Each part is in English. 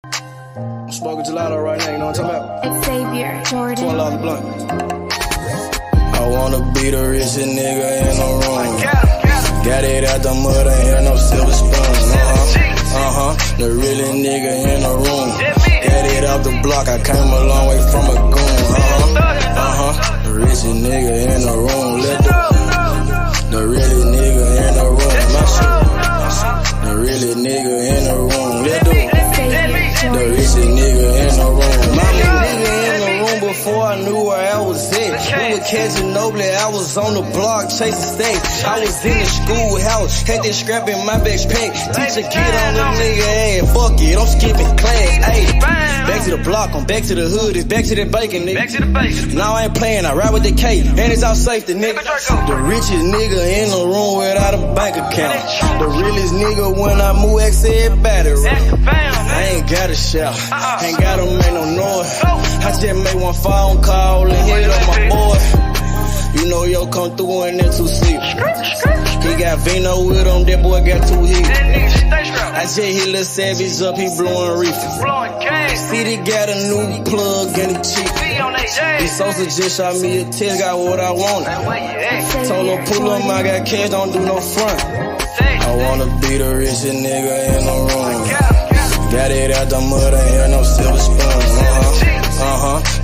I'm smoking gelato right now, you know what I'm talking about? It's Xavier, Jordan. $12 blunt. I wanna be the richest nigga in the room. Got it out the mud, ain't had no silver spoon. The really nigga in the room. Got it out the block, I came a long way from a goon. The richest nigga in the room. The really nigga in the room. My shit. The really nigga in the room. The richest nigga in the room. My nigga in the room before I knew where I was at. We were catching Nobly, I was on the block chasing stacks. I was in the schoolhouse, had that scrap in my backpack. Teacher get on the nigga ass, fuck it, I'm skipping class. Ayy, back to the block, I'm back to the hood, it's back to that bacon, nigga. Back to the bacon. Now I ain't playing, I ride with the K, and it's all safety, nigga. The richest nigga in the room without a bank account. The realest nigga when I move, exit battery. I ain't gotta shout, ain't gotta make no noise. I just made one phone call and hit up my boy. You know yo come through in that 2-seat. He got Vino with him, that boy got 2 hits. I just hit Lil Savage up, he blowing reefer. City got a new plug and he cheap. He Sosa just shot me a test, got what I wanted. Told him pull up, I got cash, don't do no front. I wanna be the richest nigga in the room. Got it out the mud, ain't had no silver spoon.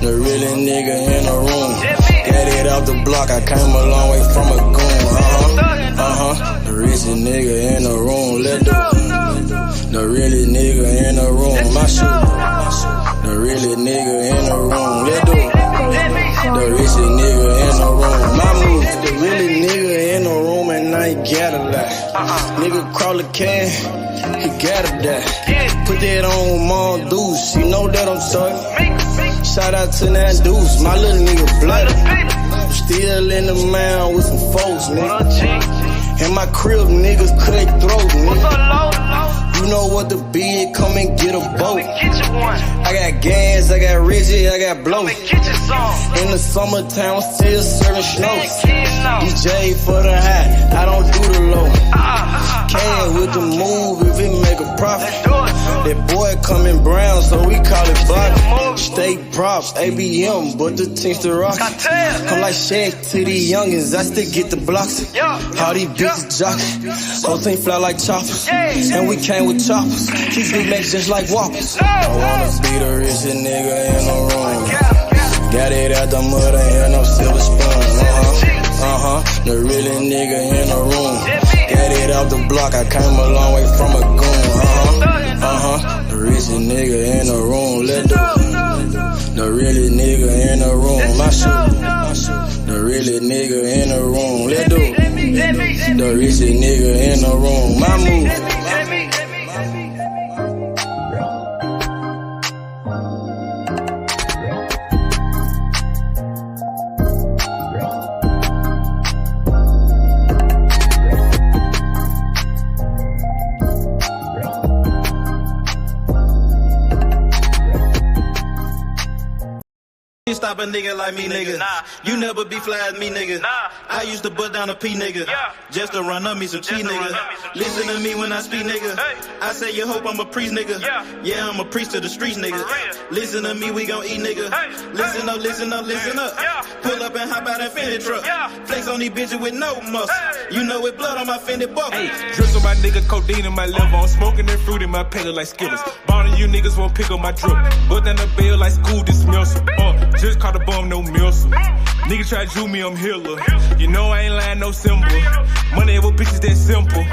The really nigga in the room. Got it out the block, I came a long way from a goon. The richest nigga in the room. The really nigga in the room. My shoe. The really nigga in the room. The richest nigga in the room. My move. The really nigga in the room and I ain't gotta lie. Nigga crawl a can, he gotta die. Put that on Mom Deuce, she know that I'm sorry. Shout out to that Deuce, my little nigga bloody. Still in the mound with some folks, nigga. In my crib, niggas cut throat, nigga. You know what the bid, come and get a boat. I got gas, I got Reggie, I got blow. In the summertime, I'm still serving snow. DJ for the high, I don't do the low. Can with the move if it make a profit. That boy coming brown, so we call it body. State props, ABM, but the team's the rock. I'm like Shaq to the youngins, I still get the blocks. All these bitches jockey, whole team fly like choppers. And we came with choppers, these big legs just like whoppers. I wanna be the richest nigga in the room. Got it out the mud, ain't had no silver spoon. The really nigga in the room. Got it out the block, I came a long way from a goon. The richest nigga in the room. The really nigga in the room. My shoe. The really nigga in the room. The richest nigga in the room. My move. Stop a nigga like me, nigga. You never be fly as me, nigga. I used to butt down a P, nigga. Just to run up me some cheese, nigga. Listen to me when I speak, nigga. I say you hope I'm a priest, nigga. Yeah, I'm a priest to the streets, nigga. Listen to me, we gon' eat, nigga. Listen up, listen up, listen up. Pull up and hop out that Fendi truck. Flex on these bitches with no muscle. You know it blood on my Fendi buckle. Drips on my nigga, codeine in my liver. I'm smoking that fruit in my pedal like Skittles. Ballin' you niggas won't pick up my drip. But down the bail like school dismissal. Just caught a bum, no missile. Nigga try to me, I'm healer. You know I ain't lying, no symbol. Money with bitches that simple.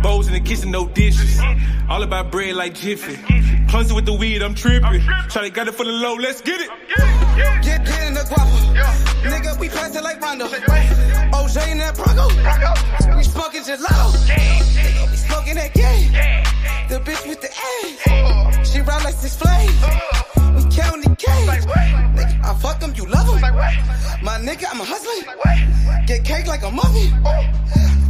Bowls in the kitchen, no dishes. All about bread like Jiffy. Clumsy with the weed, I'm tripping. Shawty got it for the low, let's get it. Get in the guapo. Nigga, we pass it like Rondo. OJ in that Bronco. We smoking gelato. We smoking that game. The bitch with the A. She ride like 6 Flames. We counting the K. Nigga, I fuck them, you love them. My nigga, I'm a hustler. Get cake like a muffin.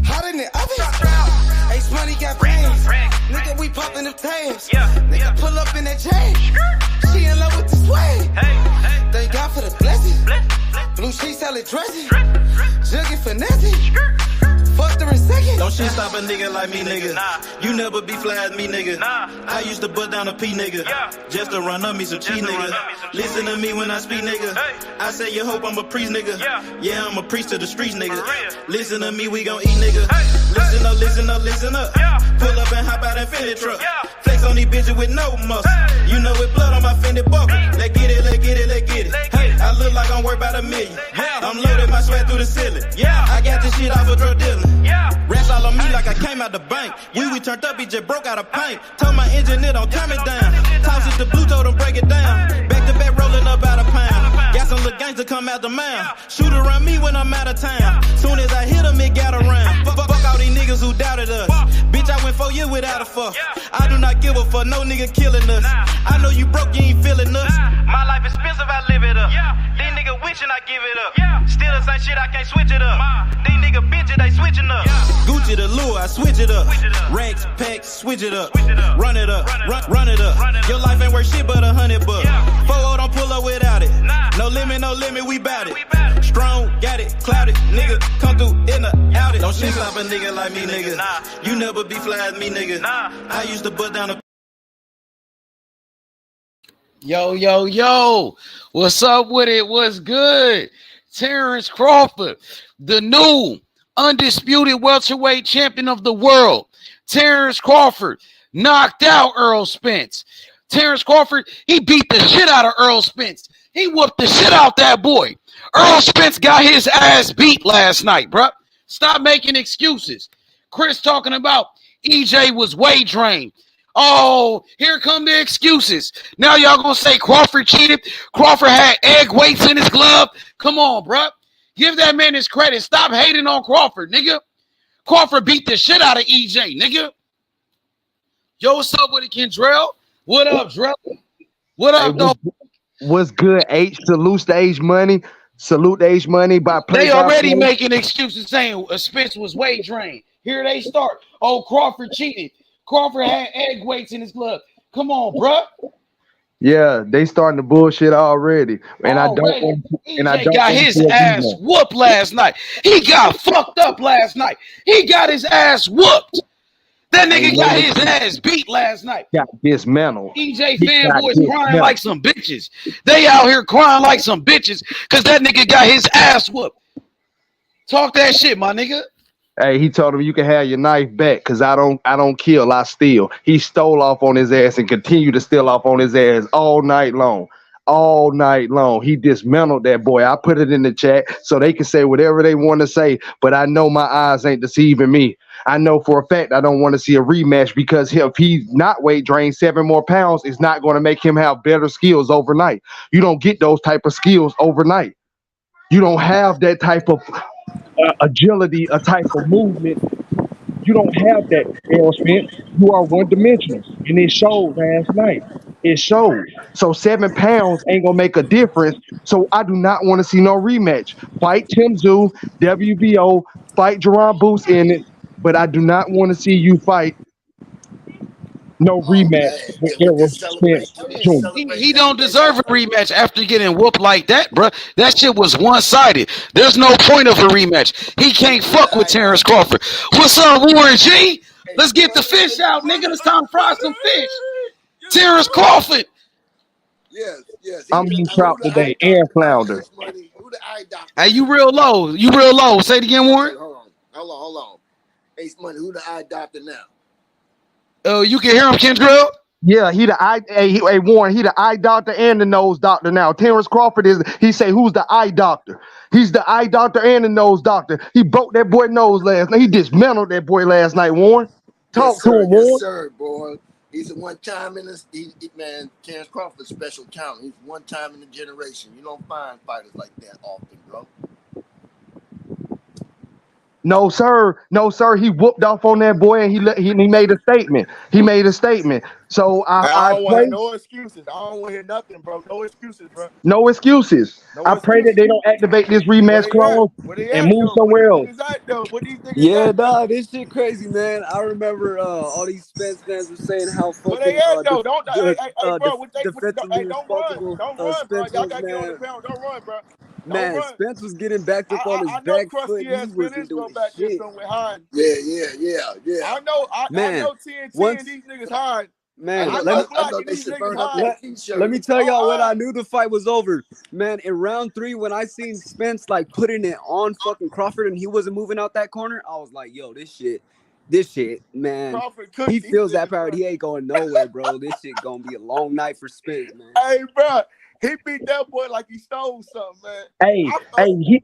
Hot in the oven. Ace Money got brains. Nigga, we popping them tabs. Nigga, pull up in that chain. She in love with the swag. Thank God for the blessing. Blue sheets, salad dressing. Jugging finessing. Fucked her and Don't shit stop a nigga like me, nigga. You never be fly as me, nigga. I used to bust down a P, nigga. Just to run up me some cheese, nigga. Listen to me when I speak, nigga. I say you hope I'm a priest, nigga. Yeah, I'm a priest to the streets, nigga. Listen to me, we gon' eat, nigga. Listen up, listen up, listen up. Pull up and hop out that Fendi truck. Flex on these bitches with no muscle. You know with blood on my Fendi buckle. Let's get it, let's get it, let's get it. Hey, I look like I'm worth about $1 million. I'm loaded, my sweat through the ceiling. I got this shit off of drug dealing. Rats all on me like I came out the bank. We turned up, he just broke out of paint. Told my engineer don't turn it down. Toss it to blue, told him break it down. Back to back rolling up out of pound. Got some little gangs to come out the mouth. Shoot around me when I'm out of town. Soon as I hit him, it got around. Fuck all these niggas who doubted us. Bitch, I went 4 years without a fuck. I do not give a fuck, no nigga killing us. I know you broke, you ain't feeling us. My life expensive, I live it up. These niggas wishing I give it up. Still the same shit, I can't switch it up. These niggas bitches, they switching up. Gucci the lure, I switch it up. Racks, packs, switch it up. Run it up, run it up. Your life ain't worth shit but $100 bucks. 4-0 don't pull up without it. No limit, we bout it. Strong, got it, clouded. Nigga, come through in the out it. Don't shit stop a nigga like me, nigga. You never be fly as me, nigga. I used to bust down a. Yo. What's up with it? What's good? Terence Crawford, the new undisputed welterweight champion of the world. Terence Crawford knocked out Errol Spence. Terence Crawford, he beat the shit out of Errol Spence. He whooped the shit out that boy. Errol Spence got his ass beat last night, bruh. Stop making excuses. Chris talking about EJ was weight drained. Oh, here come the excuses. Now y'all gonna say Crawford cheated. Crawford had egg weights in his glove. Come on, bruh. Give that man his credit. Stop hating on Crawford, nigga. Crawford beat the shit out of EJ, nigga. Yo, what's up with it, Kendrell? What up, Drell? What up, though? What's good, H? Salute to H Money. Salute to H Money by play. They already making excuses saying Spence was weight drained. Here they start. Oh, Crawford cheated. Crawford had egg weights in his glove. Come on, bruh. Yeah, they starting the bullshit already. And I don't got his ass whooped last night. He got fucked up last night. He got his ass whooped. That nigga got his ass beat last night. Got dismantled. EJ fanboys crying like some bitches. They out here crying like some bitches because that nigga got his ass whooped. Talk that shit, my nigga. Hey, he told him you can have your knife back because I don't kill, I steal. He stole off on his ass and continued to steal off on his ass all night long. All night long. He dismantled that boy. I put it in the chat so they can say whatever they want to say, but I know my eyes ain't deceiving me. I know for a fact I don't want to see a rematch because if he's not weight drained 7 more pounds, it's not going to make him have better skills overnight. You don't get those type of skills overnight. You don't have that type of agility, a type of movement. You don't have that, Errol Spence. You are one-dimensional, and it showed last night. It showed. So 7 pounds ain't gonna make a difference. So I do not want to see no rematch. Fight Tim Tszyu, WBO, fight Jerron Boots in it, but I do not want to see you fight no rematch with Errol Spence Jr. He don't deserve a rematch after getting whooped like that, bro. That shit was one-sided. There's no point of a rematch. He can't fuck with Terence Crawford. What's up, Warren G? Let's get the fish out, nigga. It's time to fry some fish. Terence Crawford. Yes. I'm eating trout today, air flounder. Hey, you real low. You real low. Say it again, Warren. Hold on. Ace Money, who the eye doctor now? Oh, you can hear him, Kendrell? Yeah, he the eye. Hey, Warren, he the eye doctor and the nose doctor now. Terence Crawford he say who's the eye doctor? He's the eye doctor and the nose doctor. He broke that boy nose last night. He dismantled that boy last night, Warren. Talk to him, Warren. Yes, sir, boy. He's a one time in this. Man, Terence Crawford's special talent. He's one time in a generation. You don't find fighters like that often, bro. No, sir. He whooped off on that boy and he made a statement. So I don't want no excuses. I don't want to hear nothing, bro. No excuses, bro. No excuses. I pray that they don't activate this rematch clause and move somewhere else. Yeah, dog, this shit crazy, man. I remember all these Spence fans were saying how fucking defensively responsible Don't run, bro. Y'all gotta get on the man. pound. Don't run, bro. Man, run. Spence was getting backed up on his I know back foot. crusty He ass wasn't Spence doing go back there shit. somewhere hiding. Yeah. I Man, know TNT once and these niggas hide. man, I let know me Black and they these should niggas burn up hide. that let, t-shirt. let me tell y'all when I hide. knew the fight was over. Man, in round 3, when I seen Spence like putting it on fucking Crawford and he wasn't moving out that corner, I was like, yo, this shit, man. Crawford cooked He these feels that niggas, power. bro. He ain't going nowhere, bro. This shit gonna be a long night for Spence, man. Hey, bro, he beat that boy like he stole something, man.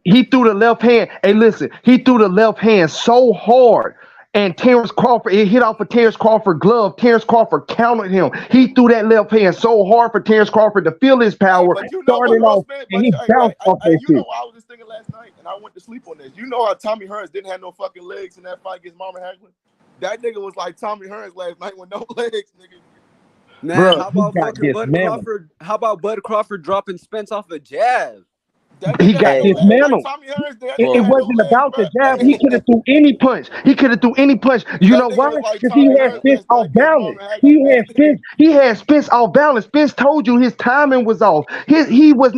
He threw the left hand. Hey, listen, he threw the left hand so hard. And Terence Crawford, it hit off of Terence Crawford's glove. Terence Crawford countered him. He threw that left hand so hard for Terence Crawford to feel his power, But you know starting what, Earl off, Spence, and he bounced off that you know shit. what I was just thinking last night, and I went to sleep on this. You know how Tommy Hearns didn't have no fucking legs in that fight against Marvin Hagler? That nigga was like Tommy Hearns last night with no legs, nigga. Man, Bruh, how about he got fucking Bud dismantled. Crawford? How about Bud Crawford dropping Spence off a jab? That He nigga got had no legs like dismantled. Tommy Hearns. That It nigga had no wasn't legs, about bro. the jab. He could have threw any punch. He could have threw any punch. You That know nigga why? was like Because Tommy he had Hearns Spence last night off against balance. Marvin Hagler, man. He had Spence off balance. Spence told you his timing was off. He was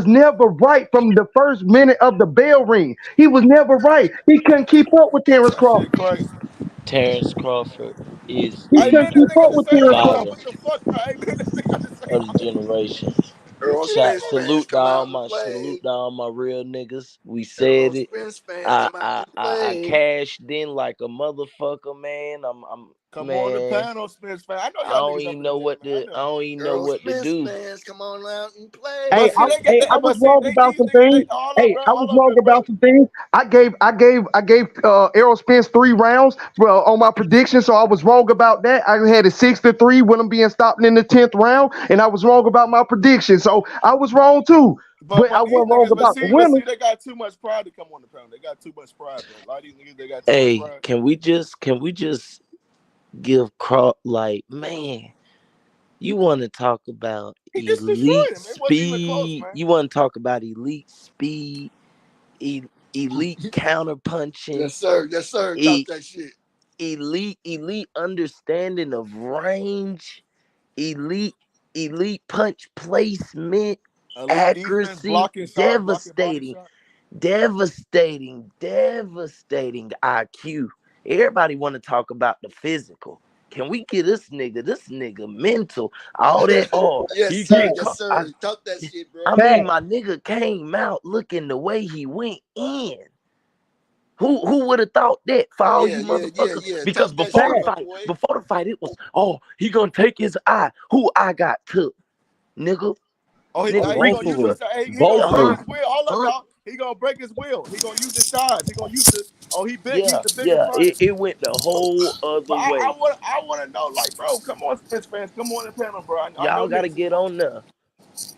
never right from the first minute of the bell ring. He was never right. He couldn't keep up with Terence That shit Crawford. crazy. Terence Crawford is He Hey, the couldn't man, this keep nigga up the with same Terence age. father Crawford. What the fuck, bro? Hey, man, this nigga the same of the age. generation. Earl Shout, Spence fans salute to come all out and my play. salute to all my real niggas. We Errol said it. Spence fans I come out I and I, I play. cashed in like a motherfucker, man. I'm Come on the man. panel, Spence fan. I know I y'all don't niggas up even in the know chat, what man. I to I know. don't even know Errol what to Spence do. fans, come on out and Hey, play. But see, they get I was but see, wrong they about these some niggas, they things. hold up, Hey, bro. I was Hold up, wrong bro, bro. about some things. I gave Errol Spence 3 rounds on my prediction, so I was wrong about that. I had it 6-3 with him being stopped in the 10th round, and I was wrong about my prediction, so I was wrong too. But I But these wasn't wrong niggas, about the winner. they got too much pride to come on the panel. They got too much pride, bro. A lot of these niggas, they got too much Hey, pride. can we just give like, man, you want to talk about He just destroyed elite him. It wasn't even close, speed? man. You want to talk about elite speed, elite counter punching, Yes, sir. Yes, sir. Talk that shit. elite understanding of range, elite punch placement, Elite defense, accuracy, blocking shots, blocking body devastating shots. IQ. Everybody want to talk about the physical. Can we get this nigga mental? All that, Yes, he sir. get Yes, caught. sir. Talk that shit, I bro. mean, Fact. my nigga came out looking the way he went in. Who would have thought that for all you motherfuckers? Yeah. Because Talk that before shit, the Fact. my fight, boy. it was, he gonna take his eye. Who I got took, nigga? Oh, he Nigga, gonna Both use of them. his. nigga. He gonna Both of break Uh, them. his will. Hold up, uh, y'all. He gonna break his will. He gonna use his size. He gonna use the. Oh, he big. He's yeah, the biggest yeah. fighter. It went the whole But other I way. want to know, like, bro, come on, Spence fans, come on the panel, bro. I know Y'all gotta niggas is get watching. on there.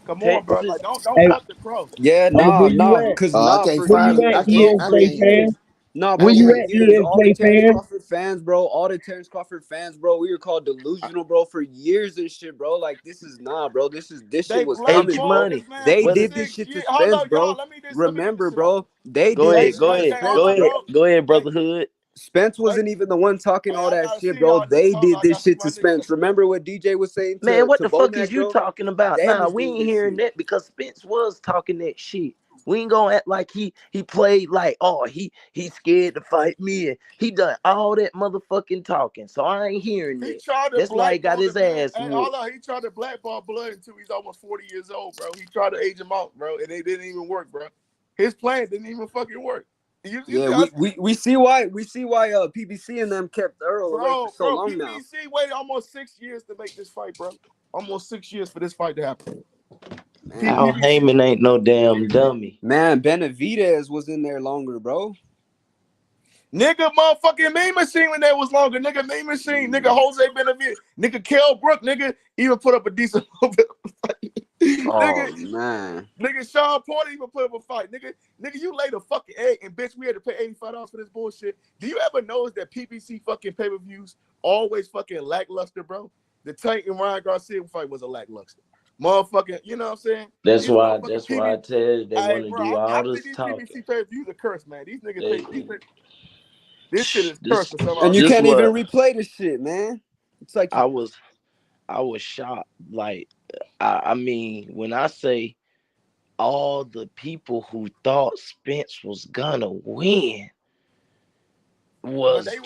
Come on, bro. Like, Texas. don't Hey, fuck the crow. Yeah, hey, nah, where you nah, at? because I nah, can't for Where find you it. years, at, I bro, can't. I for ESJ can't. fan? years. Nah, Where bro, you for at, years, all the ESJ Terence fan? Crawford fans, bro, all the Terence Crawford fans, bro, we were called delusional, bro, for years and shit, bro. Like, this is nah, bro. This They shit was black coming, H bro. Money. motherfuckers, man, They for What did it? this 6 shit to years. Hold Spence, up, y'all. bro. Let me get Remember, this shit out. bro. They Go did Hey, ahead. this Go shit hey, to ahead. hey, hold Spence, Go up, ahead. bro. bro. Go ahead, Hey, brotherhood. Spence hey, wasn't even the one talking all I that gotta shit, see bro. y'all niggas. They Hold on, did I this gotta see shit my to niggas Spence. up in here. Remember what DJ was saying Man, what to the fuck is Bomac, you bro? talking about? They Nah, was we doing ain't this hearing shit. that because Spence was talking that shit. We ain't gonna act like he played like, he scared to fight me. And he done all that motherfucking talking. So I ain't hearing He that. tried to That's why he got blackball the his man. ass Hey, hold whooped. on. He tried to blackball Blood until he's almost 40 years old, bro. He tried to age him out, bro, and it didn't even work, bro. His plan didn't even fucking work. You Yeah, see, I, we see why PBC and them kept Earl away for bro, so long now. PBC waited almost 6 years to make this fight, bro. Almost 6 years for this fight to happen. Man, Al PBC, Heyman ain't no damn dummy. man, Benavidez was in there longer, bro. nigga, motherfucking Mean Machine when that was longer. Nigga, Mean Machine, nigga, Jose Benavidez, nigga, Kell Brook, nigga, even put up a decent little bit of a fight. Oh nigga, man, Nigga, Sean Porter even put up a fight. Nigga, you laid a fucking egg, and bitch, we had to pay $85 for this bullshit. Do you ever notice that PBC fucking pay-per-views always fucking lackluster, bro? The Tank and Ryan Garcia fight was a lackluster. Motherfucking, you know what I'm saying? That's These why motherfucking I PBC. tell you they Hey, want to bro, do I all think this these talking. PBC pay-per-views are cursed, man. These niggas They this shit is cursed this for some and odd you this reason. can't even what replay the shit, man. It's like I was shocked. Like I mean, when I say all the people who thought Spence was gonna win But was they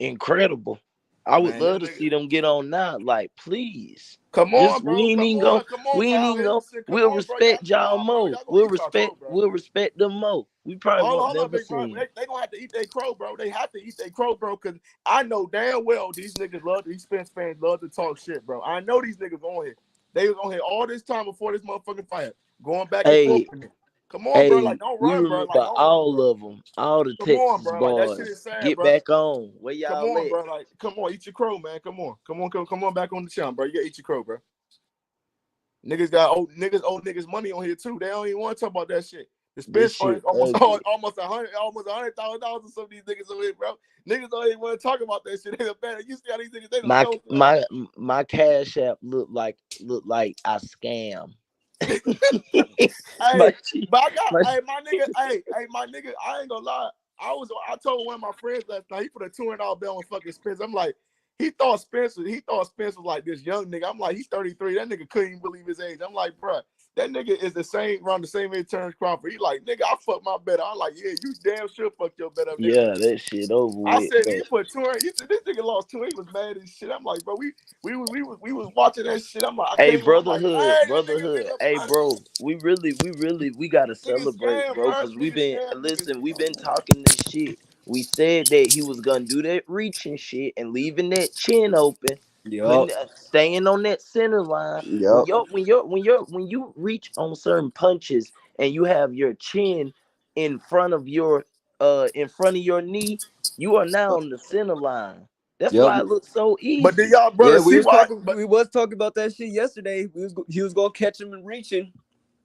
incredible. I would man, love them to niggas. see them get on now. Like, please. Come on, Just bro. Come on. Come on, we ain't bro. even go. Henderson. Come We'll on, bro. Y'all, respect y'all nah, bro. more. Y'all gonna eat y'all crow, bro. We'll respect them more. We probably won't Hold on, never big bro. see them. They gonna have to eat their crow, bro. They have to eat their crow, bro. Cause I know damn well these niggas these Spence fans love to talk shit, bro. I know these niggas on here. They was on here all this time before this motherfucking fight, going back and forth Hey, with me. Come on, bro. Like don't we run, bro. remember Like don't run, all bro. of them, all the Come on, Texas bro. Like that shit boys. is sad, Get bro. back on. Where Come y'all on, at? bro. Like come on, eat your crow, man. Come on back on the channel, bro. You gotta eat your crow, bro. Niggas got old niggas money on here too. They don't even want to talk about that shit. The This Spence fund shit almost ugly. $100,000 or some of these niggas over here, bro. Niggas don't even want to talk about that shit. They bad. You see how these niggas they don't My show my my cash app look like I scam. Hey, my shit- but I got my my nigga, I ain't gonna lie. I told one of my friends last night, he put a $200 bill on fucking Spence. I'm like, he thought Spence was like this young nigga. I'm like, he's 33. That nigga couldn't even believe his age. I'm like, bro, that nigga is around the same age Terence Crawford. He like, nigga, I fucked my bet. I'm like, yeah, you damn sure fucked your bet up, nigga. yeah, that shit over I with. said, you put 200. He said, this nigga lost 2. He was mad as shit. I'm like, bro, we was watching that shit. I'm like, I Hey, came on. I'm like, brotherhood. hey, that nigga, Hey, bro, we gotta niggas celebrate, scam, bro, bro. because Niggas scam, niggas. we've been talking this shit. We said that he was gonna do that reaching shit and leaving that chin open, Yup. staying on that center line. Yup. When you reach on certain punches and you have your chin in front of your knee, you are now on the center line. That's Yep. why it looks so But did easy. y'all Yeah, brothers see why? But we was talking about that shit yesterday. He was gonna catch him and reaching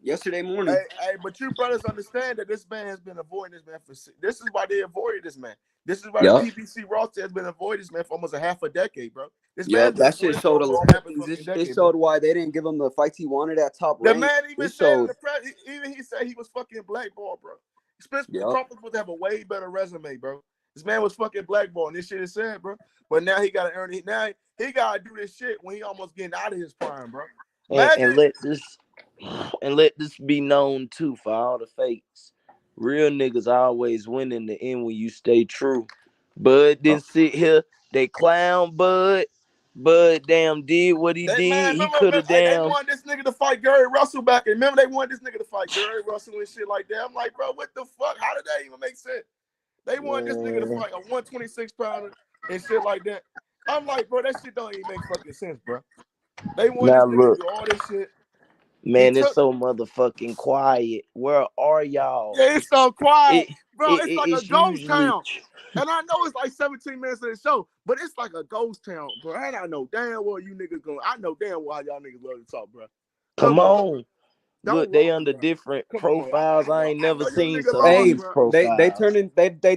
yesterday morning. but you brothers understand that this man has been avoiding this man this is why they avoided this man. This is why Yup. the PBC roster has been avoiding this man for almost a half a decade, bro. This Yep, man's been that shit avoided for showed a almost lot half of a things. fucking It decade, showed bro. why they didn't give him the fights he wanted at top The rank. man even It said in showed. the press, even he said he was fucking blackballed, bro. Spence Yep. Crawford supposed to have a way better resume, bro. This man was fucking blackballed, and this shit is sad, bro. But now he gotta earn it. Now he gotta do this shit when he almost getting out of his prime, bro. And let this be known too for all the fakes. Real niggas always win in the end when you stay true. Bud didn't sit here. They clown Bud. Bud damn did what he They did. man, He remember could have they damn. wanted this nigga to fight Gary Russell back. And remember they wanted this nigga to fight Gary Russell and shit like that. I'm like, bro, what the fuck? How did that even make sense? They wanted this nigga to fight a 126 pounder and shit like that. I'm like, bro, that shit don't even make fucking sense, bro. They want Now this nigga look, to do all this shit. man, it's so motherfucking quiet. Where are y'all? Yeah, it's so quiet, bro. It's like a It's ghost usually town. And I know it's like 17 minutes of the show, but it's like a ghost town, bro. And I know damn well you niggas going. I know damn well y'all niggas love to talk, bro. come on. Don't Look, they run, under bro. different Come profiles. on. I ain't never know your seen nigga some of lost, Hey, these bro. they profiles.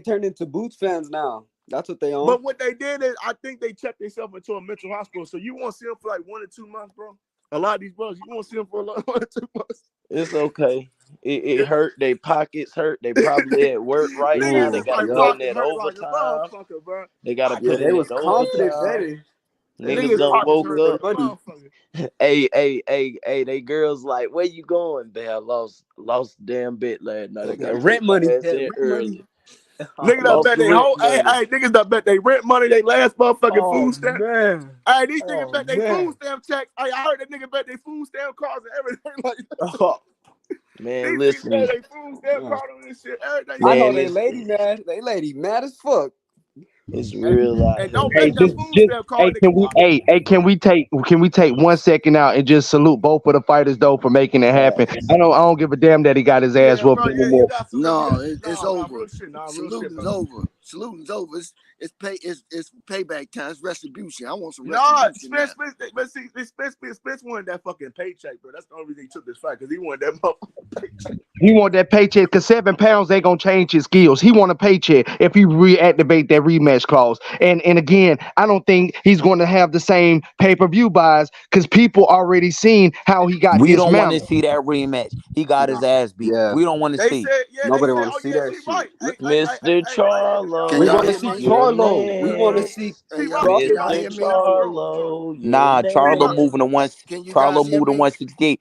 turned into Boots fans now. That's what they on. But what they did is, I think they checked themselves into a mental hospital. So you won't see them for like 1 or 2 months, bro. A lot of these brothers, you won't see them for like 1 or 2 months. It's okay. It hurt. Their pockets hurt. They probably at work right now. Niggas They is got to like put in pockets that hurt like a overtime. motherfucker, bro. They got to Yeah, put they in was that confident overtime. betting. Niggas Niggas done pockets woke hurt up. like a motherfucker. Hey, they girls like, where you going? They have lost damn bet last night. I got to Rent get my money. ass Yeah, in rent early. money. Niggas done Lost bet the they rent whole money. niggas done bet they rent money, they last motherfucking Oh food stamp. man. Hey, these niggas Oh bet they man. food stamp checks. Hey, I heard that nigga bet they food stamp cards and everything like that. Oh, Man, These niggas bet listen. they food stamp man. card on this shit. Everything. I know Man, they lady mad. They lady mad as fuck. it's real out And here, don't bet Hey, that man. food stamp card, nigga. Watch. can we take 1 second out and just salute both of the fighters though for making it happen? Facts. I don't give a damn that he got his ass Yeah, whooped bro. Yeah, you anymore. got salute. No, it's Nah, over. real shit. Nah, real shit, Saluting's bro. over. Saluting's over. It's payback time. It's retribution. I want some Nah, retribution Spence wanted that fucking paycheck, bro. That's the only reason he took this fight, because he wanted that motherfucking paycheck. He want that paycheck because 7 pounds ain't gonna change his skills. He want a paycheck if he reactivate that rematch clause. And again, I don't think he's going to have the same pay-per-view buys because people already seen how he got We don't want to dismantled. see that rematch. He got his ass beat. Yeah. We don't want to They see. said, Nobody want to oh see yeah, that she shit. right. Mr. Can We Charlo, want y'all to hear see me? you're the Charlo. We want to man. see Hey, Crawford. can y'all Mr. hear me? Charlo, you're the Nah, Can Charlo man. y'all moving to one. can you guys Charlo hear moving to me? 168.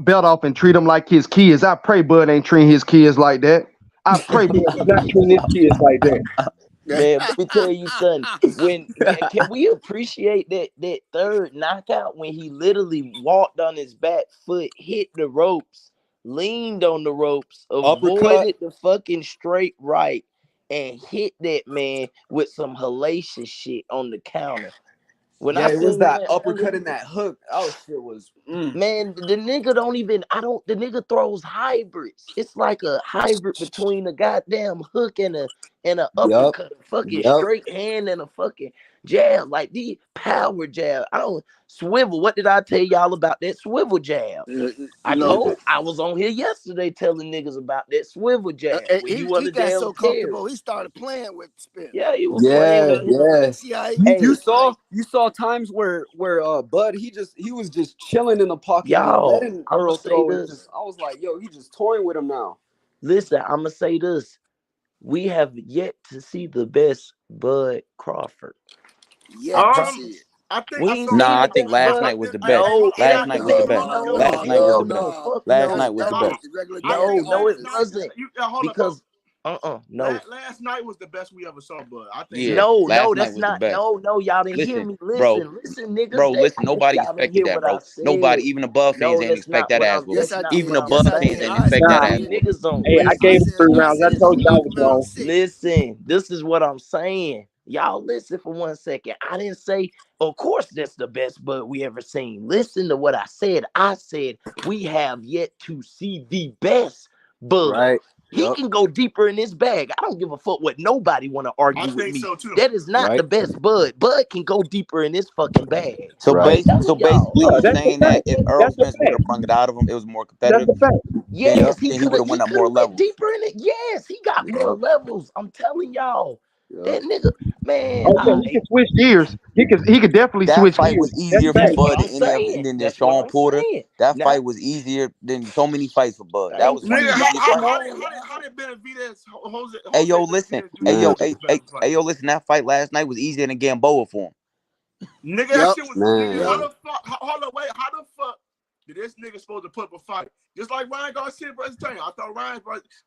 belt off and treat him like his kids. I pray Bud ain't treating his kids like that. I pray Bud is not treating his kids like that. Man, let me tell you something. Can we appreciate that third knockout when he literally walked on his back foot, hit the ropes, leaned on the ropes, avoided the fucking straight right, and hit that man with some hellacious shit on the counter. When I Yeah, it was seen that that uppercut and that hook. Oh shit was. man, the nigga don't even. The nigga throws hybrids. It's like a hybrid between a goddamn hook and a Yup. uppercut, a fucking Yup. straight hand and a fucking jab, like the power jab. I don't swivel. What did I tell y'all about that swivel jab? Look, I was on here yesterday telling niggas about that swivel jab and when you want he to got damn so carry. comfortable, he started playing with Spence. Yeah, he was playing Yeah, with him. yeah. See how he, Hey, You saw times where Bud he was just chilling in the pocket, just y'all, letting I'ma Earl say throw, and this. just I was like, yo, he just toying with him now. Listen, I'ma say this. We have yet to see the best Bud Crawford. yet to see it. I think We I ain't saw seen Nah, I the think best last Bud. night was the Hey, best. No, it Last ain't. night was the best. No, Last night was the best. No. Fuck Last no. night was the best. The regular I think No, it last night, wasn't. hold up, Because no. last night was the best we ever saw, Bud. I think. Yeah, No, last night that's was the not. best. No, y'all didn't hear Listen, me. bro, Listen, niggas. listen. Nobody Y'all didn't expected hear that, what I bro. said. Nobody, even above fans, No, didn't that's expect not that what ass I'm. whooping. Yes, That's I not did. Even what I'm Yes, above I fans did. saying. didn't I expect said that I ass See, did. whooping. niggas don't Hey, I gave him 3 rounds. I told you I was wrong. Listen, this is what I'm saying. Y'all listen for 1 second. I didn't say, of course, that's the best Bud we ever seen. Listen to what I said. I said we have yet to see the best Bud. Right. He Yup. can go deeper in his bag. I don't give a fuck what nobody want to I argue with think me. so too. That is not Right. the best Bud. Bud can go deeper in his fucking bag. So Right. so Telling y'all. basically, Yeah, you that's a saying that fact. if Errol That's a Spence would fact. have brung it out of him, it was more That's competitive, a fact. Yes, then he would have went up He could more have went levels. deeper in it. Yes, he got more Yup. levels. I'm telling y'all. Yup. That nigga, man, Okay, he can switch gears. He could definitely That switch fight gears. was That's easier for that's fact. what Bud I'm than any of saying. than That's what Sean I'm Porter. saying. That Now, fight was easier than so many fights for Bud. I That ain't was one of Nigga, the saying easiest that. fights. Come on, how did Benavidez Jose Hey yo, Benavidez listen. do Hey that yo, Man. shit was better fight? hey yo, listen. That fight last night was easier than Gamboa for him. Nigga, that Yep. shit was nigga. How Man. the fuck? Hold on, wait. How the fuck did this nigga supposed to put up a fight? Just like Ryan Garcia versus Tank. I thought Ryan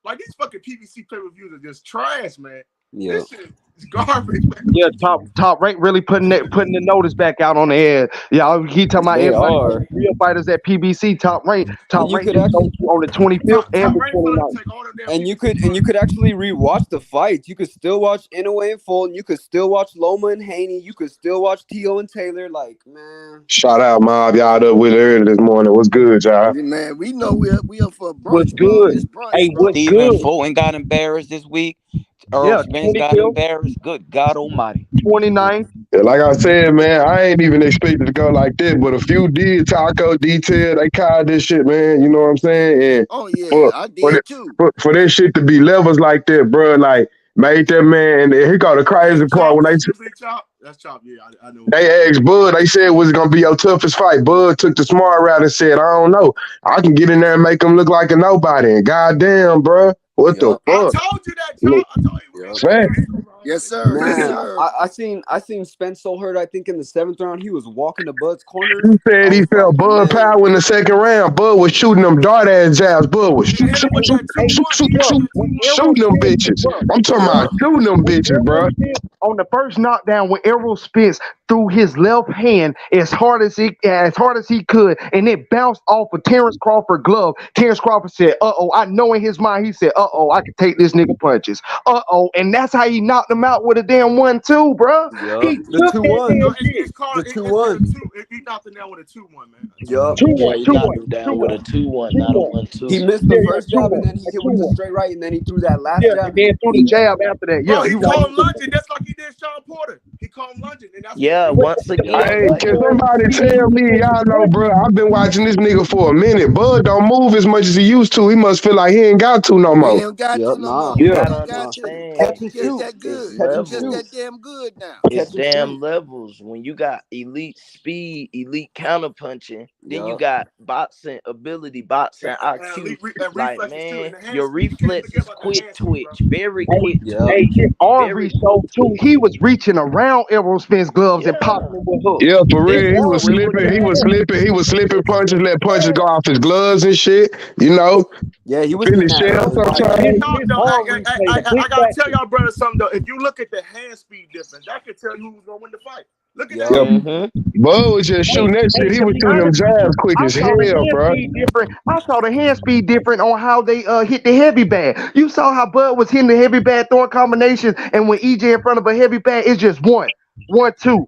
like these fucking PBC pay-per-views are just trash, man. Yup. This shit is garbage, man. Yeah, top rank really putting the notice back out on the air. Yeah, he talking about They everybody, are. real fighters at PBC. Top rank And you could just actually go on the 25th and Top the rank for them 29th. to take all them damn and PBC you could actually rewatch the fights. You could still watch Inoue and Fulton. You could still watch Loma and Haney. You could still watch T.O. and Taylor. Like, man. Shout out, Mob. Y'all up with it early this morning. What's good, y'all? Man, we know we are for What's brunch, bro. good? It's brunch, Hey, bro. what's Steven good? Fulton got embarrassed this week. Errol Yeah, Spence got 25th, embarrassed. Good God Almighty. 29th. Yeah, like I said, man, I ain't even expected to go like that, but a few did. Taco, Detail, they called this shit, man. You know what I'm saying? And Oh yeah, for I for, did that, too. for that shit to be levels like that, bro, like made that man. And he got the crazy Hey, part Chop, when that's you, Big Chop. That's Chop. Yeah, I know. they asked Bud, they said was it gonna be your toughest fight. Bud took the smart route and said, I don't know, I can get in there and make him look like a nobody. And goddamn, bro, what the Yup. I fuck? told you that, Chop. I told you Yup. Man, Yes, sir. Yes, Man, sir. I seen Spence so hurt. I think in the 7th round he was walking to Bud's corner. he I said he was felt like, Bud man, power in the second round. Bud was shooting them dart ass jabs. Bud was He shoot, hit him shoot, with shoot, that 2-1. Hey, shoot, shoot, He hit him with shoot, that when 2-1. Errol shooting them Spence, bitches. bro, I'm talking Errol, about shooting them when bitches, Errol bro. Spence, on the first knockdown, when Errol Spence threw his left hand as hard as he could, and it bounced off of Terence Crawford glove. Terence Crawford said, "Uh-oh." I know in his mind he said, "Uh-oh, I can take this nigga punches." Uh-oh, and that's how he knocked him out with a damn 1-2, bro. yup. He The took that 2-1. No, damn shit. it's called The it's a 2-1. two. He knocked him down with a 2-1, man. A 2-1. Yup. yeah, 2-1, he 2-1, knocked him down with a 2-1, 2-1, not a 2-1. 1-2. He missed the Yeah, first yeah, jab 2-1, and then he a hit with the 2-1. straight right and then he threw that last Yeah, jab and and then he threw the finished him. jab after that. Bro, Yeah, he you called right. him lunging just like he did Sean Porter. He called him lunging, and that's what Yeah, he once again, Hey, like can somebody tell me, y'all know, bro, I've been watching this nigga for a minute. Bud don't move as much as he used to. He must feel like he ain't got to no He more. ain't got to Yup, no nah. more. you Yeah. He gotta ain't got Nah. to. understand, Catch and He just shoot. that it's good. Catch He and just shoot. that levels. damn good now. It's Catch and damn shoot. levels. When you got elite speed, elite counter punching, then you Yup. got boxing ability, boxing IQ. and Like, reflexes too, and man, the hand your speed. You can't forget reflexes about that quick hand speed, bro. twitch, very Hey, quick Yup. hey, twitch, his arm very reach quick so too. twitch. He was reaching around Errol Spence gloves and Yeah, popping them with hooks. Yeah, for that's real. He the was swivel slipping. He was jab. slipping. He was slipping punches, let punches go off his gloves and shit. You know, Yeah, he was hitting finish that shell early. Hey, sometimes. his No, arm reach played a big I gotta tell factor. y'all, brother, something though. If you look at the hand speed difference, that could tell you who's gonna win the fight. Look at that Yup. Yeah, hand. Mm-hmm. Bud was just Hey, shooting that shit. hey, He to was be shooting them honest with you, jabs quick I as saw the hell, hand bro. speed different. I saw the hand speed different on how they hit the heavy bag. You saw how Bud was hitting the heavy bag, throwing combinations, and when EJ in front of a heavy bag, it's just one, 2.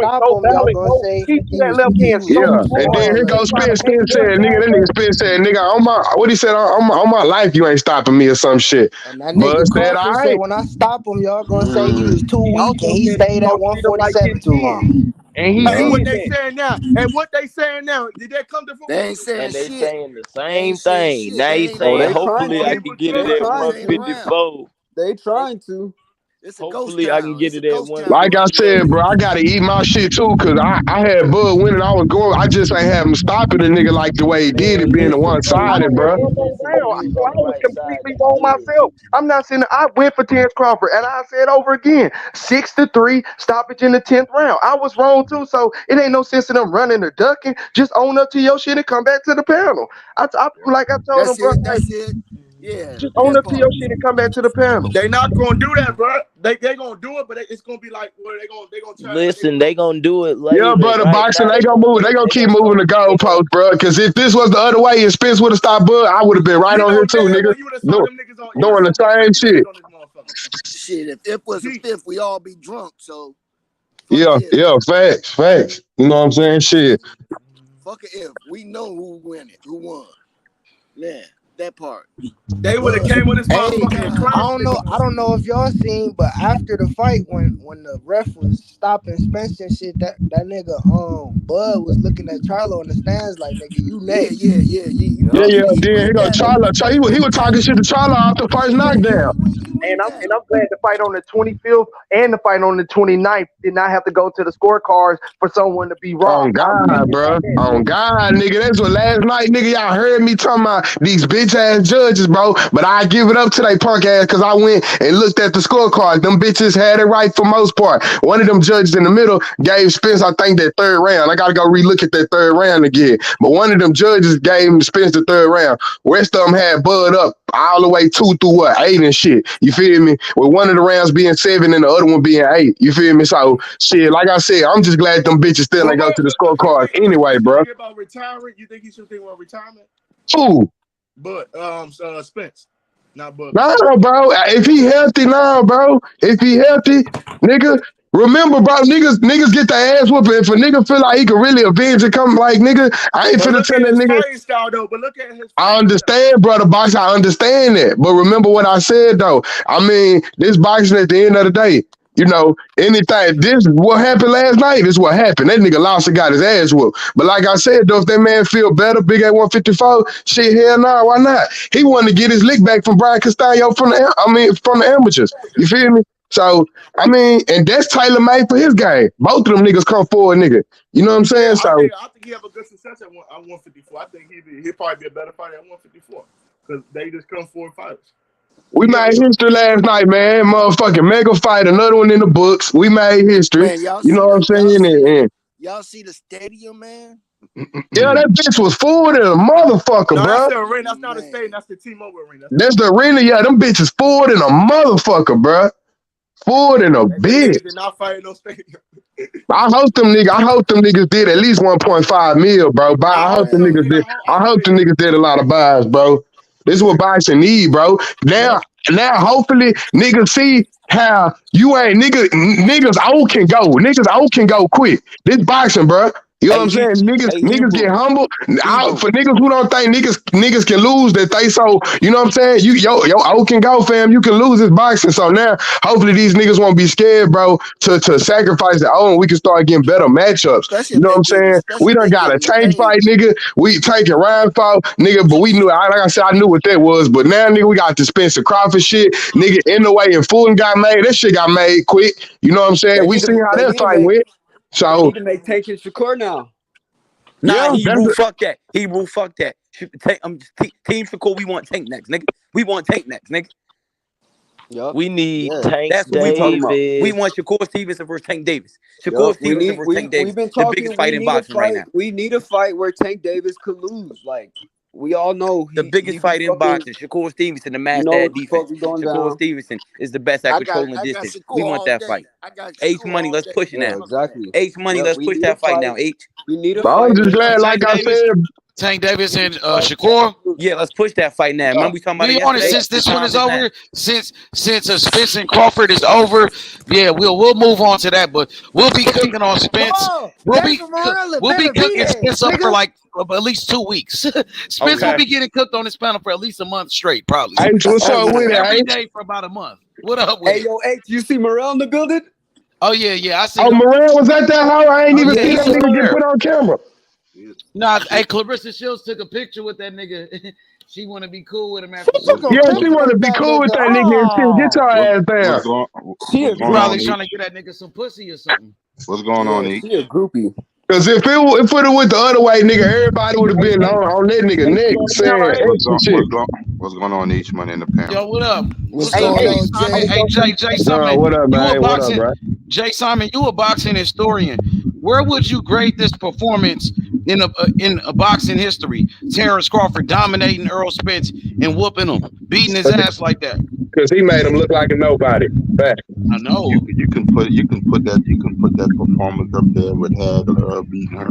point stop so him, y'all valid, gonna bro. say He threw he that was left he hand was so Yeah, too and then hard. here small. He goes trying to Spence. make Spence said, every nigga, that nigga time. Spence said, nigga, what he said, on my life, you ain't stopping me or some shit. And that Bud nigga said, all Crawford said, right. when I stop him, y'all gonna say he was too He weak and also he said that he stayed at gonna treat him like his 147 too long. kid. And he And what did they that. saying now? And what they saying now? Did that come to fruition? They ain't saying And they shit. saying the They same ain't saying thing. shit. Now They he ain't saying, they lying. trying hopefully I to. can People get it They killing at them. trying They ain't to. around. 154. They trying to. It's a ghost Hopefully I can town. get It's a it at ghost town. Like I said, bro, I gotta eat my shit too, cause I had Bud winning. I was going. I just ain't have him stopping the nigga like the way he did it, Man, being the listen, one I bro. sided, had bro. one Man, more listen, round. you was So on I the was right side completely the on judge. myself. I'm not saying I went for Terence Crawford, and I said over again, 6-3 stoppage in the 10th round. I was wrong too, so it ain't no sense in them running or ducking. Just own up to your shit and come back to the panel. Like I told him, That's bro, it. like, That's it. Yeah, just own that up to your part. shit and come back to the panel. They not gonna do that, bro. They gonna do it, but it's gonna be like, well, they gonna try. Listen, they gonna do it Yeah, later. brother, Right boxing, now, they gonna move. They gonna keep moving the goalpost, bro. Cause if this was the other way and Spence would have stopped Bud, I would have been right You on know here too, damn nigga. well you would have saw them niggas on. You would Doing have the saw about same 50 shit. niggas on this motherfucker. Shit, if it was a Gee, fifth, we all be drunk. So fuck Yeah, a if. yeah, facts. You know what I'm saying? Shit. Fuck a if. We know who win it, who won. Yeah, that part. they would have But came on this Hey, motherfucker and I clowned don't the know. niggas. I don't know if y'all seen, but after the fight, when the ref was stopping Spence and shit, that nigga Bud was looking at Charlo in the stands like, nigga, you next. Yeah, Yeah, he then he with go that. Charlo. He was talking shit to Charlo after the first knockdown. He with that. And I'm glad the fight on the 25th and the fight on the 29th did not have to go to the scorecards for someone to be On robbed. I'm God, happy bro. about that On too. God, nigga. That's what last night, nigga, y'all heard me talking about these bitch ass judges, bro. But I give it up to they punk ass because I went and looked at the scorecard. Them bitches had it right for most part. One of them judges in the middle gave Spence, I think, that third round. I gotta go relook at that third round again. But one of them judges gave Spence the third round. Rest of them had Bud up all the way 2 through what, 8 and shit. You feel me? With one of the rounds being 7 and the other one being 8. You feel me? So shit, like I said, I'm just glad them bitches still But ain't go to the but scorecards anyway, did you bro. think about retiring? You think he should think about retirement? Ooh. But Spence, not Bud. No, bro. If he healthy now, bro. If he healthy, nigga. Remember, bro, niggas get their ass whooping. If a nigga feel like he can really avenge and come like, nigga, I ain't But finna look tell at that his nigga. fighting style though. But look at his I fighting style. understand, brother box. I understand that. But remember what I said, though. I mean, this boxing at the end of the day, you know, anything, this, what happened last night is what happened. That nigga lost and got his ass whooped. But like I said, though, if that man feel better, big at 154, shit, hell nah, why not? He wanted to get his lick back from Brian Castello from the amateurs. You feel me? So, I mean, and that's tailor-made for his game. Both of them niggas come forward, nigga. You know what I'm saying? Yeah, So, I think he have a good success at 154. I think he'd probably be a better fighter at 154 because they just come forward fighters. we He made history last night, man. Motherfucking mega fight, another one in the books. We made history. Man, y'all You know see what I'm the saying? y'all see the stadium, man. Yeah, that bitch was full than a motherfucker, No, that's bro. the arena. That's not a stadium. That's the T-Mobile arena. That's the arena. Yeah, them bitches full than a motherfucker, bro. Full than a Them bitch. niggas did not fight in no stadium. I hope them niggas did at least 1.5 mil, bro. I hope them niggas did. I hope them niggas did a lot of buys, bro. This is what boxing need, bro. Now, hopefully niggas see how you ain't niggas out can go. Niggas out can go quick. This boxing, bro. You know what I'm saying? Niggas get humble. Out for niggas who don't think niggas can lose that they so, you know what I'm saying? Yo out can go, fam. You can lose this boxing. So now hopefully these niggas won't be scared, bro, to sacrifice their own. We can start getting better matchups. Especially You if know what I'm they getting, saying? especially We if done they got a getting tank paid. fight, nigga. We taking round fight, nigga, but we knew, like I said, I knew what that was. But now, nigga, we got the Spencer Crawford shit. Nigga, in the way and Fulton got made. That shit got made quick. You know what I'm saying? We seen how that fight went. They So, need to make Tank and Shakur now. Nah, yeah, Hebrew, fuck that. Hebrew, fuck that. Team Shakur, we want Tank next, nigga. We want Tank next, nigga. Yup. We need Yeah. Tank That's what we want. Davis. We want Shakur Stevenson versus Tank Davis. Shakur Yup. Stevenson versus Tank We've Davis. been The talking. biggest We fight in need a boxing right fight. now. We need a fight where Tank Davis could lose. Like we all know The biggest he be fight in fucking. boxing. Shakur Stevenson, the You master know at what the fuck defense. is going Shakur down? Stevenson is the best at I got controlling distance. Shakur We want all that day. fight. I got H Shakur money, all let's day. push it Yeah, now. Fuck that. exactly. H money, Yep. let's We push need a that fight fight. now. H. We need a but I'm fight just where glad, like Tank I Davis, said, Tank Davis, we and need a fight. Shakur. Yeah, let's push that fight now. Yeah. Remember we talking about it Be honest, yesterday? since The this one time is is now. over, since Spence and Crawford is over, yeah, we'll move on to that. But we'll be cooking on Spence. Whoa, David Morales We'll be better be cooking there, Spence up for nigga. like at least 2 weeks. Spence will Okay. be getting cooked on this panel for at least a month straight, probably. H, what's Hey up with yo, it, Every H? day for about a month. What up with hey it? yo, H. You see Morel in the building? Oh yeah, I seen Oh, him. Moran was at that house. I ain't Oh even yeah, see he's that still nigga get there. put on camera. Nah, hey, Clarissa Shields took a picture with that nigga. She want to be cool with him She after she took was a Yeah, beating she him. picture want to with be that cool with nigga. that nigga and shit. Get Oh, your ass What's down. going she a What's going Probably on, groupie. trying to H? get that nigga some pussy or something. What's going on, Yeah, H? she a groupie. Cause if it went the other way, nigga, everybody would have been on that nigga neck saying extra shit. What's going on, H? Money in the Yo, panel. what up? What's So, going hey, on, Jay? Jay Nah, Simon, what up, you a man? What up, boxing, bro? Jay Simon, you a boxing historian. Where would you grade this performance in a boxing history? Terence Crawford dominating Errol Spence and whooping him, beating his ass like that. Cause he made him look like a nobody. Fact. I know. You can put that performance up there with Hagler beating her.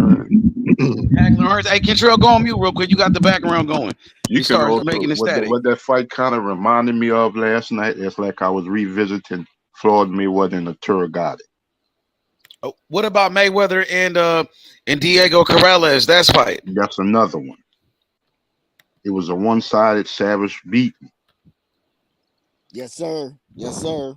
Hagler Hearns. Hey, Kentrell, go on mute real quick. You got the background going. You You can start also making it static. what that fight kind of reminded me of last night. It's like I was revisiting Floyd Mayweather and the Turgati. Oh, what about Mayweather and Diego Corrales? That's fight. That's another one. It was a one-sided savage beating. Yes, sir. Yes, sir.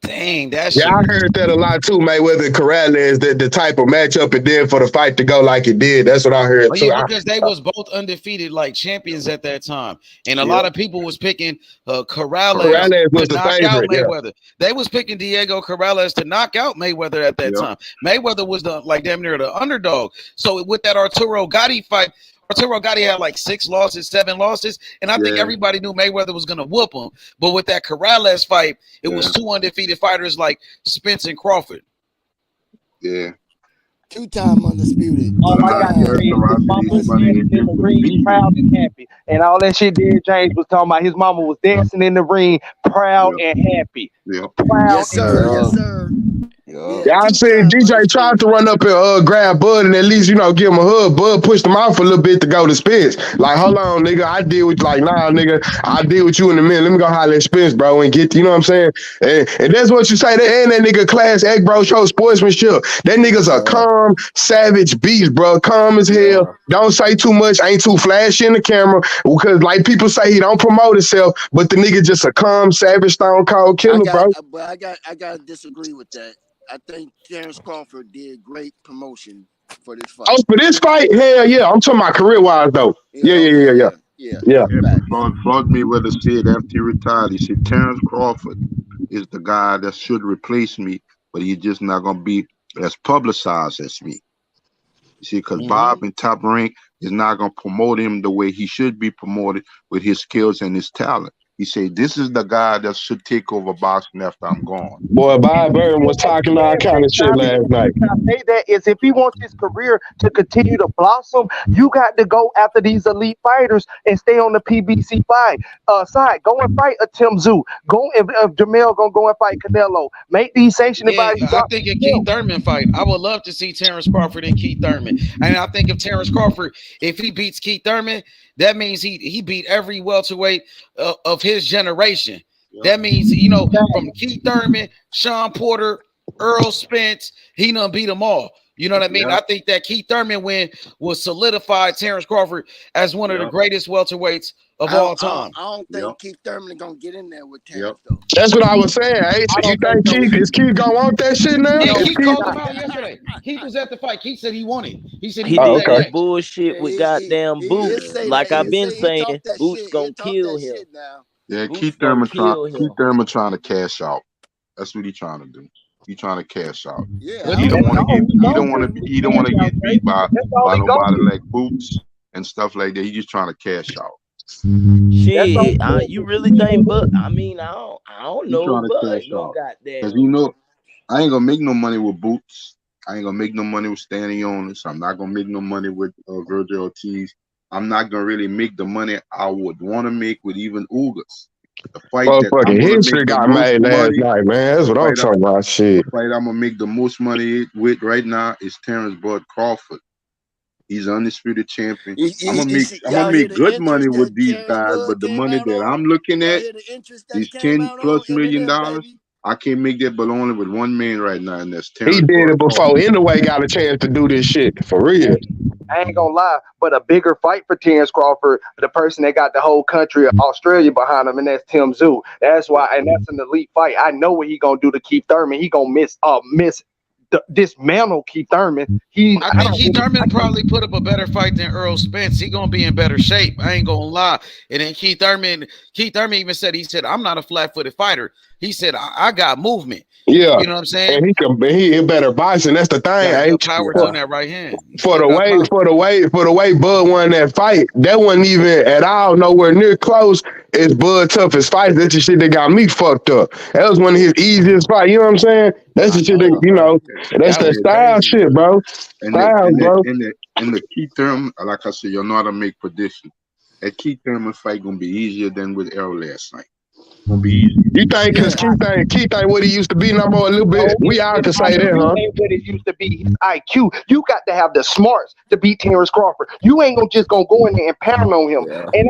Dang, that Yeah, shit. I heard that a lot too. Mayweather and Corrales, the type of matchup it did for the fight to go like it did. That's what I heard Oh, too. yeah, because they was both undefeated like champions at that time, and a lot of people was picking Corrales Corrales was to the knock out favorite. Yeah. Mayweather. They was picking Diego Corrales to knock out Mayweather at that time. Mayweather was the damn near the underdog. So with that Arturo Gotti fight, Arturo Gotti had like 6 losses, 7 losses, and I think everybody knew Mayweather was gonna whoop him. But with that Corrales fight, it was 2 undefeated fighters like Spence and Crawford. Yeah. 2-time undisputed. All I got to say is his mama was dancing in the ring, proud and happy. And all that shit Derrick James was talking about, his mama was dancing in the ring, proud and happy. Proud Yes, sir. Yes, sir. Yeah, I said DJ tried to run up and grab Bud and at least, give him a hug. Bud pushed him out for a little bit to go to Spence. Like, hold on, nigga. I deal with nigga. I'll deal with you in a minute. Let me go holler at Spence, bro, and get, you know what I'm saying? And that's what you say. And that nigga class act, bro, show sportsmanship. That nigga's a calm, savage beast, bro. Calm as hell. Don't say too much. Ain't too flashy in the camera. Because like people say he don't promote himself, but the nigga just a calm, savage, stone cold killer, bro. But I gotta disagree with that. I think Terence Crawford did great promotion for this fight. Oh, for this fight? Hell yeah. I'm talking about career-wise, though. Yeah. Floyd Mayweather said after he retired, he said, Terence Crawford is the guy that should replace me, but he's just not going to be as publicized as me. You see, because Bob in Top Rank is not going to promote him the way he should be promoted with his skills and his talent. He said, this is the guy that should take over boxing after I'm gone. Boy, Bob Burton was talking all kind of shit last night. I say that is if he wants his career to continue to blossom, you got to go after these elite fighters and stay on the PBC side. Go and fight a Tim Tszyu. Go if Jamel gonna go and fight Canelo. Make these sanctioned bodies. I think a Keith Thurman fight. I would love to see Terence Crawford and Keith Thurman. And I think if Terence Crawford, if he beats Keith Thurman, that means he beat every welterweight of his generation. That means, from Keith Thurman, Sean Porter, Errol Spence, he done beat them all. You know what I mean? I think that Keith Thurman win will solidify Terence Crawford as one of the greatest welterweights of all time. I don't think Keith Thurman is gonna get in there with Terence though. That's what I was saying. Hey, so you think Keith gonna want that shit now? Yeah, Keith called him out yesterday. Keith was at the fight. Keith said he wanted. He said he did that bullshit with goddamn Boots. Like I've been saying, Boots gonna kill him. Yeah, Keith Thurman trying to cash out. That's what he's trying to do. He's trying to cash out. Yeah, he don't want to get beat by nobody like Boots and stuff like that. He's just trying to cash out. Shit, you really think? But I mean, I don't know. But because I ain't gonna make no money with Boots. I ain't gonna make no money with Stanley Onis. I'm not gonna make no money with Virgil Ortiz. I'm not gonna really make the money I would want to make with even Ugas. The fight fucking history got made last night, man. That's what I'm talking about. Shit. The fight I'm gonna make the most money with right now is Terence Bud Crawford. He's undisputed champion. I'm gonna make good money with these guys, but the money that I'm looking at, these $10+ million, I can't make that, but only with one man right now, and that's He Terrence did it Crawford. before. Anyway, got a chance to do this shit for real. I ain't gonna lie, but a bigger fight for Terence Crawford, the person that got the whole country of Australia behind him, and that's Tim Tszyu. That's why, and that's an elite fight. I know what he gonna do to Keith Thurman. He gonna dismantle Keith Thurman. I think Keith Thurman probably put up a better fight than Errol Spence. He gonna be in better shape. I ain't gonna lie. And then Keith Thurman even said, I'm not a flat-footed fighter. He said, I got movement. Yeah, you know what I'm saying? And he better boxing. That's the thing. Power to that right hand. For the way Bud won that fight, that wasn't even at all nowhere near close as Bud toughest fights. That's the shit that got me fucked up. That was one of his easiest fights. You know what I'm saying? That's the shit that that's that style shit, bro. And the Keith Thurman, like I said, y'all know how to make predictions. That Keith Thurman fight gonna be easier than with Errol last night. Gonna be easy. You think because Keith ain't what he used to be no more a little bit? We all can say that, huh? Ain't what it used to be. His IQ. You got to have the smarts to beat Terence Crawford. You ain't gonna go in there and pound on him. Yeah. And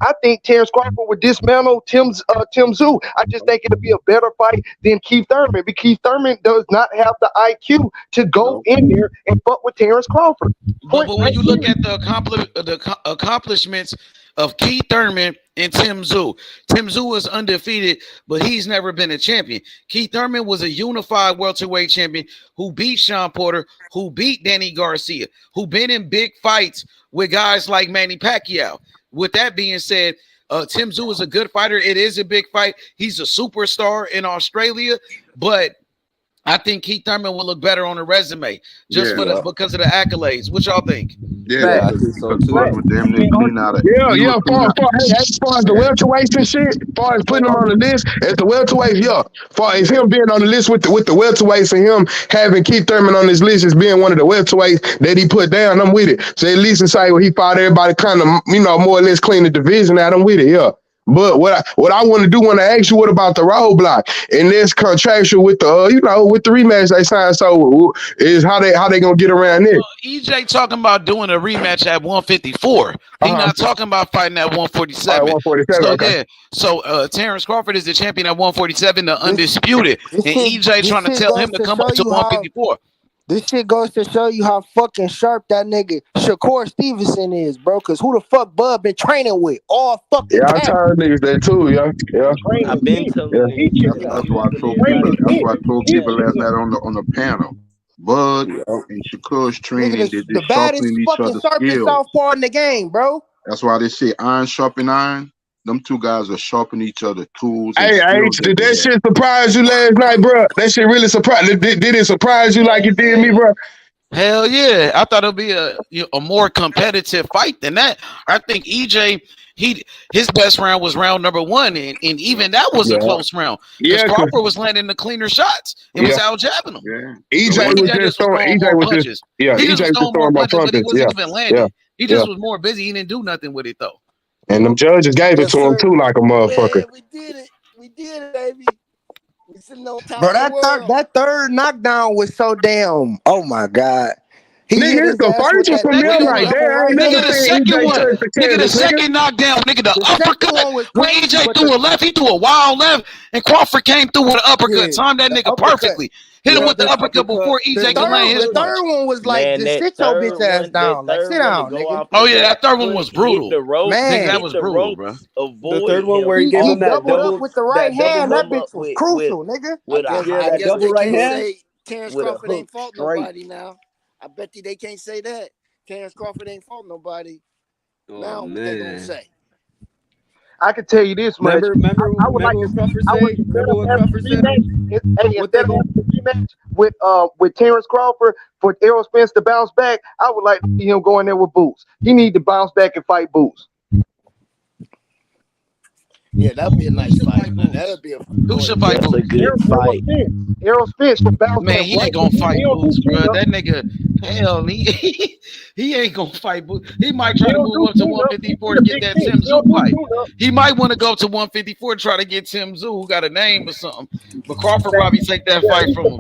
I think Terence Crawford would dismantle Tim Tszyu. I just think it'll be a better fight than Keith Thurman. Because Keith Thurman does not have the IQ to go in there and fuck with Terence Crawford. But when you look at the accomplishments of Keith Thurman and Tim Tszyu is undefeated, but he's never been a champion. Keith Thurman was a unified welterweight champion who beat Sean Porter, who beat Danny Garcia, who been in big fights with guys like Manny Pacquiao. With that being said, Tim Tszyu is a good fighter. It is a big fight. He's a superstar in Australia, but I think Keith Thurman will look better on the resume because of the accolades. What y'all think? Yeah, I think so too. As far as the welterweights and shit, as far as putting him on the list, as the welterweights, as far as him being on the list with the welterweights and him having Keith Thurman on his list as being one of the welterweights that he put down, I'm with it. So at least it's like he fought everybody kind of, more or less clean the division out. I'm with it, yeah. But what I want to ask you, what about the roadblock? And this contractual with the with the rematch they signed. So is how they gonna get around it? EJ talking about doing a rematch at 154. He not talking about fighting at 147. 147. So, okay. So Terence Crawford is the champion at 147, the undisputed, and EJ trying to tell him to come up to 154. This shit goes to show you how fucking sharp that nigga Shakur Stevenson is, bro. Cause who the fuck Bud been training with all fucking time? I told niggas that too, yeah. I've been telling niggas. That's why I told people last night on the panel. Bud and Shakur's training, the baddest fucking sharpest southpaw in the game, bro. That's why they say iron sharpen iron. Them two guys are sharpening each other tools. Hey, did that shit surprise you last night, bro? That shit really surprised. Did it surprise you like it did me, bro? Hell yeah! I thought it'd be a more competitive fight than that. I think EJ, his best round was round number 1, and even that was a close round. Because Crawford was landing the cleaner shots. It was out jabbing him. Yeah. EJ was just throwing more punches. He just throwing more punches. But he wasn't even landing. He just was more busy. He didn't do nothing with it though. And them judges gave it to him too, like a motherfucker. Yeah, we did it, baby. We sitting on top. Bro, that third knockdown was so damn. Oh my god. Nigga, it's the first one from them right there. Nigga, the second knockdown, nigga, the uppercut. When EJ threw a left, he threw a wild left, and Crawford came through with an uppercut. Timed that nigga perfectly. Hit him with the uppercut before EJ could land his punch. The third one was like, just sit your bitch ass down. Like, sit down, nigga. Oh, yeah, that third one was brutal. Man, that was brutal, bro. The third one where he gave him that double up with the right hand, that bitch was crucial, nigga. I guess double right hand. Say Terence Crawford ain't fought nobody now. I bet they can't say that. Terence Crawford ain't fought nobody. Now what they gonna say? I can tell you this much. Remember what Crawford said? Instead of a rematch with Terence Crawford for Errol Spence to bounce back, I would like to see him go in there with Boots. He need to bounce back and fight Boots. Yeah, that'd be a nice fight. That'd be Who should fight Boots? That's a good fight. Errol Spence for bounce back. Man, he ain't gonna fight Boots, bro. That nigga, hell, he ain't gonna fight Boots. He might try to move up to 154 to get that Tim Tszyu fight. He might want to go to 154 to try to get Tim Tszyu, who got a name or something. But Crawford probably take that fight from him.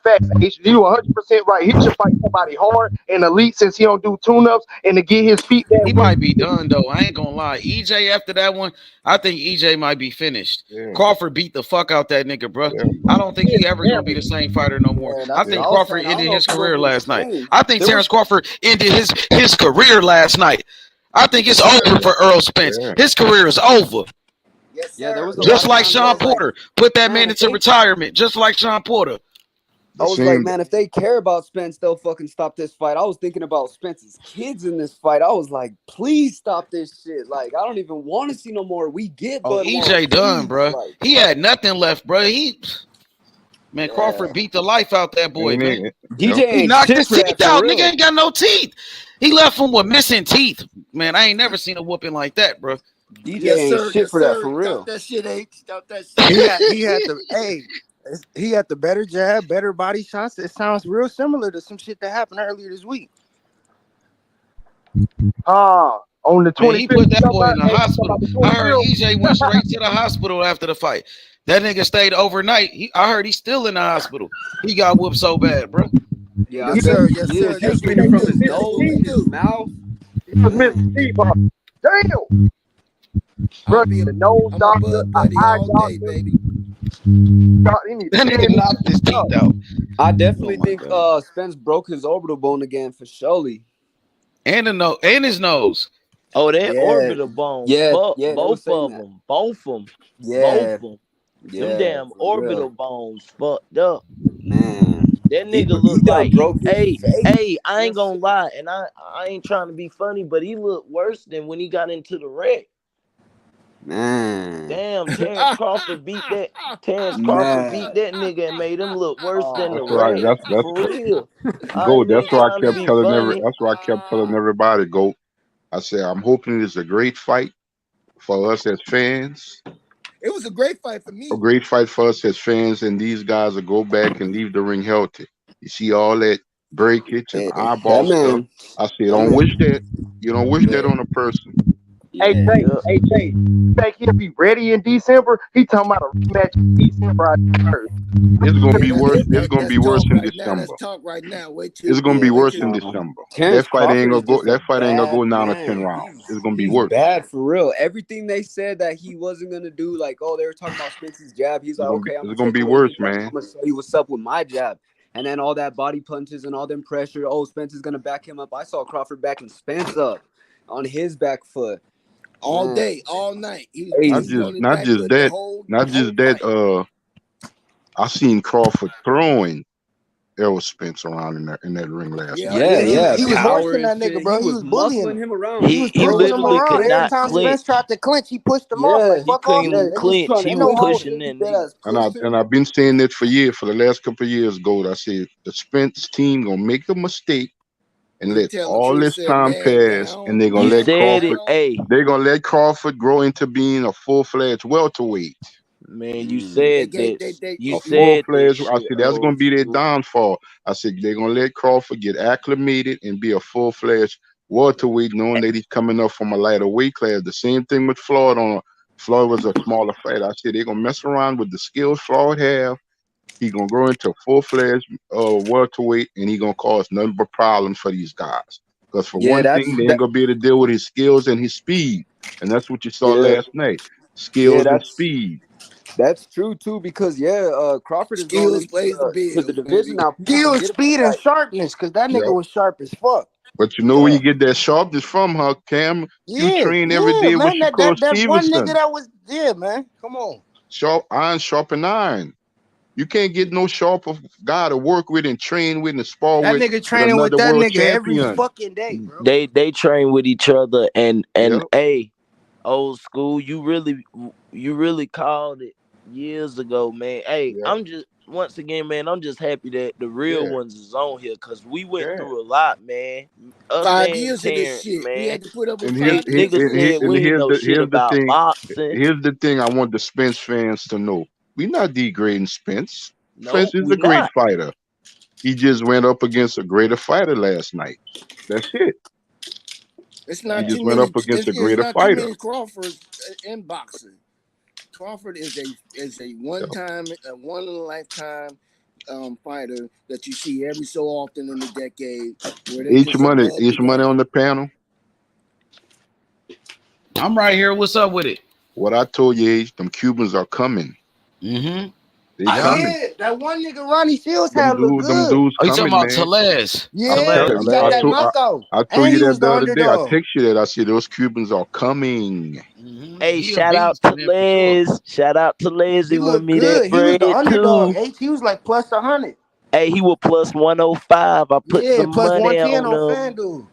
Facts. You 100% right. He should fight somebody hard and elite since he don't do tune-ups and to get his feet back. He might be done though. I ain't gonna lie. EJ after that one, I think EJ might be finished. Yeah. Crawford beat the fuck out that nigga, bro. Yeah. I don't think he ever gonna be the same fighter no more. Yeah, I that's what think I was Crawford saying. I don't ended know his if he career gonna be the last night. same. I think There Terrence was Crawford ended his career last night. I think it's over for Errol Spence. Yeah. His career is over. Yes, yeah, there sir. was a lot Just of like times where I Sean was like, Porter. Put that man, man if into they retirement, just like Sean Porter. I The was like, same. man, if they care about Spence, they'll fucking stop this fight. I was thinking about Spence's kids in this fight. I was like, please stop this shit. Like, I don't even want to see no more. We get Oh, Bud Warren, EJ done, please. bro. Like, He had nothing left, bro. Man, yeah. Crawford beat the life out that boy, Ain't man. it? DJ Yep. He ain't knocked shit his for that teeth for out. Nigga real. ain't got no teeth. He left him with missing teeth. Man, I ain't never seen a whooping like that, bro. DJ Yes, ain't sir. shit Yes, for that sir. for Stop real. that shit, H. Stop that He shit. had the he had the better jab, better body shots. It sounds real similar to some shit that happened earlier this week. On the Man, he 25th, put you that talking boy about, in the hey, you talking about hospital. the I heard 25th? EJ went straight to the hospital after the fight. That nigga stayed overnight. I heard he's still in the hospital. He got whooped so bad, bro. Yeah, I Yes, He think sir. was Yes, he is. sir. He was That's what bleeding we from do. his That's what nose, we his do. mouth. He was Man, missing teeth, huh? Damn, bro. I'm being The nose I'm a doctor, bud an buddy eye all day, doctor. baby. He need to That get nigga his knocked his shit teeth up. out. I Oh definitely my think god. Spence broke his orbital bone again for surely. And his nose. Oh, that Yeah, orbital bone. yeah, Fuck yeah. They were both saying of that. them. Both of them. Both Yeah, of them. Them yeah, damn for orbital real, bones fucked up. man. That He nigga he looked done like he. broke his Hey, face. hey, I ain't Yes, gonna lie, and I ain't trying to be funny, but he looked worse than when he got into the wreck. man, Damn, Terence Crawford beat that. Terence Crawford beat man. that nigga and made him look worse than the That's Oh what I. wreck. That's For real. I go. ain't That's even what I trying to kept be telling funny. That's what I kept telling everybody. Go. I said I'm hoping it's a great fight for us as fans. It was a great fight for A me. great fight for us as fans, and these guys will go back and leave the ring healthy. You see all that breakage and Hey, eyeball stuff. I say, that don't man, wish that. You don't wish that yeah, on a person. Hey yeah. Jay, Yep. hey Jay, you think he'll be ready in December? He talking about a rematch in December. I heard. It's gonna Yeah, be worse. It's gonna that's be worse talk in right now. That's December. talk right now. Wait It's till gonna be Yeah, wait worse till in December. Terrence That fight ain't Crawford gonna is go. just a That fight ain't gonna bad go down to 10 man. rounds. It's gonna be He's worse. bad for real. Everything they said that he wasn't gonna do, like, oh, they were talking about Spence's jab. He's like, okay, I'm gonna It's gonna take be away worse, his jab. man. I'm gonna show you what's up with my jab. And then all that body punches and all them pressure. Oh, Spence is gonna back him up. I saw Crawford backing Spence up on his back foot. all Man, day, all night. He Not was crazy. just on his not back just foot the that. whole Not just that. fight. I seen Crawford throwing Errol Spence around in that ring last Yeah, night. Yeah, Yeah, yeah, yeah. he was yeah. Power horsing and that nigga, shit. He bro. He was was bullying muscling him. him around. He He was he pushing him literally around. could Every not time Spence clinch. tried to clinch, he pushed him off. Like, Yeah, He fuck couldn't off yeah. me, even He nigga. was clinch. trying to He Ain't was no push holding. pushing him. that He dead nigga. ass And I pushed and him. I've been saying it for the last couple of years ago. I said the Spence team gonna make a mistake and He let tell the all truth, this said time man pass, and they're down, gonna You man let said it. Crawford. down. Hey, They're gonna let Crawford grow into being a full-fledged welterweight. man, you Mm. They said gave this. they You A said this full-fledged. I shit, said that's old gonna be their school. downfall. I said they're gonna let Crawford get acclimated and be a full-fledged welterweight, knowing that he's coming up from a lighter weight class. The same thing with Floyd. Floyd was a smaller fighter. I said they're gonna mess around with the skills Floyd have. He gonna grow into a full-fledged welterweight, and he gonna cause nothing but problems for these guys. Because for Yeah, one that's thing, they ain't that. gonna be able to deal with his skills and his speed, and that's what you saw Yeah, last night: yeah, skills and speed. that's true too. Because yeah, Crawford is going skills into plays the the bills, division baby. now. People Skill, forget about speed, and like, sharpness, cause that Yeah. nigga was sharp as fuck. But you know where yeah, you get that sharpness from, huh, Cam? You Yeah, train every yeah, day with man. Shakur That one nigga Stevenson. that was yeah, man. Come on. Sharp iron, sharpen iron. You can't get no sharper guy to work with and train with and spar That with nigga than training with another that world nigga every champion. fucking day, bro. They train with each other, and Yep. hey, old school. You really called it years ago, man. Hey, Yep. I'm just once again, man. I'm just happy that the real Yeah. ones is on here because we went Yeah. through a lot, man. Us 5 years and of this Terrence, shit. We man. had to put up with And here's Niggas said we ain't know shit here's the about thing. boxing. Here's the thing I want the Spence fans to know. We're not degrading Spence. Spence Nope, is we a great not. fighter. He just went up against a greater fighter last night. That's it. It's He not just too went many. up against a It's greater not too fighter. many Crawfords in boxing. Crawford is a one time, a one in a lifetime. fighter that you see every so often in the decade where they put some love Each money together. on the panel. I'm right here. What's up with it? What I told you, H, them Cubans are coming. Mm-hmm. They I coming. did. That one nigga Ronnie Fields had look Them good. dudes Oh, you talking coming, about man. Tellez? Yeah, he got that knockout. I told And you he that was the the other day. I underdog. text you that. I said those Cubans are coming. Mm-hmm. Hey, He a shout out beast, to man, for sure. Les. Shout out to Les. He He want looked me that good. He was the bread underdog. too. He was like plus 100. Hey, he was plus 105. I put Yeah, some plus money 110 on on him. FanDuel.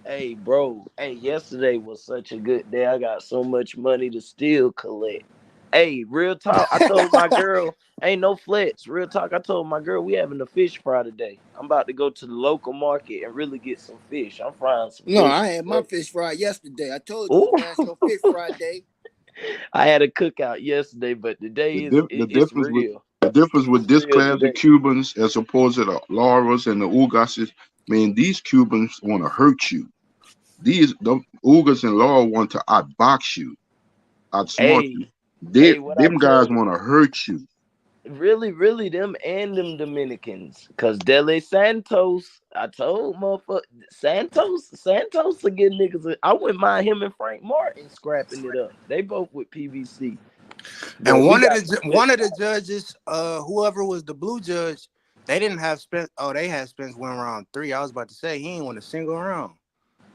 Hey, bro. Hey, yesterday was such a good day. I got so much money to still collect. Hey, real talk. I told my girl, ain't no flex. Real talk. I told my girl we having a fish fry today. I'm about to go to the local market and really get some fish. I'm frying some No, fish I had my today. fish fry yesterday. I told you Ooh. it's National Fish Fry Day. I had a cookout yesterday, but today The it's difference with real. with It's this real class of today. Cubans as opposed to the Lauras and the Ugases, man, these Cubans want to hurt you. The Ugas and Laura want to outbox you, outsmart you. What I Them guys told want to hurt you. really them and them Dominicans. Cause Dele Santos, I told motherfucker Santos to get niggas. I wouldn't mind him and Frank Martin scrapping it up. They both with PVC. And But we got some good one of the fighters. judges, whoever was the blue judge, they didn't have Spence. Oh, they had Spence win round 3. I was about to say he ain't won a single round.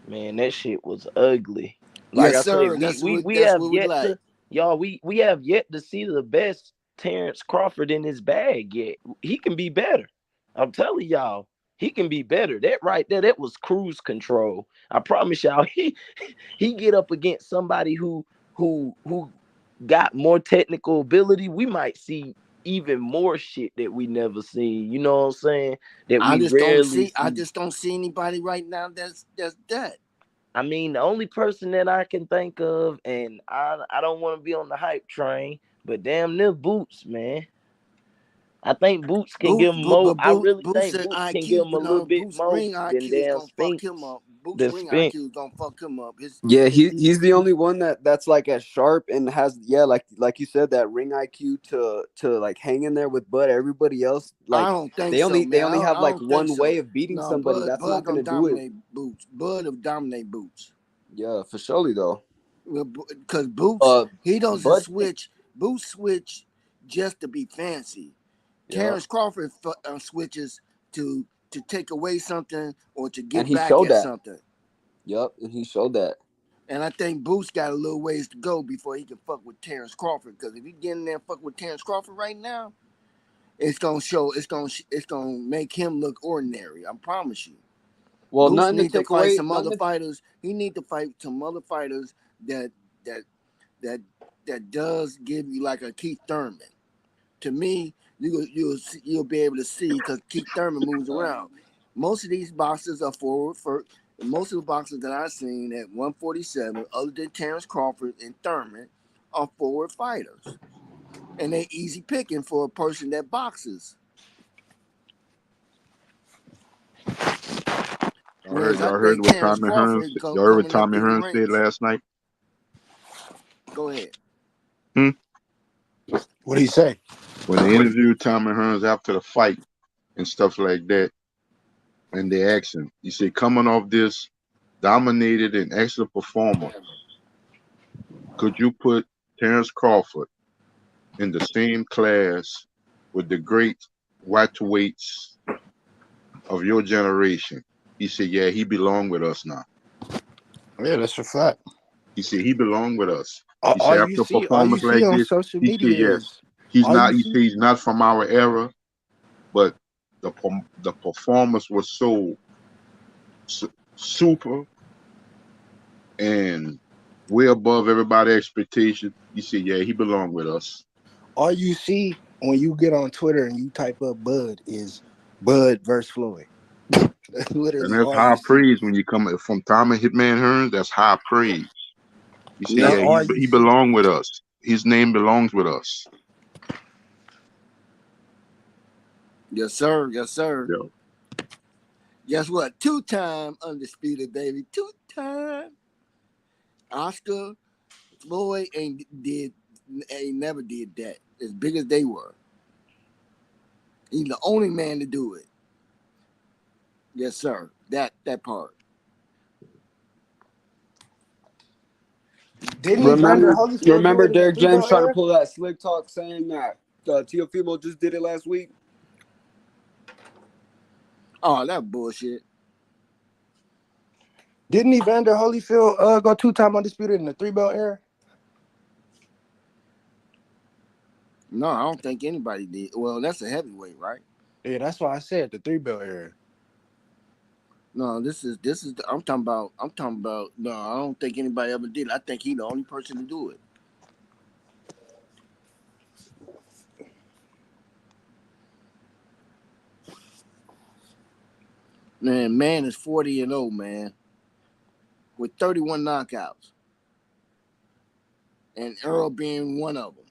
Man, that shit was ugly. Like Yes, I say, sir. we That's have what we yet like. to y'all, we have yet to see the best Terence Crawford in his bag yet. He can be better. I'm telling y'all, he can be better. That right there, that was cruise control. I promise y'all, he get up against somebody who got more technical ability. We might see even more shit that we never seen. You know what I'm saying? That we rarely I see. just don't see anybody right now that's that. I mean, the only person that I can think of, and I don't want to be on the hype train, but damn near Boots, man. I think Boots can give him more. I really Boots think and Boots can give IQ, him a little bit Boots more ring than IQ is damn gonna fuck him Spinks. up. Boots The ring Spinks. IQ is gonna fuck him up. Yeah, he's the only one that's like as sharp and has like you said that ring IQ to like hang in there with Bud. Everybody else I like don't think they so, only man. they only I have like don't think one so. way of beating No, somebody. That's Bud not gonna gonna do it. dominate Boots. Bud will dominate Boots. Yeah, for surely though. Because Boots, he doesn't Bud. switch. Boots switch just to be fancy. Yeah, Terence Crawford switches to take away something or to and get he back showed at that. something. Yep, and he showed that. And I think Boots got a little ways to go before he can fuck with Terence Crawford. Because if he get in there and fuck with Terence Crawford right now, it's gonna show. It's gonna make him look ordinary. I promise you. Well, Boots nothing to need to take fight away. some other fighters. He need to fight some other fighters that that that that does give you like a Keith Thurman. To me, you'll be able to see because Keith Thurman moves around. Most of these boxers are forward for. Most of the boxers that I've seen at 147, other than Terence Crawford and Thurman, are forward fighters, and they're easy picking for a person that boxes. Whereas I Y'all heard think what Terence Tommy Hearns. Crawford Y'all heard what coming up Tommy through the Hearns said ranks. last night. Go ahead. What do you say? When they interviewed Tommy Hearns after the fight and stuff like that, and they asked him, he said, coming off this dominated and excellent performance, could you put Terence Crawford in the same class with the great welterweights of your generation? He said, yeah, he belong with us now. Yeah, that's a fact. He said, he belong with us. He All said, you after a see, all you performance see like on this, social he said, media yes. is He's all not, you he see. said, he's not from our era, but the performance was so super and way above everybody's expectation. He said, yeah, he belong with us. All you see when you get on Twitter and you type up Bud is Bud versus Floyd. That's And literally that's all high you see. praise when you come from Tommy Hitman Hearns. That's high praise. You say, That's yeah, all you he see. belong with us. His name belongs with us. Yes, sir. Yes, sir. Yeah. Guess what? 2-time undisputed, baby. 2-time. Oscar Floyd ain't never did that as big as they were. He's the only man to do it. Yes, sir. That part. Didn't Evander Holyfield do Remember it in the Derrick James 3-belt trying to era? pull that slick talk saying that Teofimo just did it last week? Oh, that bullshit. Didn't Evander Holyfield go 2-time undisputed in the 3-belt era? No, I don't think anybody did. Well, that's a heavyweight, right? Yeah, that's why I said the 3-belt era. No, this is. I'm talking about. No, I don't think anybody ever did. I think he's the only person to do it. Man is 40-0, man, with 31 knockouts, and Errol being one of them,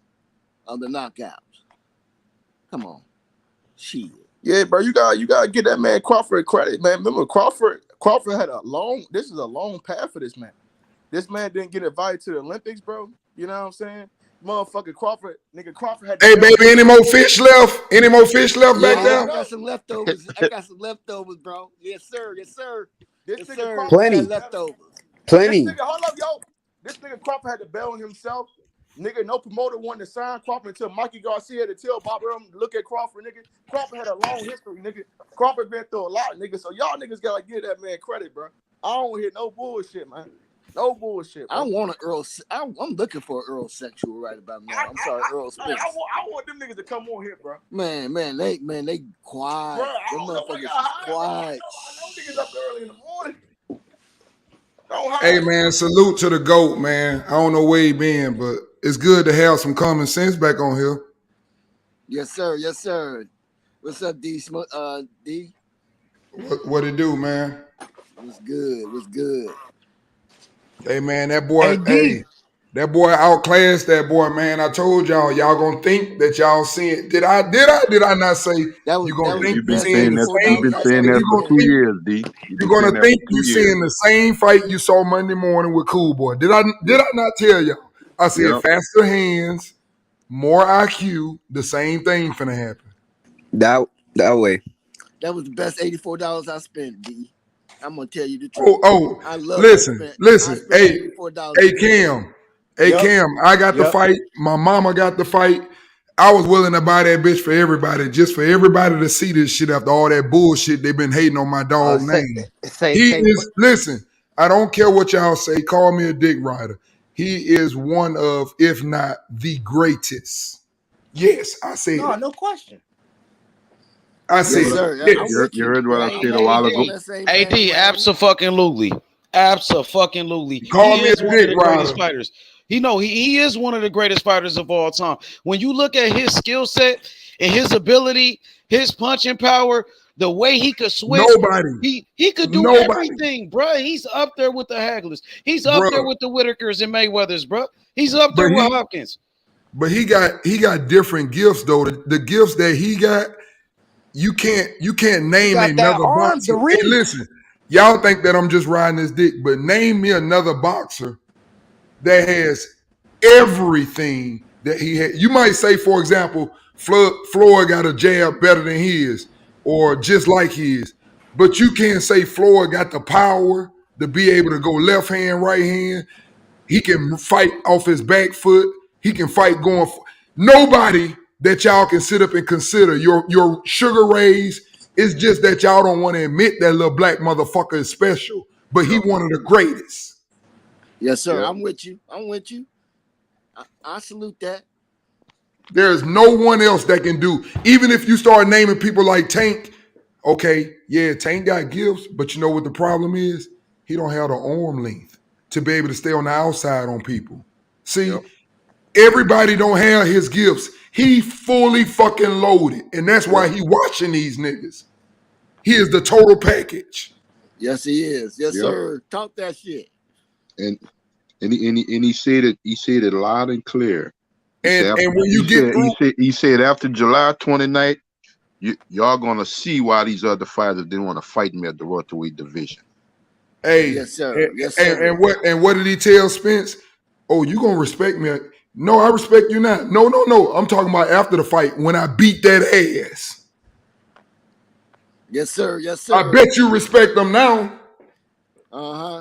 of the knockouts. Come on, shit. Yeah, bro, you gotta get that man Crawford credit, man. Remember Crawford had this is a long path for this man. This man didn't get invited to the Olympics, bro. You know what I'm saying? Motherfucker Crawford had. Hey, baby, any more fish left? Any more fish left back there? I got some leftovers. Bro. Yes, sir. This Yes, nigga sir. Crawford Plenty. had leftovers. Plenty. This nigga, hold up, yo. This nigga Crawford had to bail on himself. Nigga, no promoter wanted to sign Crawford until Mikey Garcia had to tell Bob Earl to look at Crawford, nigga. Crawford had a long history, nigga. Crawford been through a lot, nigga. So y'all niggas gotta give that man credit, bro. I don't hear no bullshit, man. No bullshit. Bro. I want an Earl. I'm looking for an Earl sexual right about now. I'm sorry, Errol Spence. I want them niggas to come on here, bro. Man, they quiet. Bro, Them motherfuckers is quiet. I know niggas up early in the morning. Hey, man, salute to the GOAT, man. I don't know where he been, but it's good to have some common sense back on here. Yes, sir. What's up, D? D? What it do, man? What's good? Hey, man, that boy outclassed that boy, man. I told y'all gonna think that y'all seeing. Did I not say you gonna think You've been seeing saying the that. same? You've been saying that for 2 years, D. You're gonna think you seeing the same fight you saw Monday morning with Cool Boy. Did I not tell y'all? I said faster hands, more IQ, the same thing finna happen. That way. That was the best $84 I spent, D. I'm gonna tell you the truth. I love listen. Hey, $84. Cam. Hey, Cam, I got the fight. My mama got the fight. I was willing to buy that bitch for everybody, just for everybody to see this shit after all that bullshit they've been hating on my dog name. Listen, I don't care what y'all say. Call me a dick rider. He is one of, if not the greatest. Yes, I said it. No question. I said You heard what I said a while ago. AD, abso-fucking-lutely. Absolutely. Call he me is a one of dick the greatest rider. fighters. He is one of the greatest fighters of all time. When you look at his skill set and his ability, his punching power, the way he could switch, he could do everything, bro. He's up there with the Hagglers. He's up there with the Whitakers and Mayweathers, bro. He's up there with Hopkins. But he got different gifts though. The gifts that he got, you can't name another boxer. Hey, listen, y'all think that I'm just riding this dick, but name me another boxer that has everything that he had. You might say, for example, Floyd got a jab better than his, or just like his, but you can't say Floyd got the power to be able to go left hand, right hand. He can fight off his back foot. He can fight going. Nobody that y'all can sit up and consider your Sugar Rays. It's just that y'all don't want to admit that little black motherfucker is special, but he one of the greatest. Yes, sir. I'm with you. I salute that. There's no one else that can do. Even if you start naming people like Tank, okay, yeah, Tank got gifts, but you know what the problem is? He don't have the arm length to be able to stay on the outside on people. See, everybody don't have his gifts. He fully fucking loaded, and that's why he watching these niggas. He is the total package. Yes, he is. Yes, sir. Talk that shit. And he said it. He said it loud and clear. He said after July 29th, y'all gonna see why these other fighters didn't want to fight me at the welterweight division. Hey, yes, sir. And what did he tell Spence? Oh, you gonna respect me? No, I respect you now. No. I'm talking about after the fight when I beat that ass. Yes, sir. Yes, I sir. bet you respect them now.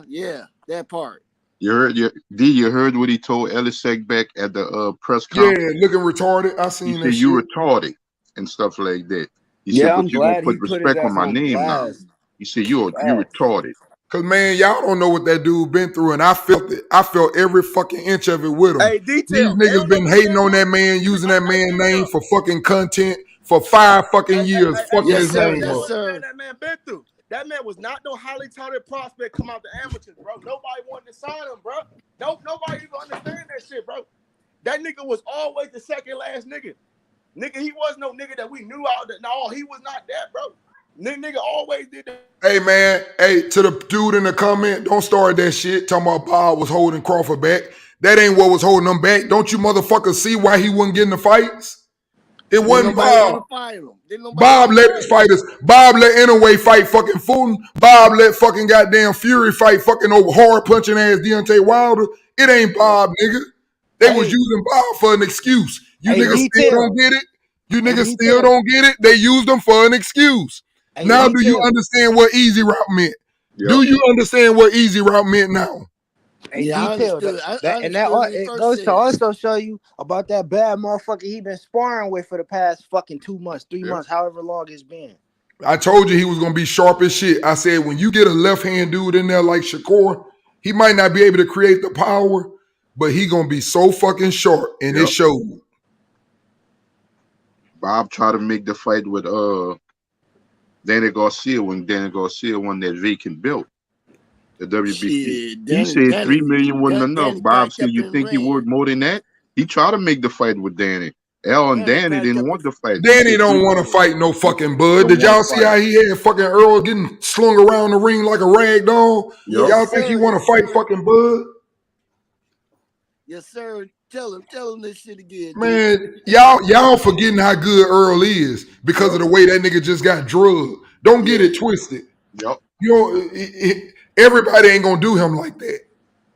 Yeah, that part. You heard you heard what he told Elisek back at the press Yeah, conference? looking retarded. I He seen that said you shit. retarded and stuff like that. He said, Yeah, but I'm you're gonna glad put he put his respect on ass my on name now. blast. He said you Facts. retarded. Cause man, y'all don't know what that dude been through, and I felt it. I felt every fucking inch of it with him. Hey, These detail. They niggas don't know been what that hating man on went that through. man, using that man name Detail. for fucking content for 5 fucking years, fucking Yes, his sir. name Tell you Yes, up. what, sir. man, that man been through. That man was not no highly touted prospect come out the amateurs, bro. Nobody wanted to sign him, bro. Nobody even understand that shit, bro. That nigga was always the second last nigga. Nigga, he was no nigga that we knew out that. No, he was not that, bro. Nigga always did that. Hey man, hey, to the dude in the comment, don't start that shit talking about Bob was holding Crawford back. That ain't what was holding him back. Don't you motherfuckers see why he wasn't getting the fights? It Didn't wasn't nobody want Bob. to fight him. Didn't nobody Bob want to let fight the him. fighters. Bob let Inouye fight fucking Fulton. Bob let fucking goddamn Fury fight fucking over hard punching ass Deontay Wilder. It ain't Bob, nigga. They was Hey, using Bob for an excuse. You hey, niggas still don't detail. get it. You Hey, niggas still detail. don't get it. They used them for an excuse. Hey, Now do you detail. understand what easy route meant? Yep. Do you understand what easy route meant now? Hey, Yeah, I detail. understood. I And that understood when he it first goes to said it. also show you about that bad motherfucker he been sparring with for the past fucking 2 months, 3 Yep. months, however long it's been. I told you he was gonna be sharp as shit. I said when you get a left hand dude in there like Shakur, he might not be able to create the power, but he gonna be so fucking sharp, and it Yep. showed. Bob tried to make the fight with Danny Garcia when Danny Garcia won that vacant belt, the WBC. Shit, He Danny, said 3 Danny, million wasn't enough. Danny Bob packed said, up you and think he worth ran. more than that? He tried to make the fight with Danny. Al and Danny Danny packed didn't up want and the fight. He Danny said don't 3 want to fight no fucking Bud. don't Did want to y'all see fight. how he had fucking Earl getting slung around the ring like a rag doll? Yep. Yes, Y'all think he sir. want to Yes, fight sir. fucking Bud? Yes, sir. Tell him this shit again, D. Man, y'all forgetting how good Earl is because Yep. of the way that nigga just got drugged. Don't get Yeah. it twisted. Yep. You know, everybody ain't gonna do him like that.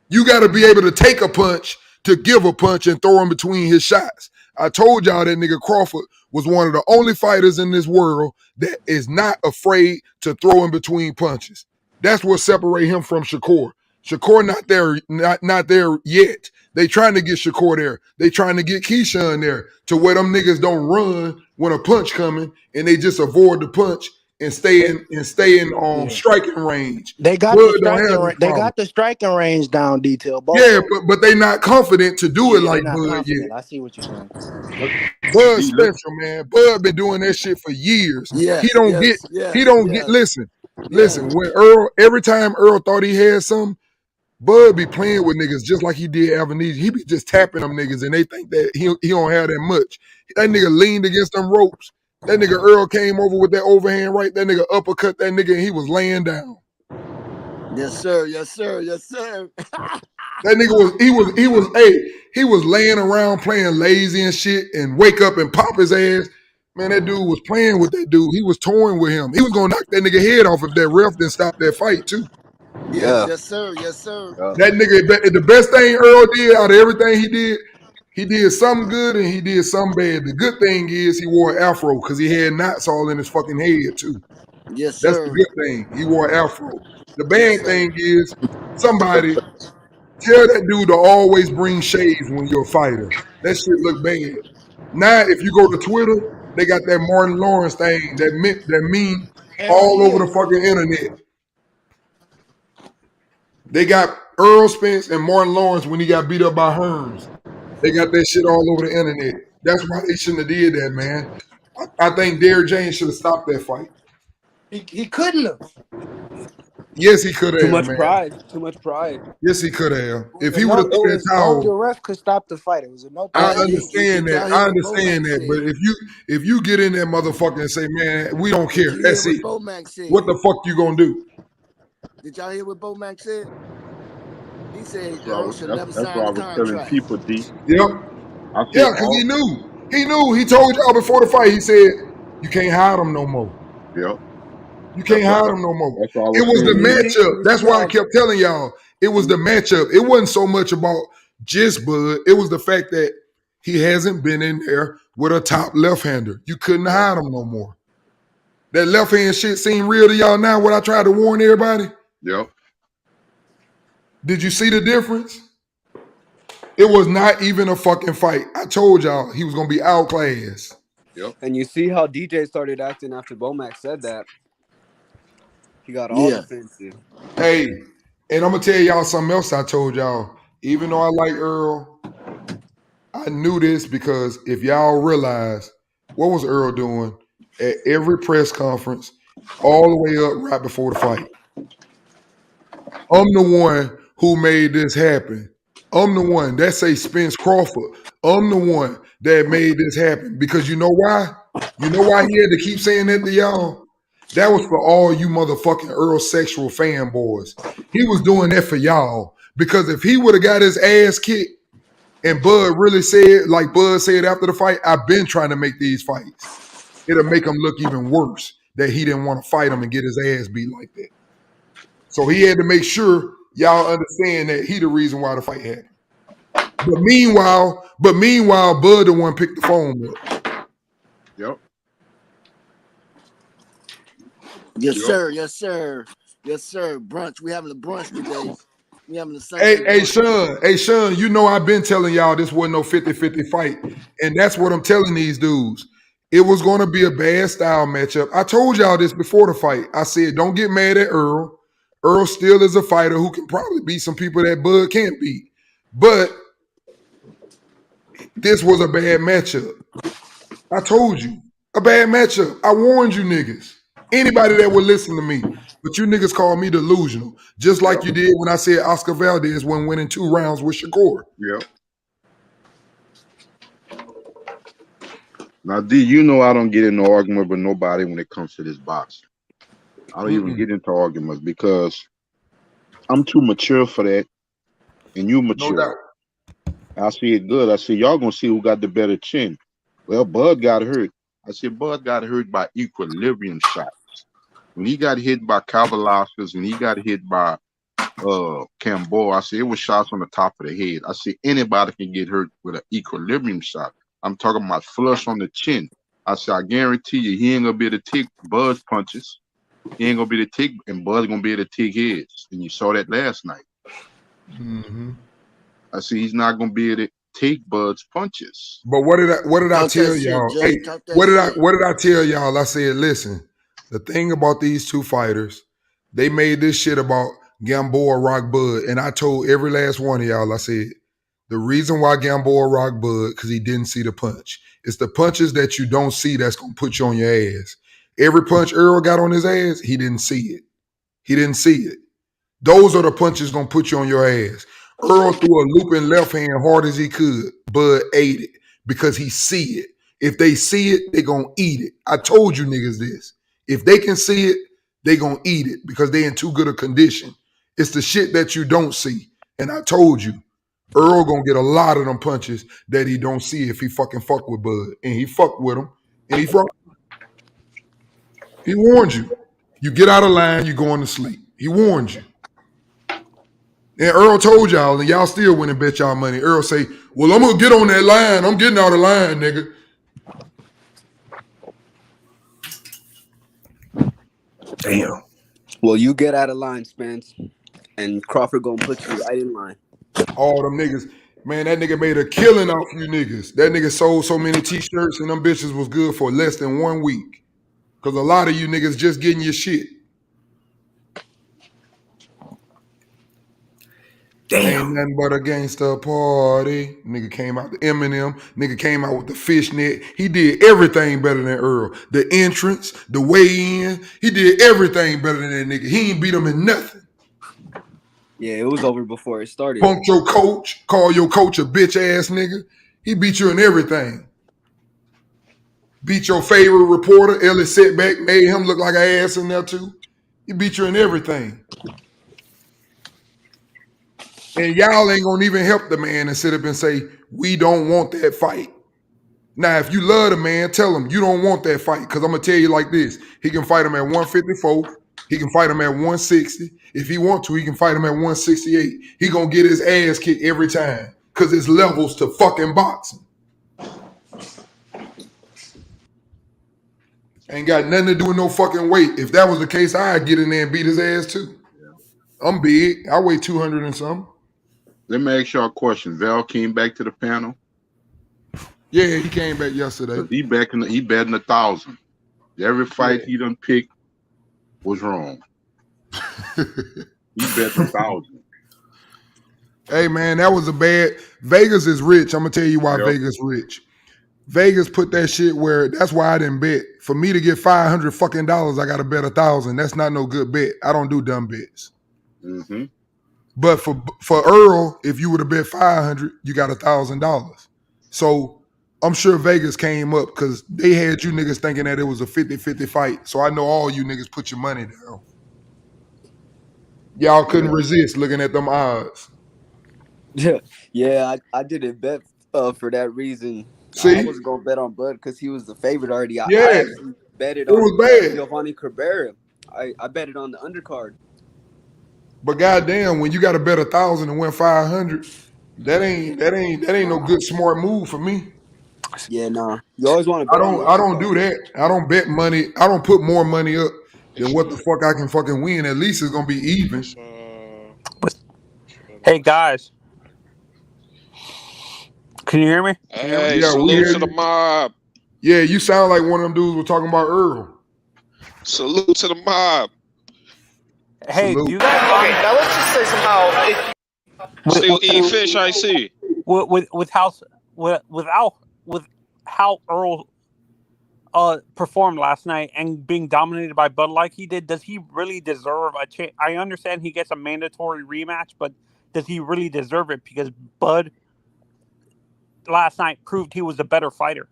You got to be able to take a punch to give a punch and throw in between his shots. I told y'all that nigga Crawford was one of the only fighters in this world that is not afraid to throw in between punches. That's what separate him from Shakur. Shakur not there yet. They trying to get Shakur there. They trying to get Keyshawn there to where them niggas don't run when a punch coming and they just avoid the punch and stay They, in yeah. striking range. They got Bud the don't striking have this they problem. got the striking range down detail, both Yeah, of them. but they not confident to do it Yeah, they like not Bud yet. confident. I see what you're saying. Bud D, look. special, man. Bud been doing that shit for years. He Yes, don't get, yes, he yes, don't get, yes, listen, yes. when every time Earl thought he had something, Bud be playing with niggas just like he did Albanese. He be just tapping them niggas and they think that he don't have that much. That nigga leaned against them ropes. That nigga Earl came over with that overhand right. That nigga uppercut that nigga and he was laying down. Yes, sir. Yes, sir. Yes, sir. That nigga he was laying around playing lazy and shit and wake up and pop his ass. Man, that dude was playing with that dude. He was toying with him. He was gonna knock that nigga head off if that ref didn't stop that fight too. Yes, Yeah. yes, sir. Yes, sir. Yeah. That nigga, the best thing Earl did out of everything he did something good and he did something bad. The good thing is he wore an afro because he had knots all in his fucking head too. Yes, That's the sir. good thing. He wore an afro. The Yes, bad sir. thing is somebody tell that dude to always bring shades when you're a fighter. That shit look bad. Now, if you go to Twitter, they got that Martin Lawrence thing, that meme Hell all over the yes. fucking internet. They got Errol Spence and Martin Lawrence when he got beat up by Hearns. They got that shit all over the internet. That's why they shouldn't have did that, man. I think Derrick James should have stopped that fight. He couldn't have. Yes, he could Too have, much man. pride. Too much pride. Yes, he could have. It was If a he would no. have It threw that was only the towel, ref could stop the fight. It was a no I thought shit. understand Did that. y'all hear I what understand Bomac that. But said? if you get in that motherfucker and say, man, we don't Did care. you hear That's what it. Bomac said? What the fuck you gonna do? Did y'all hear what Bomac said? He said Earl should That's never that's sign what I the was telling contract. people, D. Yep. I said Yeah, because he all knew. He knew. He told y'all before the fight. He said, you can't hide him no more. yep. You can't That's what hide him no more. that's what I It was was the saying And to him. matchup. you That's see why I how kept telling y'all it was the matchup. It wasn't so much about just Bud. It was the fact that he hasn't been in there with a top left-hander. You couldn't hide him no more. That left hand shit seem real to y'all now. What I tried to warn everybody. Yep. Did you see the difference? It was not even a fucking fight. I told y'all he was gonna be outclassed. Yep. And you see how DJ started acting after Bomac said that. He got all defensive. Hey, and I'm gonna tell y'all something else I told y'all. Even though I like Earl, I knew this because if y'all realize what was Earl doing at every press conference, all the way up right before the fight. I'm the one who made this happen. I'm the one that say Spence Crawford. I'm the one that made this happen because you know why? You know why he had to keep saying that to y'all? That was for all you motherfucking Earl sexual fanboys. He was doing that for y'all because if he would have got his ass kicked and Bud really said, like Bud said after the fight, I've been trying to make these fights. It'll make him look even worse that he didn't want to fight him and get his ass beat like that. So he had to make sure y'all understand that he the reason why the fight happened. But meanwhile, Bud the one picked the phone up. Yep. Yes, sir. Yes, sir. Yes, sir. Brunch. We having a brunch today. We having a Hey, Sunday brunch. Sean, you know I've been telling y'all this wasn't no 50-50 fight. And that's what I'm telling these dudes. It was going to be a bad style matchup. I told y'all this before the fight. I said, don't get mad at Earl. Earl still is a fighter who can probably beat some people that Bud can't beat. But this was a bad matchup. I told you. A bad matchup. I warned you niggas. Anybody that would listen to me. But you niggas call me delusional. Just like you did when I said Oscar Valdez wasn't winning 2 rounds with Shakur. Yep. Now, D, you know I don't get into argument with nobody when it comes to this boxing. I don't even get into arguments because I'm too mature for that, and you mature. No doubt. I see it good. I said, y'all gonna see who got the better chin. Well, Bud got hurt. I said, Bud got hurt by equilibrium shots. When he got hit by Kavaliauskas and he got hit by Camboa, I said, it was shots on the top of the head. I said, anybody can get hurt with an equilibrium shot. I'm talking about flush on the chin. I said, I guarantee you, he ain't gonna be able to take Bud's punches. He ain't gonna be able to take, and Bud's gonna be able to take his. And you saw that last night. Mm-hmm. I said, he's not gonna be able to take Bud's punches. But what did I tell y'all? Hey, what did I tell y'all? I said, listen, the thing about these two fighters, they made this shit about Gamboa rock Bud, and I told every last one of y'all, I said, the reason why Gamboa rock Bud, because he didn't see the punch. It's the punches that you don't see that's gonna put you on your ass. Every punch Earl got on his ass, he didn't see it. He didn't see it. Those are the punches gonna put you on your ass. Earl threw a looping left hand hard as he could. Bud ate it because he see it. If they see it, they gonna eat it. I told you niggas this. If they can see it, they gonna eat it because they in too good a condition. It's the shit that you don't see. And I told you, Earl gonna get a lot of them punches that he don't see if he fucking fuck with Bud. And he fucked with him. And he warned you. You get out of line, you going to sleep. He warned you. And Earl told y'all, and y'all still went and bet y'all money. Earl say, well, I'm going to get on that line. I'm getting out of line, nigga. Damn. Well, you get out of line, Spence, and Crawford gonna put you right in line. All them niggas. Man, that nigga made a killing off you niggas. That nigga sold so many T-shirts and them bitches was good for less than 1 week. Because a lot of you niggas just getting your shit. Damn. Ain't nothing but a gangsta party. Nigga came out the Eminem. Nigga came out with the fishnet. He did everything better than Earl. The entrance, the weigh-in. He did everything better than that nigga. He ain't beat him in nothing. Yeah, it was over before it started. Punked your coach. Call your coach a bitch ass nigga. He beat you in everything. Beat your favorite reporter, Ellie Setback, made him look like an ass in there too. He beat you in everything. And y'all ain't gonna even help the man and sit up and say, we don't want that fight. Now, if you love the man, tell him you don't want that fight. Because I'm gonna tell you like this. He can fight him at 154. He can fight him at 160. If he want to, he can fight him at 168. He gonna get his ass kicked every time. Because it's levels to fucking boxing. Ain't got nothing to do with no fucking weight. If that was the case, I'd get in there and beat his ass too. Yeah. I'm big. I weigh 200 and something. Let me ask y'all a question. Val came back to the panel. Yeah, he came back yesterday. He betting 1,000. Every fight he done picked was wrong. He bet 1,000. Hey man, that was a bad. Vegas is rich. I'm gonna tell you why Vegas rich. Vegas put that shit where that's why I didn't bet. For me to get $500 fucking dollars, I gotta bet 1,000. That's not no good bet. I don't do dumb bets. Mm-hmm. But for Earl, if you would have bet 500, you got $1,000. So I'm sure Vegas came up because they had you niggas thinking that it was a 50-50 fight. So I know all you niggas put your money down. Y'all couldn't resist looking at them odds. Yeah, I didn't bet for that reason. See? I was gonna bet on Bud because he was the favorite already. I actually betted it was bad. Giovanni Cabrera. I betted on the undercard. But goddamn, when you got to bet 1,000 and win 500, that ain't no good smart move for me. Yeah, nah. You always want to bet. I don't do that. I don't bet money. I don't put more money up than what the fuck I can fucking win. At least it's gonna be even. Hey guys, can you hear me? Hey, salute to the mob. Yeah, you sound like one of them dudes we're talking about Earl. Salute to the mob. Hey, salute. do you guys? Okay, now let's just say somehow. Still eating fish, I see. With how Earl performed last night and being dominated by Bud like he did, does he really deserve a chance? I understand he gets a mandatory rematch, but does he really deserve it? Because Bud last night proved he was a better fighter.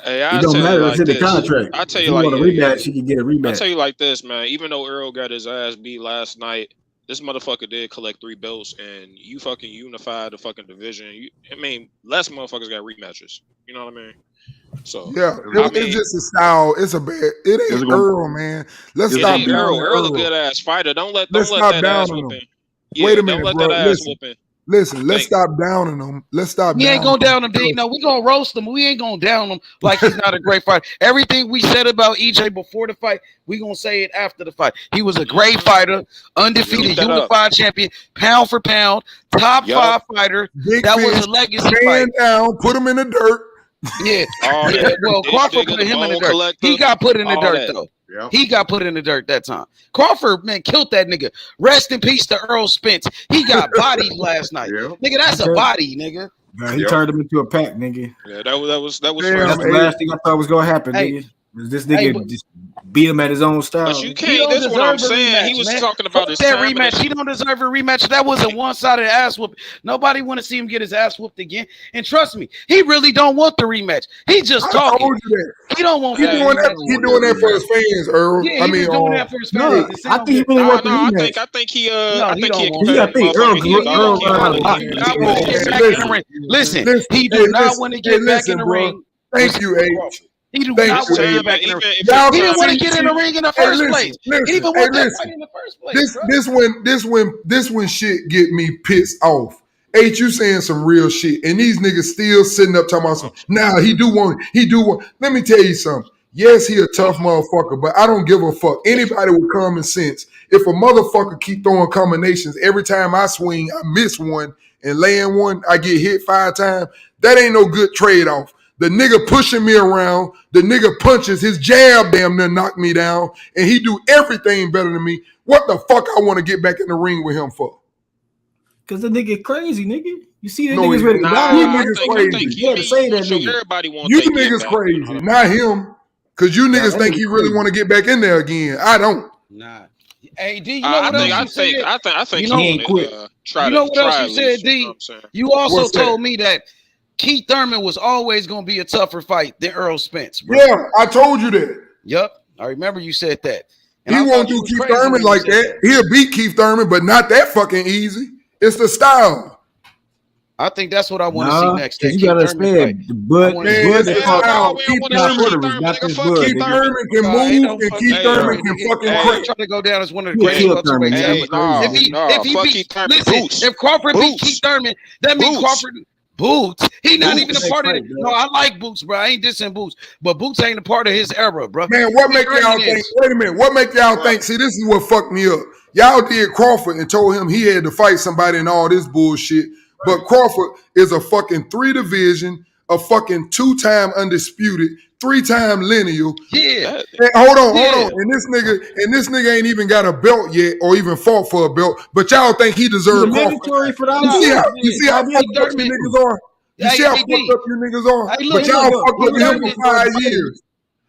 Hey, it don't matter. It's in the contract. I tell if you, he like, want a rematch, he can get a rematch. I tell you like this, man. Even though Earl got his ass beat last night, this motherfucker did collect 3 belts, and you fucking unified the fucking division. Less motherfuckers got rematches. You know what I mean? So yeah, it's just a style. It's a bad. It ain't Earl, man. Let's stop down Earl a good ass fighter. Don't let that ass whooping. Yeah, wait a minute, don't let bro. that ass whooping. Listen, let's stop downing him. Let's stop. We ain't gonna down him, D. No, we gonna roast him. We ain't gonna down him like he's not a great fighter. Everything we said about EJ before the fight, we gonna say it after the fight. He was a great fighter, undefeated, unified champion, pound for pound, top 5 fighter. Big that fish, was a legacy stand fight. down, put him in the dirt. Yeah. Well, Crawford put him in the dirt. Collector, he got put in the dirt though. Yep. He got put in the dirt that time. Crawford, man, killed that nigga. Rest in peace to Errol Spence. He got bodied last night. Nigga, that's a body, nigga. Man, he turned him into a pack, nigga. Yeah, that was that's the last thing I thought was gonna happen, nigga. This nigga just beat him at his own style. But you can't. That's what I'm saying. Rematch, he was man. talking about his that time. rematch. He don't deserve a rematch. That was a one-sided ass whoop. Nobody want to see him get his ass whooped again. And trust me, he really don't want the rematch. He just talking. Told you that. He don't want. He doing that for his fans, Earl. Yeah, he doing that for his fans. No, I think he really wants the rematch. I think he. I think Earl. Listen, he do not want to get back in the ring. Thank you, H. He do not want to get back in the ring. He didn't want to get in the ring in the first place. He didn't even want that fight in the first place. This when shit get me pissed off. H, you saying some real shit, and these niggas still sitting up talking about some. Nah, he do want. Let me tell you something. Yes, he a tough motherfucker, but I don't give a fuck. Anybody with common sense, if a motherfucker keep throwing combinations every time I swing, I miss one, and land one, I get hit 5 times. That ain't no good trade-off. The nigga pushing me around, the nigga punches, his jab damn near knocked me down, and he do everything better than me. What the fuck I want to get back in the ring with him for? Cause the nigga crazy, nigga. You see that niggas ready to die. You niggas crazy. You gotta say that nigga. Everybody wants you niggas crazy, not him. Cause you niggas think he really want to get back in there again. I don't. Nah. Hey, D, you know what else you said? I think he ain't quit. You know what else you said, D? You also told me that Keith Thurman was always going to be a tougher fight than Errol Spence. Bro. Yeah, I told you that. Yep, I remember you said that. And he won't do Keith Thurman like that. He'll beat Keith Thurman, but not that fucking easy. It's the style. I think that's what I want to see next. You gotta understand, Bud Keith Thurman can move, and Keith Thurman can fucking crack. Trying to go down as one of the greatest welterweights ever. If Crawford beat Keith Thurman, that means Crawford Boots. He not even a Boots. part of it. No, I like Boots, bro. I ain't dissing Boots, but Boots ain't a part of his era, bro. Man, what He make y'all earning think? this. Wait a minute. What make y'all think? See, this is what fucked me up. Y'all did Crawford and told him he had to fight somebody and all this bullshit. But Crawford is a fucking 3 division, a fucking 2-time undisputed, 3-time lineal. Yeah. And hold on. And this nigga ain't even got a belt yet or even fought for a belt. But y'all think he deserved Crawford. mandatory for that. You see how fucked up you niggas are? You see how fucked up you niggas are? Hey, look, But y'all look, fucked up with him for 5 years.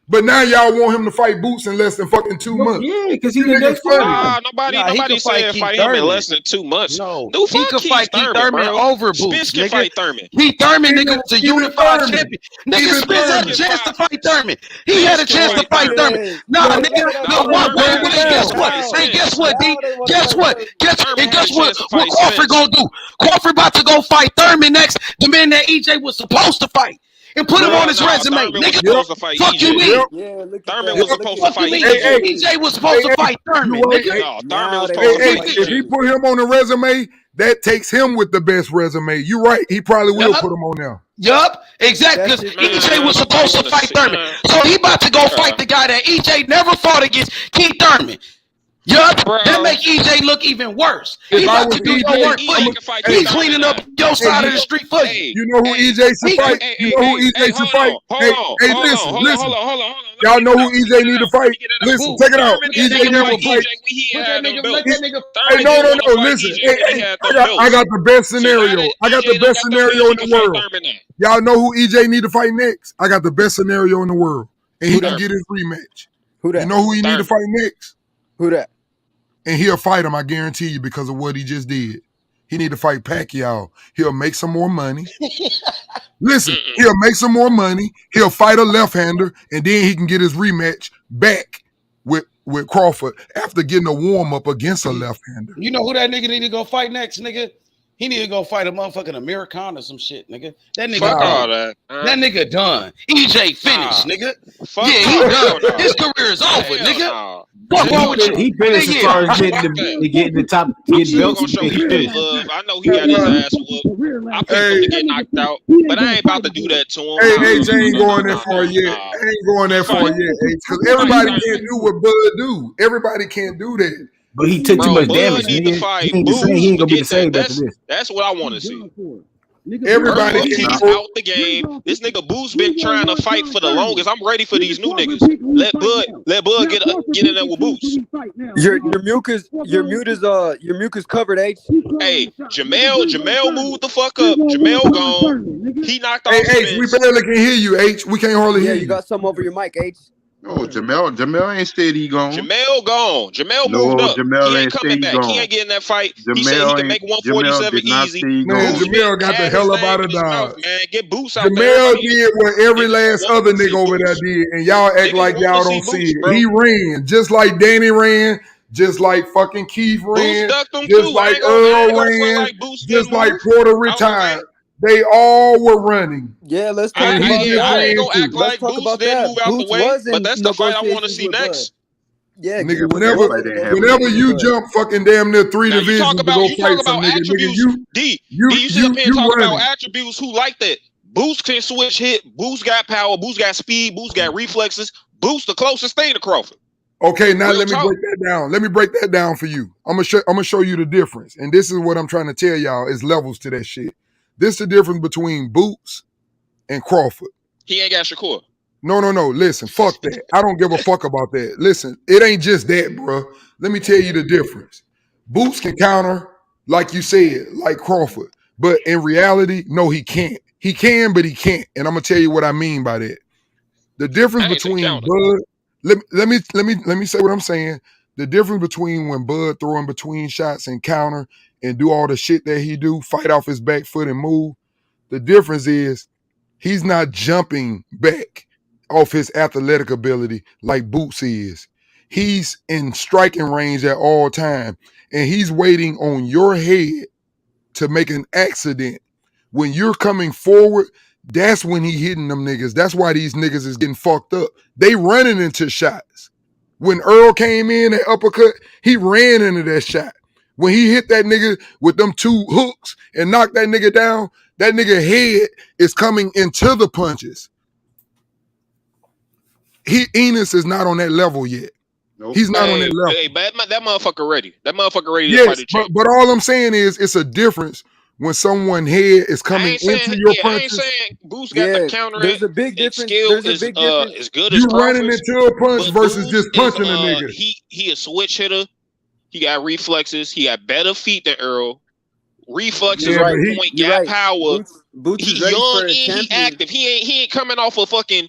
But now y'all want him to fight Boots in less than fucking 2 months. Yeah, because you niggas funny. Nobody said fight him in less than 2 months. No, Dude, he could fight Keith Thurman over Boots. Spence can fight Thurman. Keith Thurman, nigga, was a unified champion. Nigga, Spence had a chance to fight Thurman. He had a chance to fight Thurman. Nah, nigga, no one. Guess what? Hey, guess what, D? Guess what? Guess what? What Crawford gonna do? Crawford about to go fight Thurman next. The man that EJ was supposed to fight. And put him on his resume, nigga. Fuck you, mean? Thurman was supposed to fight EJ was supposed to fight Thurman, nigga. No, Thurman was supposed to fight If he put him on the resume, that takes him with the best resume. You're right. He probably will put him on there. Yup, exactly. Because EJ was supposed to fight Thurman. So he about to go fight the guy that EJ never fought against, Keith Thurman. Yup, that make EJ look even worse. He about to do your work for you. He cleaning up your side of the street for you. You know who EJ should fight? You know who EJ should fight? Hey, listen. Y'all know who EJ need to fight? Listen, check it out. EJ never fight. Hey, no. Listen. I got the best scenario. I got the best scenario in the world. Y'all know who EJ need to fight next? I got the best scenario in the world. And he can get his rematch. Who that? You know who he need to fight next? Who that? And he'll fight him, I guarantee you, because of what he just did. He need to fight Pacquiao. He'll make some more money. Listen, he'll make some more money. He'll fight a left-hander, and then he can get his rematch back with Crawford after getting a warm-up against a left-hander. You know who that nigga need to go fight next, nigga? He need to go fight a motherfucking American or some shit, nigga. That nigga Fuck done. all that. That nigga done. EJ finished, nigga. Fuck yeah, he done. His career is over, nigga. What's wrong with you? He finished as far as getting the top, getting belts. I know he got his ass whooped. I picked him to get knocked out, but I ain't about to do that to him. Hey, AJ ain't going that far yet. Ain't going that far yet, because everybody can't do what Bud do. Everybody can't do that. But he took too much damage. He ain't gonna be the same after this. That's what I want to see. Everybody he's out the game. This nigga Boo's been trying to fight for the longest. I'm ready for these new niggas. Let Bud get in there with Boots. Your mute is covered, H. Hey, Jamel moved the fuck up. Jamel gone. He knocked off. Hey, H, we barely can hear you, H. We can't hardly hear you. Yeah, you got something over your mic, H. No, Jamel ain't said he gone. Jamel gone. Jamel moved up. He ain't coming back. He ain't getting that fight. He said he can make 147 easy. Man, Jamel got the hell up out of Dodge. Man, get Boots out there. Jamel did what every last other nigga over there did, and y'all act like y'all don't see it. He ran just like Danny ran, just like fucking Keith ran, just like Earl ran, just like Porter retired. They all were running. Yeah, let's talk about that. I ain't gonna act like Boots didn't move out the way, but that's the fight I want to see next. Yeah, nigga, whenever you jump fucking damn near 3 divisions to go fight some nigga, you sit up here and talk about attributes who like that. Boots can switch hit. Boots got power. Boots got speed. Boots got reflexes. Boots the closest thing to Crawford. Okay, now let me break that down. Let me break that down for you. I'm gonna show you the difference, and this is what I'm trying to tell y'all is levels to that shit. This is the difference between Boots and Crawford. He ain't got Shakur. No. Listen, fuck that. I don't give a fuck about that. Listen, it ain't just that, bro. Let me tell you the difference. Boots can counter, like you said, like Crawford. But in reality, no, he can't. He can, but he can't. And I'm gonna tell you what I mean by that. The difference between Bud. Let me say what I'm saying. The difference between when Bud throw in between shots and counter and do all the shit that he do, fight off his back foot and move. The difference is he's not jumping back off his athletic ability like Boots is. He's in striking range at all time, and he's waiting on your head to make an accident. When you're coming forward, that's when he hitting them niggas. That's why these niggas is getting fucked up. They running into shots. When Earl came in, that uppercut, he ran into that shot. When he hit that nigga with them 2 hooks and knocked that nigga down, that nigga head is coming into the punches. Enos is not on that level yet. Nope. He's not on that level. Hey, but that motherfucker ready. That motherfucker ready to fight the champ. But all I'm saying is it's a difference when someone head is coming into your punches. I ain't saying Boots got the counter. There's a big difference. Skill There's a big difference. As good you as running into a punch versus Boots just punching a nigga. He a switch hitter. He got reflexes. He got better feet than Errol. Reflexes on point, gap power. Boots he is ready young for a and he champion. active. He ain't coming off a fucking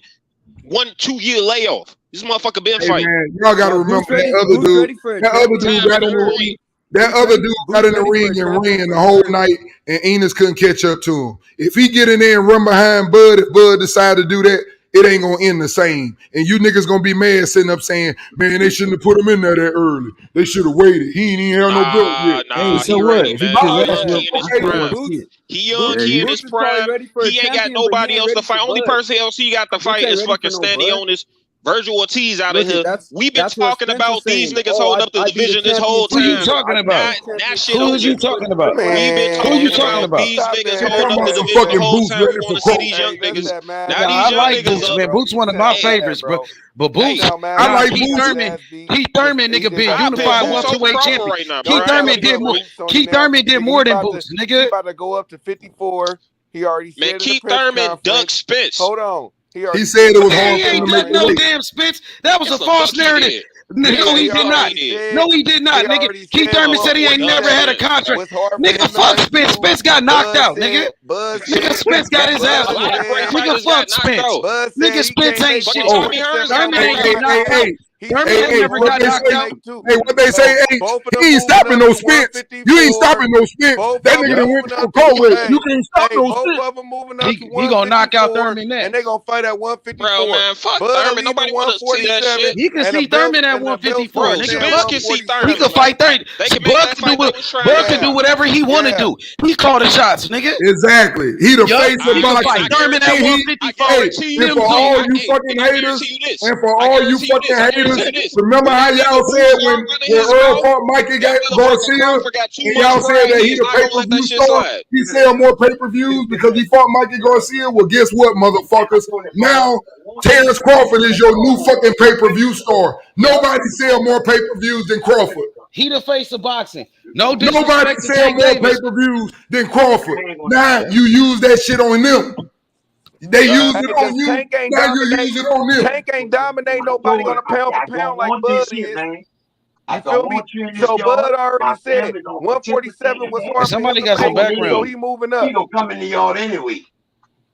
1-2 year layoff. This motherfucker been fighting. Man, y'all gotta remember that other dude. That other dude got in the ring. That other dude got in the ring and ran the whole night, and Enos couldn't catch up to him. If he get in there and run behind Bud, if Bud decide to do that, it ain't gonna end the same. And you niggas gonna be mad sitting up saying, man, they shouldn't have put him in there that early. They should have waited. He ain't even have no belt yet. Nah, so he what? ready, If he man. He young, he in his prime. He ain't got nobody else to fight. Only person else he got to fight is fucking Stanley Onis. Virgil Ortiz out of here. We've been talking about these niggas holding up the division this whole time. Who you talking about? Who you talking about? We've been talking about these niggas holding up the division the whole time. We want to see these young niggas. Now these I young like niggas Boots, up. man. Boots one of my favorites, bro. But Boots, I like Keith Thurman. Keith Thurman, nigga, been unified welterweight champion. right now, Keith Thurman did more. Keith Thurman did more than Boots, nigga. He about to go up to 54. He already said Man, Keith Thurman duck Spence. Hold on. He said it was hard He for him ain't to make done the no weight. damn Spence. That was a false narrative. No, he did not. No, he did not, nigga. Keith Thurman said he ain't never had a contract. Nigga, fuck Spence. Spence got knocked out, nigga. Nigga, Spence got his ass whooped. Nigga, fuck Spence. Nigga, Spence ain't shit. Thurman ain't get knocked out. Thurman never got knocked out. Hey, what they say? Hey, he ain't stopping no Spence. You ain't stopping no Spence. That nigga done went to a co-weight. You can't stop no Spence. He gonna knock out Thurman next. And they gonna fight at 154. Bro, man, fuck Thurman. Nobody want to see that shit. He can see Thurman at 154. Bro, Spence can see Thurman. He can fight 30. Bud can do whatever he want to do. He call the shots, nigga. Exactly. He the face of boxing. Fight Thurman at 154. And for all you fucking haters, and for all you fucking haters, remember how y'all said when Earl fought Mikey Garcia, and y'all said that he the pay-per-view star, he sell more pay-per-views because he fought Mikey Garcia? Well, guess what, motherfuckers? Now, Terence Crawford is your new fucking pay-per-view star. Nobody sell more pay-per-views than Crawford. He the face of boxing. No Nobody disrespect to sell Tank more Davis. pay-per-views than Crawford. Now, you use that shit on them. They use it on you. Now you use it on them. Tank ain't dominate nobody on a pound for pound like Bud is. You feel me? So Bud already said 147 was hard. Somebody for him got to some make, background. So he moving up. He gonna come in the yard anyway.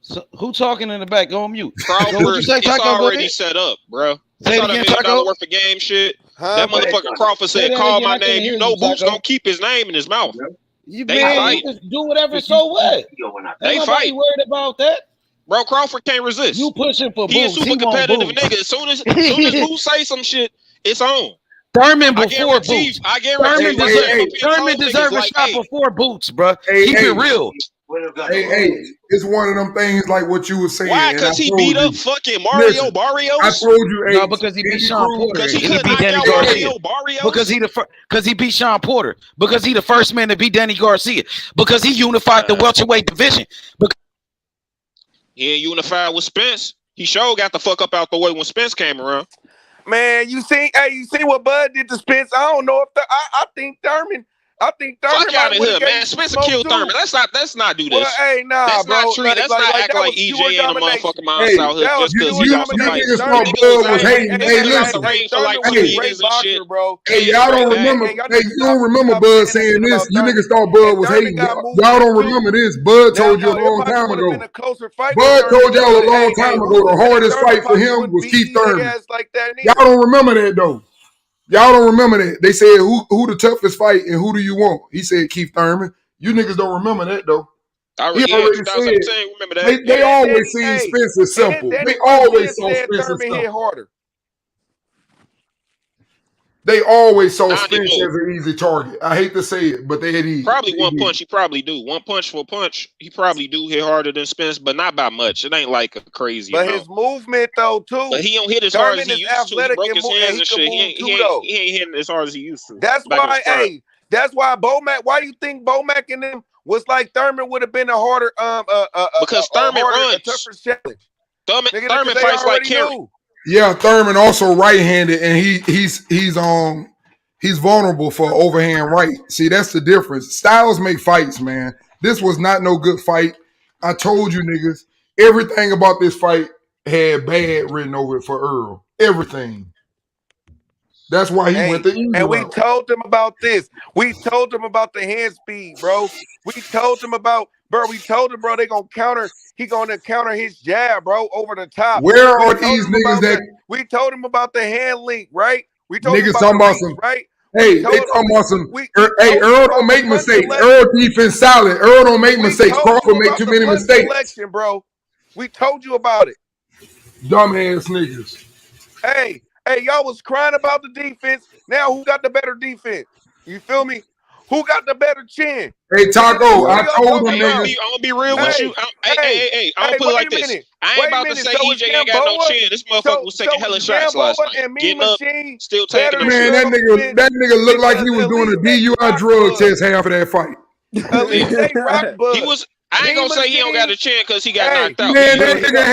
So, who talking in the back? Go on mute. Crawford, What you say, it's Taco? Go already ahead. set up, bro. Say it again, $100 Taco. million worth of game shit. That motherfucker Crawford Say said, that "Call again, my I can't name." hear You know, you, Boots Taco. gonna keep his name in his mouth. You They man, fight. you can do whatever. So what? They Ain't nobody fight. worried about that. Bro, Crawford can't resist. You pushing for He a Boots. super He want competitive Boots. nigga. As soon as Boots say some shit, it's on. Thurman I before guarantee. Boots. I guarantee. Thurman deserve a shot before Boots, bro. Keep it real. Hey, it's one of them things like what you were saying. Why? and Because I he told beat you. up fucking Mario Barrios? I told you. No, because he beat Sean Porter. Because he He couldn't beat knock Danny out Garcia. Mario Barrios? Because he beat Sean Porter. Because he the first man to beat Danny Garcia. Because he unified the welterweight division. He ain't unified with Spence. He sure got the fuck up out the way when Spence came around. Man, you see what Bud did to Spence? I don't know if I think Thurman. Fuck out of here, man. Spencer killed Thurman. Let's not do this. Well, hey, nah, let's bro. not treat. Let's not act like EJ ain't a motherfucking monster out here just because he got to fight. Niggas thought Bud was hating. Hey, listen. Hey, y'all don't remember. Hey, you don't remember Bud saying this. You niggas thought Bud was hating. Y'all don't remember this. Bud told you a long time ago. Bud told y'all a long time ago the hardest fight for him was Keith Thurman. Y'all don't remember that though. Y'all don't remember that. They said who the toughest fight and who do you want? He said Keith Thurman. You niggas don't remember that though. He already said. Remember that. They always seen Spence as simple. They always saw Spence as simple. They always saw Spence as an easy target. I hate to say it, but they had easy. Probably one punch. He probably do. One punch for punch. He probably do hit harder than Spence, but not by much. It ain't like a crazy. But his movement though too. But he don't hit as hard as he used to. He broke his hands and shit. He ain't hitting as hard as he used to. That's why, hey, That's why Bomac. Why you think Bomac and them was like Thurman would have been a harder because Thurman a runs. tougher challenge. Thurman fights like Kerry. Yeah, Thurman also right-handed, and he's vulnerable for overhand right. See, that's the difference. Styles make fights, man. This was not no good fight. I told you niggas, everything about this fight had bad written over it for Earl. Everything. That's why he went the easy And we route. told them about this. We told them about the hand speed, bro. We told them about, bro. We told them, bro, they gonna counter. He gonna counter his jab, bro, over the top. Where are these niggas that? We told him about the hand link, right? We told him Niggas about talking the about reach, some. right? Hey, they talking about some. Hey, Earl don't make mistakes. Earl defense solid. Earl don't make mistakes. Crawford make too many mistakes. Selection, bro. We told you about it. Dumbass niggas. Hey, y'all was crying about the defense. Now who got the better defense? You feel me? Who got the better chin? Hey, Taco, I told them niggas. I'm gonna be real with you. Hey, I'm gonna put it like this. I ain't about to say EJ ain't got no chin. This motherfucker was taking hella shots last night. Getting up, still taking them. Man, that nigga looked like he was doing a DUI drug test half of that fight. He was. I ain't gonna say he don't got a chin because he got knocked out. Man, that nigga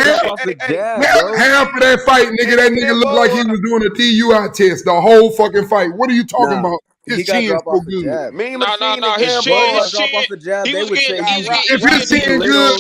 half of that fight, nigga, that nigga looked like he was doing a DUI test the whole fucking fight. What are you talking about? His chin is so good. No. His chin. He was getting. If his chin good,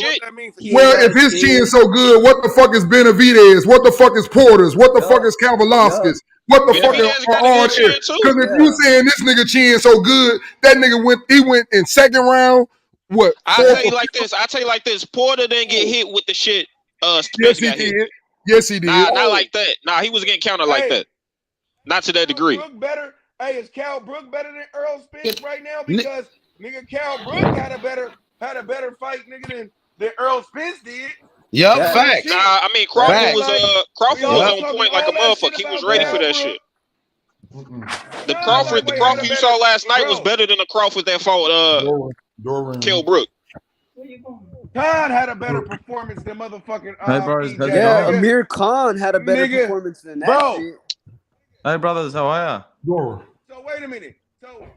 well, if his chin so good, what the fuck is Benavidez? What the fuck is Porter's? What the fuck is Kavalovskis? What the fuck are all there? Because if you saying this nigga chin so good, that nigga went in second round. What? I'll tell you like this. Porter didn't get hit with the shit. Yes, he did. Yes, he did. Not like that. Nah, he was getting countered like that. Not to that degree. Hey, is Cal Brook better than Errol Spence right now? Because nigga, Cal Brook had a better fight, nigga, than Errol Spence did. Yup, facts. Nah, I mean Crawford was on point like a motherfucker. He was ready for that shit. The Crawford you saw last night was better than the Crawford that fought Kell Brook. Khan had a better performance than motherfucking Amir Khan had a better performance than that shit. Hey brothers, how are you? So wait a minute. So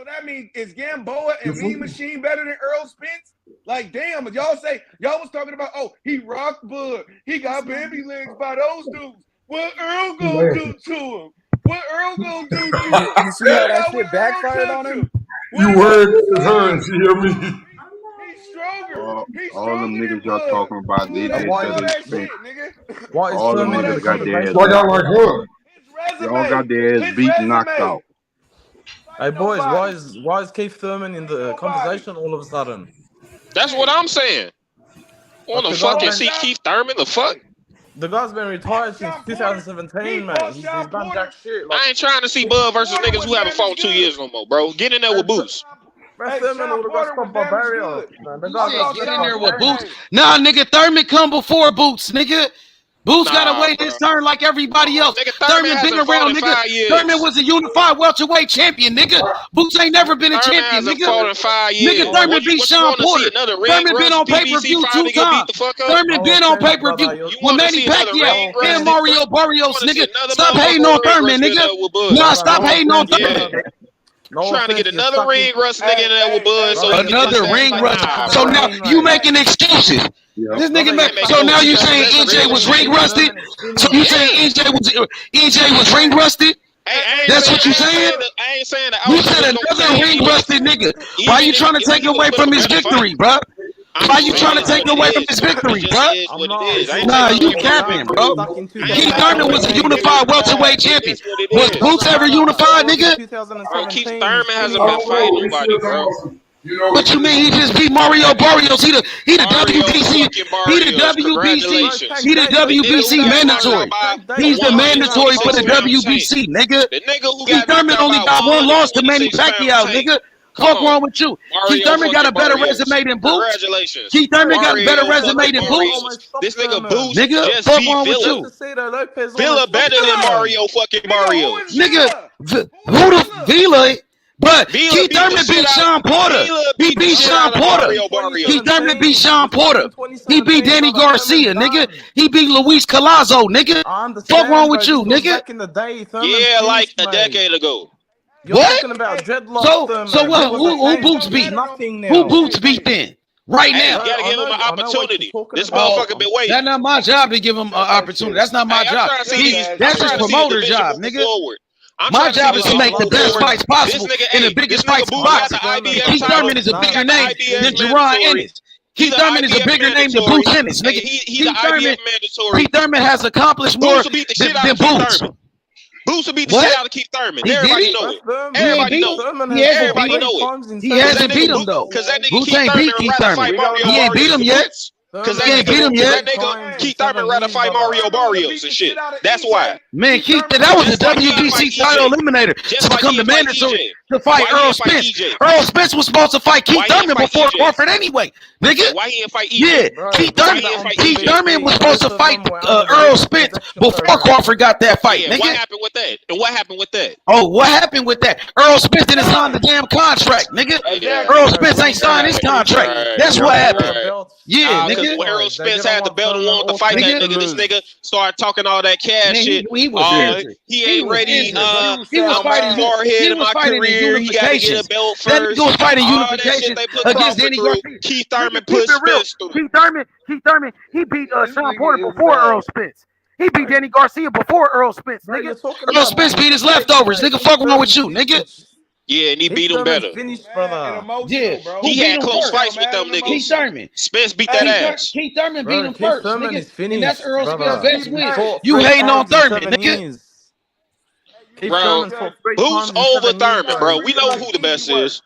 that means is Gamboa and Mean Machine better than Errol Spence? Like damn, y'all was talking about he rocked Bud, he got baby legs by those dudes. What Earl gonna do to him? What Earl gonna do to him? You see how that shit backfired on him? You heard her, you hear me? He's stronger. All them niggas y'all talking about, they said What is all them niggas got their ass. Y'all got their ass beat and knocked out. Hey boys, why is Keith Thurman in the conversation all of a sudden? That's what I'm saying. Want to fucking see Keith Thurman? The fuck? The guy's been retired since 2017, mate. He's done jack shit. I ain't trying to see Bud versus niggas who haven't fought 2 years no more, bro. Get in there with Boots. Thurman would have got stopped by Barrier. Get in there with Boots. Nah, nigga, Thurman come before Boots, nigga. Boots gotta wait his turn like everybody else. Nigga, Thurman been around, nigga. Thurman was a unified welterweight champion, nigga. Boots ain't never been a champion, nigga. Nigga, Thurman beat Sean Porter. Thurman been on pay-per-view 2 times. Thurman been on pay-per-view with Manny Pacquiao and Mario Barrios, nigga. Stop hating on Thurman, nigga. Nah, stop hating on Thurman. Trying to get another ring rust nigga in there with Bud. So another ring rust. So now you making excuses. This nigga so now you saying EJ was ring rusted? So you saying EJ was ring rusted? That's what you saying? I ain't saying that. You said another ring rusted nigga. Why you trying to take away from his victory, bro? Why you trying to take away from his victory, bro? Nah, you capping, bro. Keith Thurman was a unified welterweight champion. Was Boots ever unified, nigga? Bro, Keith Thurman hasn't been fighting nobody, bro. What you mean? He just beat Mario Barrios. He the WBC. He the WBC. He the WBC mandatory. He's the mandatory for the WBC, nigga. Keith Thurman only got one loss to Manny Pacquiao, nigga. Fuck wrong with you? Keith Thurman got a better resume than Boots. Congratulations. Keith Thurman got a better resume than Boots. This nigga Boots nigga, just fuck beat wrong with Villa. you? Villa better than Mario fucking Mario. Nigga, who the Villa? But Keith Thurman beat Sean Porter. He beat Sean Porter. Keith Thurman beat Sean Porter. He beat Danny Garcia, nigga. He beat Luis Collazo, nigga. Fuck wrong with you, nigga? Back in the day, yeah, like a decade ago. You're What? talking about dreadlocks, So Thurman. what? There was a Who change. Boots There's beat? nothing now. Who Boots beat then? Right Hey, now. you gotta give him an opportunity. This motherfucker been waiting. That's not my job to give him an opportunity. That's not my Hey, I'm job. trying to see these. That's his promoter job, nigga. My job is to make the best fights possible and the biggest fights possible. Keith Thurman is a bigger name than Jerron Ennis. Keith Thurman is a bigger name than Bruce Ennis, nigga. Keith Thurman has accomplished more than Boots. Boots will beat the shit out of Keith Thurman. Everybody know it. Everybody know it. Everybody know it. He hasn't beat him though. Because that nigga Boots Keith ain't Thurman beat Keith rather Thurman. fight Mario He ain't beat him yet. Because He ain't beat him yet. that nigga Keith Thurman rather fight Mario Barrios and shit. That's why. Man, Keith, that was a WBC title eliminator to become the mandatory to fight Errol Spence. Errol Spence was supposed to fight Keith Thurman before Crawford anyway, nigga. Why he didn't fight EJ? Yeah, Keith Thurman was supposed to fight Errol Spence before Crawford got that fight, Yeah, nigga. what happened with that? And what happened with that? Oh, what happened with that? Earl Spence didn't sign the damn contract, nigga. Earl Spence ain't signed his contract. That's what happened. Yeah, Because nigga. when Errol Spence had the belt and wanted to fight that nigga, this nigga started talking all that cash Man, shit. he was injured. He ain't ready. He was fighting. Forehead He in was my fighting in career. He got to get a unifications. belt That first. nigga was fighting All that shit unifications they put against Crawford Danny through. Garcia. Keith Thurman Keep put it real. Spence through. Keith Thurman, he beat Sean Porter before Earl Spence. He beat Danny Garcia before Earl Spence, nigga. Earl Spence beat his leftovers, nigga. Fuck wrong with you, nigga. Yeah, and he beat him better. Finished, brother. Yeah, He had close fights with them Keith niggas. Thurman. Spence beat that ass. Keith Thurman beat him Keith first, Thurman nigga. is finished, And that's Earl brother. Spence's best win. Fought You 3 hating on times in Thurman, 7 nigga. years. Keith Bro, Thurman fought 3 Boots times in over 7 Thurman, years, bro. We know who the best is.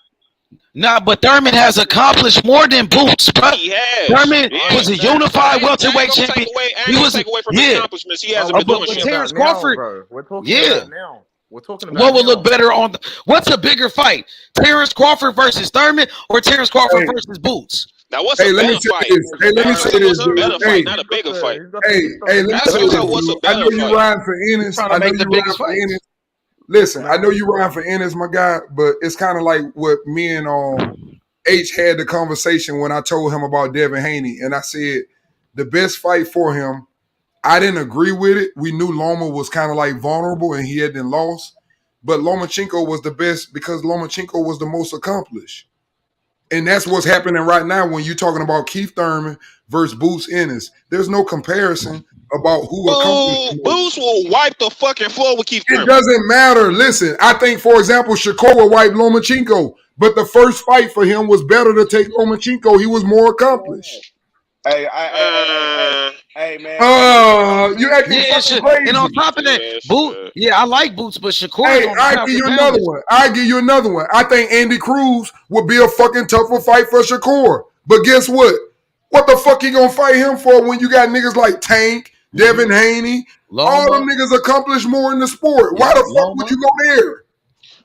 Nah, but Thurman has accomplished more than Boots, bro. He has. Thurman Yeah. was a unified welterweight champion. He was take away from his accomplishments. He hasn't been doing but shit. Terence Crawford, We're talking yeah. about now. We're talking about What would now. look better on the? What's a bigger fight, Terence Crawford versus Thurman, or Terence Crawford versus Boots? Now, what's Hey, a let me better say fight? this. Hey, let me say this, What's a better dude. fight, Hey, not a bigger fight. let me Ask say this. yourself, what's a Dude. I know better you fight? riding for Ennis. Trying to I know make the you riding biggest for fights. Ennis. Listen, I know you riding for Ennis, my guy, but it's kind of like what me and H had the conversation when I told him about Devin Haney, and I said the best fight for him. I didn't agree with it. We knew Loma was kind of like vulnerable and he had been lost, but Lomachenko was the best because Lomachenko was the most accomplished. And that's what's happening right now when you're talking about Keith Thurman versus Boots Ennis. There's no comparison about who accomplished. Boots will wipe the fucking floor with Keith Thurman. It doesn't matter. Listen, I think, for example, Shakur wiped Lomachenko, but the first fight for him was better to take Lomachenko. He was more accomplished. Hey, man. You acting Yeah, fucking crazy. and on top of that, Boots. Yeah, I like Boots, but Shakur. Hey, I give you another one. I think Andy Cruz would be a fucking tougher fight for Shakur. But guess what? What the fuck you gonna fight him for when you got niggas like Tank, Devin Haney? All them niggas accomplished more in the sport. Why the fuck would you go there?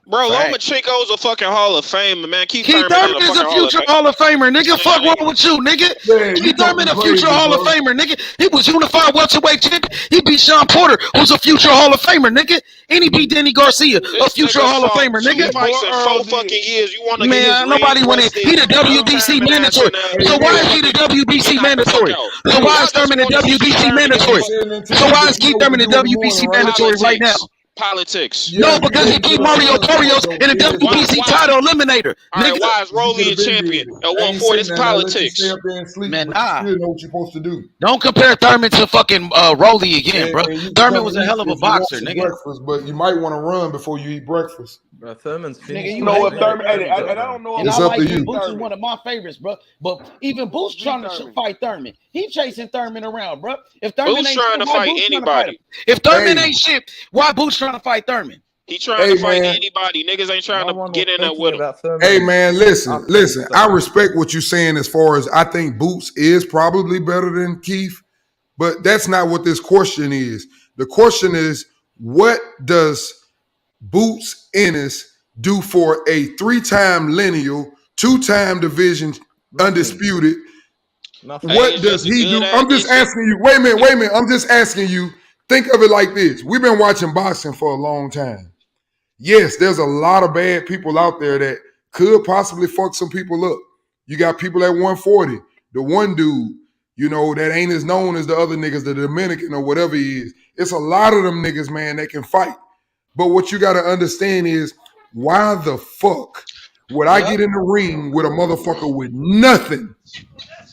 Bro, Lomachenko's a fucking Hall of Famer, man. Keith Thurman is a future Hall of Famer, nigga. Fuck wrong with you, nigga. Keith Thurman a future Hall of Famer, nigga. He was unified welterweight champion. He beat Sean Porter, who's a future Hall of Famer, nigga. And he beat Danny Garcia, a future Hall of Famer, nigga. 2 fights in 4 fucking years. You want to Man, nobody want to. He the WBC mandatory. So why is he the WBC mandatory? So why is Thurman the WBC mandatory? So why is Keith Thurman the WBC mandatory right now? Politics. No, because he beat Mario Barrios in the WBC title eliminator. All right, why is Rolly a champion at 140? It's politics. Man, nah. You know what you're supposed to do. Don't compare Thurman to fucking Rolly again, bro. Thurman was a hell of a boxer, nigga. Breakfast, but you might want to run before you eat breakfast. Bro, Thurman's finished. Nigga, You know what, Thurman? And I don't know. And It's I up to like you. Boots is one of my favorites, bro. But even Boots trying to fight Thurman. He chasing Thurman around, bro. If Thurman Boots ain't trying to shit, why fight Boots trying to anybody. fight him? If Thurman ain't shit, why Boots trying to fight Thurman? He trying to fight anybody. Niggas ain't trying to get in there with him. Hey man, listen. I respect what you're saying as far as I think Boots is probably better than Keith, but that's not what this question is. The question is, what does Boots Ennis do for a 3-time lineal, 2-time division undisputed? What does he do? I'm just asking you. Wait a minute. I'm just asking you. Think of it like this. We've been watching boxing for a long time. Yes, there's a lot of bad people out there that could possibly fuck some people up. You got people at 140. The one dude, you know, that ain't as known as the other niggas, the Dominican or whatever he is. It's a lot of them niggas, man, that can fight. But what you got to understand is why the fuck would I get in the ring with a motherfucker with nothing?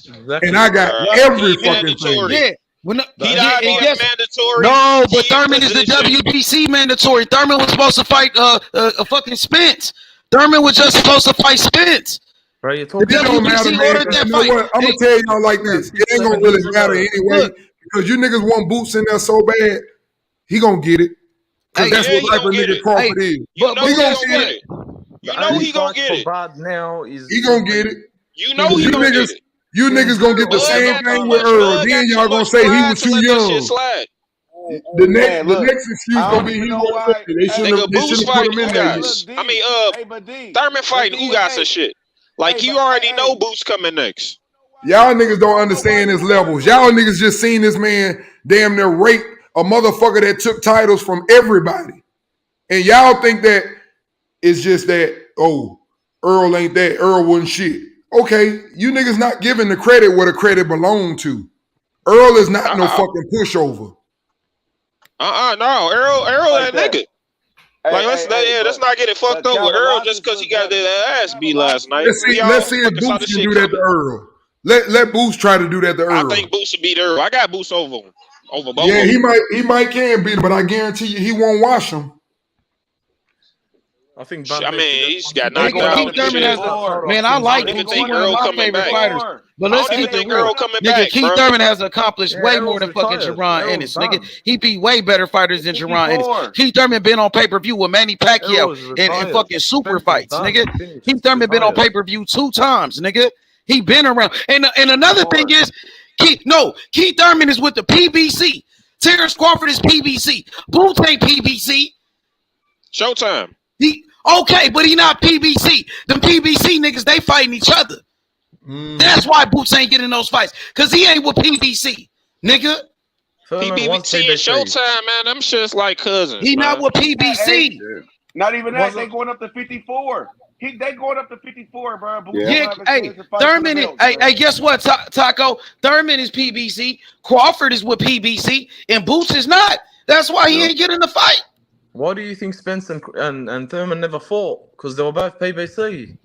Exactly. And I got every fucking thing. Yeah. Well, no, He not even mandatory. No, but He Thurman is the WBC mandatory. Thurman was supposed to fight a fucking Spence. Thurman was just supposed to fight Spence. Bro, you're It talking don't matter, man. You know what? I'm gonna tell y'all like this. It ain't gonna really matter anyway because you niggas want Boots in there so bad. He gonna get it because that's what type of nigga Crawford is. You know he gonna he get it. You know he gonna get it. Bad now is He gonna get it. You know he gonna get it. You niggas gonna get the same thing with Earl. Then y'all gonna say he was too young. The next excuse gonna be he wasn't ready. They shouldn't put him in there. I mean, Thurman fighting Ugas and shit. Like you already know Boots coming next. Y'all niggas don't understand his levels. Y'all niggas just seen this man damn near rape a motherfucker that took titles from everybody. And y'all think that it's just that, oh, Earl ain't that. Earl wasn't shit. Okay, you niggas not giving the credit where the credit belonged to. Earl is not no fucking pushover. No. Errol that nigga. Like let's not get it fucked up with Earl just because he got that ass beat last night. Let's see if Boots can do that to Earl. Let Boots try to do that to Earl. I think Boots should beat Earl. I got Boots over both. Yeah, he might can beat him, but I guarantee you he won't wash him. I think. He's got knocked out. Man, I like Keith Thurman, one of my favorite fighters. But let's keep it real. Nigga, Keith Thurman has accomplished way more than fucking Jerron Ennis. Nigga, he beat way better fighters than Jerron Ennis. Keith Thurman been on pay-per-view with Manny Pacquiao in fucking super fights, nigga. Keith Thurman been on pay-per-view 2 times, nigga. He been around. And another thing is, Keith Thurman is with the PBC. Terence Crawford is PBC. Boots ain't PBC. Showtime. Okay, but he not PBC. Them PBC niggas, they fighting each other. That's why Boots ain't getting those fights. Because he ain't with PBC, nigga. PBC and Showtime, man. Them shit's like cousins. He not with PBC. Not even that. They going up to 54. They going up to 54, bro. Thurman is, guess what, Taco? Thurman is PBC. Crawford is with PBC. And Boots is not. That's why he ain't getting the fight. Why do you think Spence and Thurman never fought? Because they were both PBC.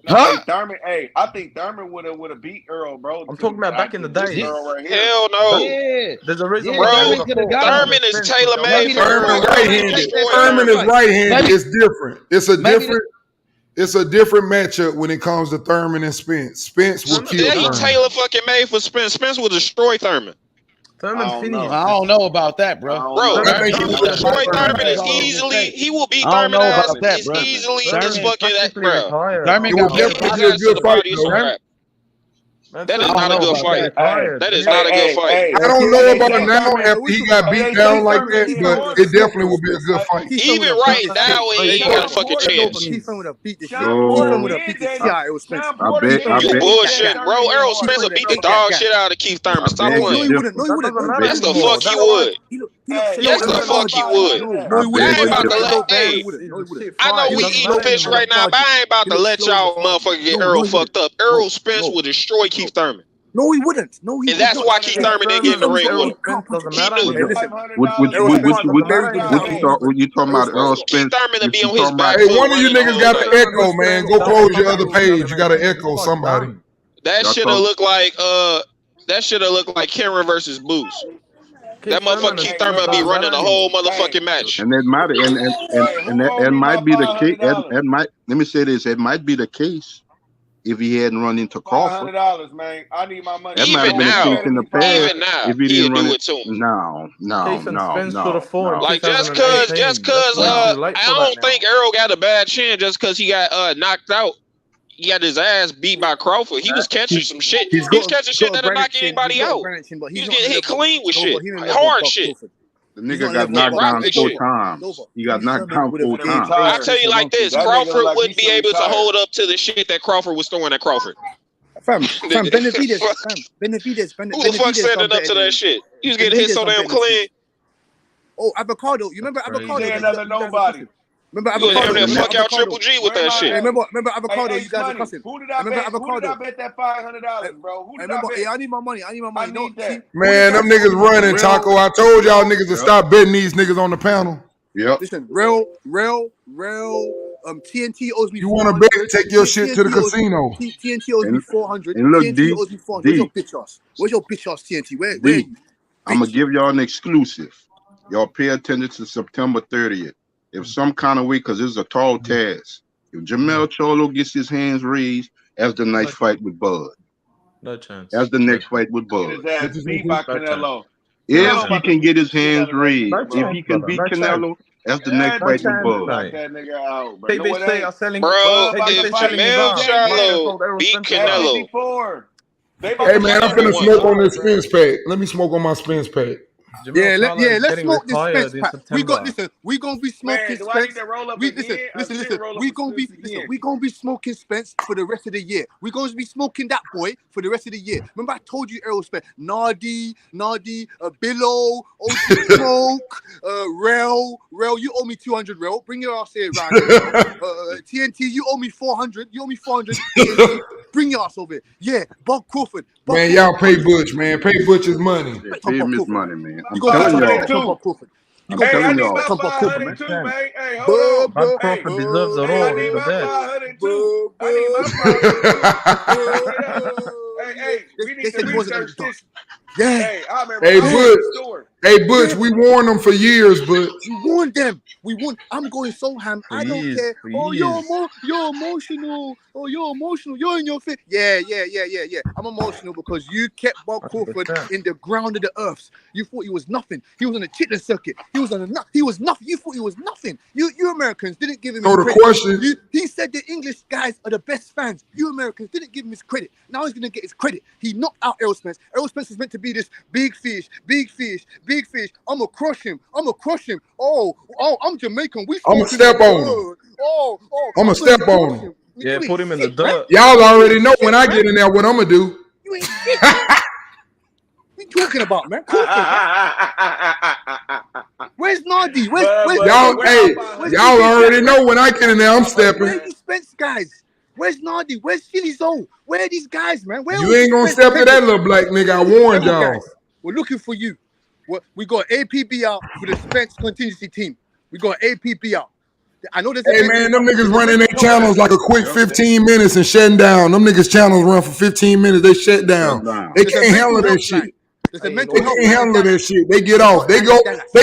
Huh? I think Thurman would have beat Earl, bro. I'm talking about back in the day. Hell no. Yeah. There's a reason why Thurman is tailor-made for Earl. Thurman is right-handed. It's different. It's a different matchup when it comes to Thurman and Spence. Spence will kill Thurman. He tailor fucking made for Spence. Spence will destroy Thurman. I don't know about that, bro. He will destroy Thurman as easily. He will beat Thurman as easily as fucking that, bro. Thurman got a good fight. That is not a good fight. That is not a good fight. I don't know about now after he got beat down like that, but it definitely will be a good fight. Even right now, he ain't got a fucking chance. I You bullshit, bro. Errol Spence will beat the dog shit out of Keith Thurman. Stop playing. Yes, the fuck he would. Yes, the fuck he would. I ain't about to let. I know we eating fish right now, but I ain't about to let y'all motherfucker get Errol fucked up. Errol Spence will destroy Keith Thurman. No, he wouldn't. No, he. And that's why Keith Thurman didn't get in the ring with him. What you talking about, Errol Spence? Keith Thurman to be on his back. Hey, one of you niggas got an echo, man. Go close your other page. You got to echo somebody. That should have looked like Cameron versus Boots. That motherfucker Keith Thurman be running the whole motherfucking match. And that might be the case. Let me say this. It might be the case if he hadn't run into Crawford. $500, man. I need my money. That might have been the case in the past. Even now, if he didn't run it to him. No. Like just cause I don't think Errol got a bad chin just cause he got knocked out. He got his ass beat by Crawford. He was catching some shit. He was catching shit that'll knock anybody out. He was getting hit clean with shit. Hard shit. The nigga got knocked down 4 times. He got knocked down 4 times. I tell you like this, Crawford wouldn't be able to hold up to the shit that Crawford was throwing at Crawford. Benavidez. Who the fuck standing up to that shit? He was getting hit so damn clean. Oh, Avocado. You remember Avocado? Another nobody. Remember Avocado? Fuck out Triple G with that shit. Remember Avocado? You guys are cussing. Who did I bet that $500, bro? I need my money. I need that. Man, them niggas running, Taco. I told y'all niggas to stop betting these niggas on the panel. Yep. Listen, Rel, TNT owes me. You want to bet? Take your shit to the casino. TNT owes me 400. And look, TNT owes me 400. Where's your bitch ass? Where's your bitch ass, TNT? Where are you? I'm gonna give y'all an exclusive. Y'all pay attention to September 30th. If some kind of way, because this is a tall task. If Jamel Cholo gets his hands raised, as the next fight with Bud. No chance. As the next fight with Bud. His ass beat by Canelo. If he can get his hands raised, if he can beat Canelo, that's the next fight with Bud. Knock that nigga out, bro. PBC are selling. Bro, if Jamel Charlo beat Canelo. Hey man, I'm finna smoke on this Spence pack. Let me smoke on my Spence pack. Let's smoke this Spence pack. We gonna be smoking Spence. We gonna be smoking Spence for the rest of the year. We gonna be smoking that boy for the rest of the year. Remember I told you Errol Spence, Nardi, Billo, OG Smoke, Rel, you owe me 200, Rel. Bring your ass here, right? TNT, you owe me 400. You owe me 400. TNT, bring your ass over here. Yeah, Bob Crawford. Man, y'all pay Butch, man. Pay Butch's money. Pay him his money, man. I'm telling y'all. Hey, I need my 500 too, man. Hey, hold on. Crawford deserves a roll. I need my 500 too. I need my 500 too. Hey, we need to research this. Yeah. Hey, I remember Butch, we warned them for years, but we warned them. I'm going so ham. I don't care. Oh, you're emotional. Oh, you're emotional. You're in your fit. Yeah. I'm emotional because you kept Bob Crawford in the ground of the earth. You thought he was nothing. He was on the chitlin circuit. He was nothing. You thought he was nothing. You Americans didn't give him his credit. Question. He said the English guys are the best fans. You Americans didn't give him his credit. Now he's gonna get his credit. He knocked out Errol Spence. Errol Spence is meant to be this big fish. I'ma crush him. Oh, I'm Jamaican. I'ma step on him. I'ma step on him. Yeah, put him in the dirt. Y'all already know when I get in there what I'm gonna do. You ain't shit. What you talking about, man? Where's Nardi? Y'all already know when I get in there I'm stepping. Where are these Spence guys? Where's Nardi? Where's Philly Zoe? Where are these guys, man? You ain't gonna step to that little black nigga. I warned y'all. We're looking for you. We got APB out for the Spence contingency team. We got APB out. I know this. Hey man, them niggas running their channels like a quick 15 minutes and shutting down. Them niggas channels run for 15 minutes. They shut down. They can't handle that shit. They can't handle that shit. They get off. They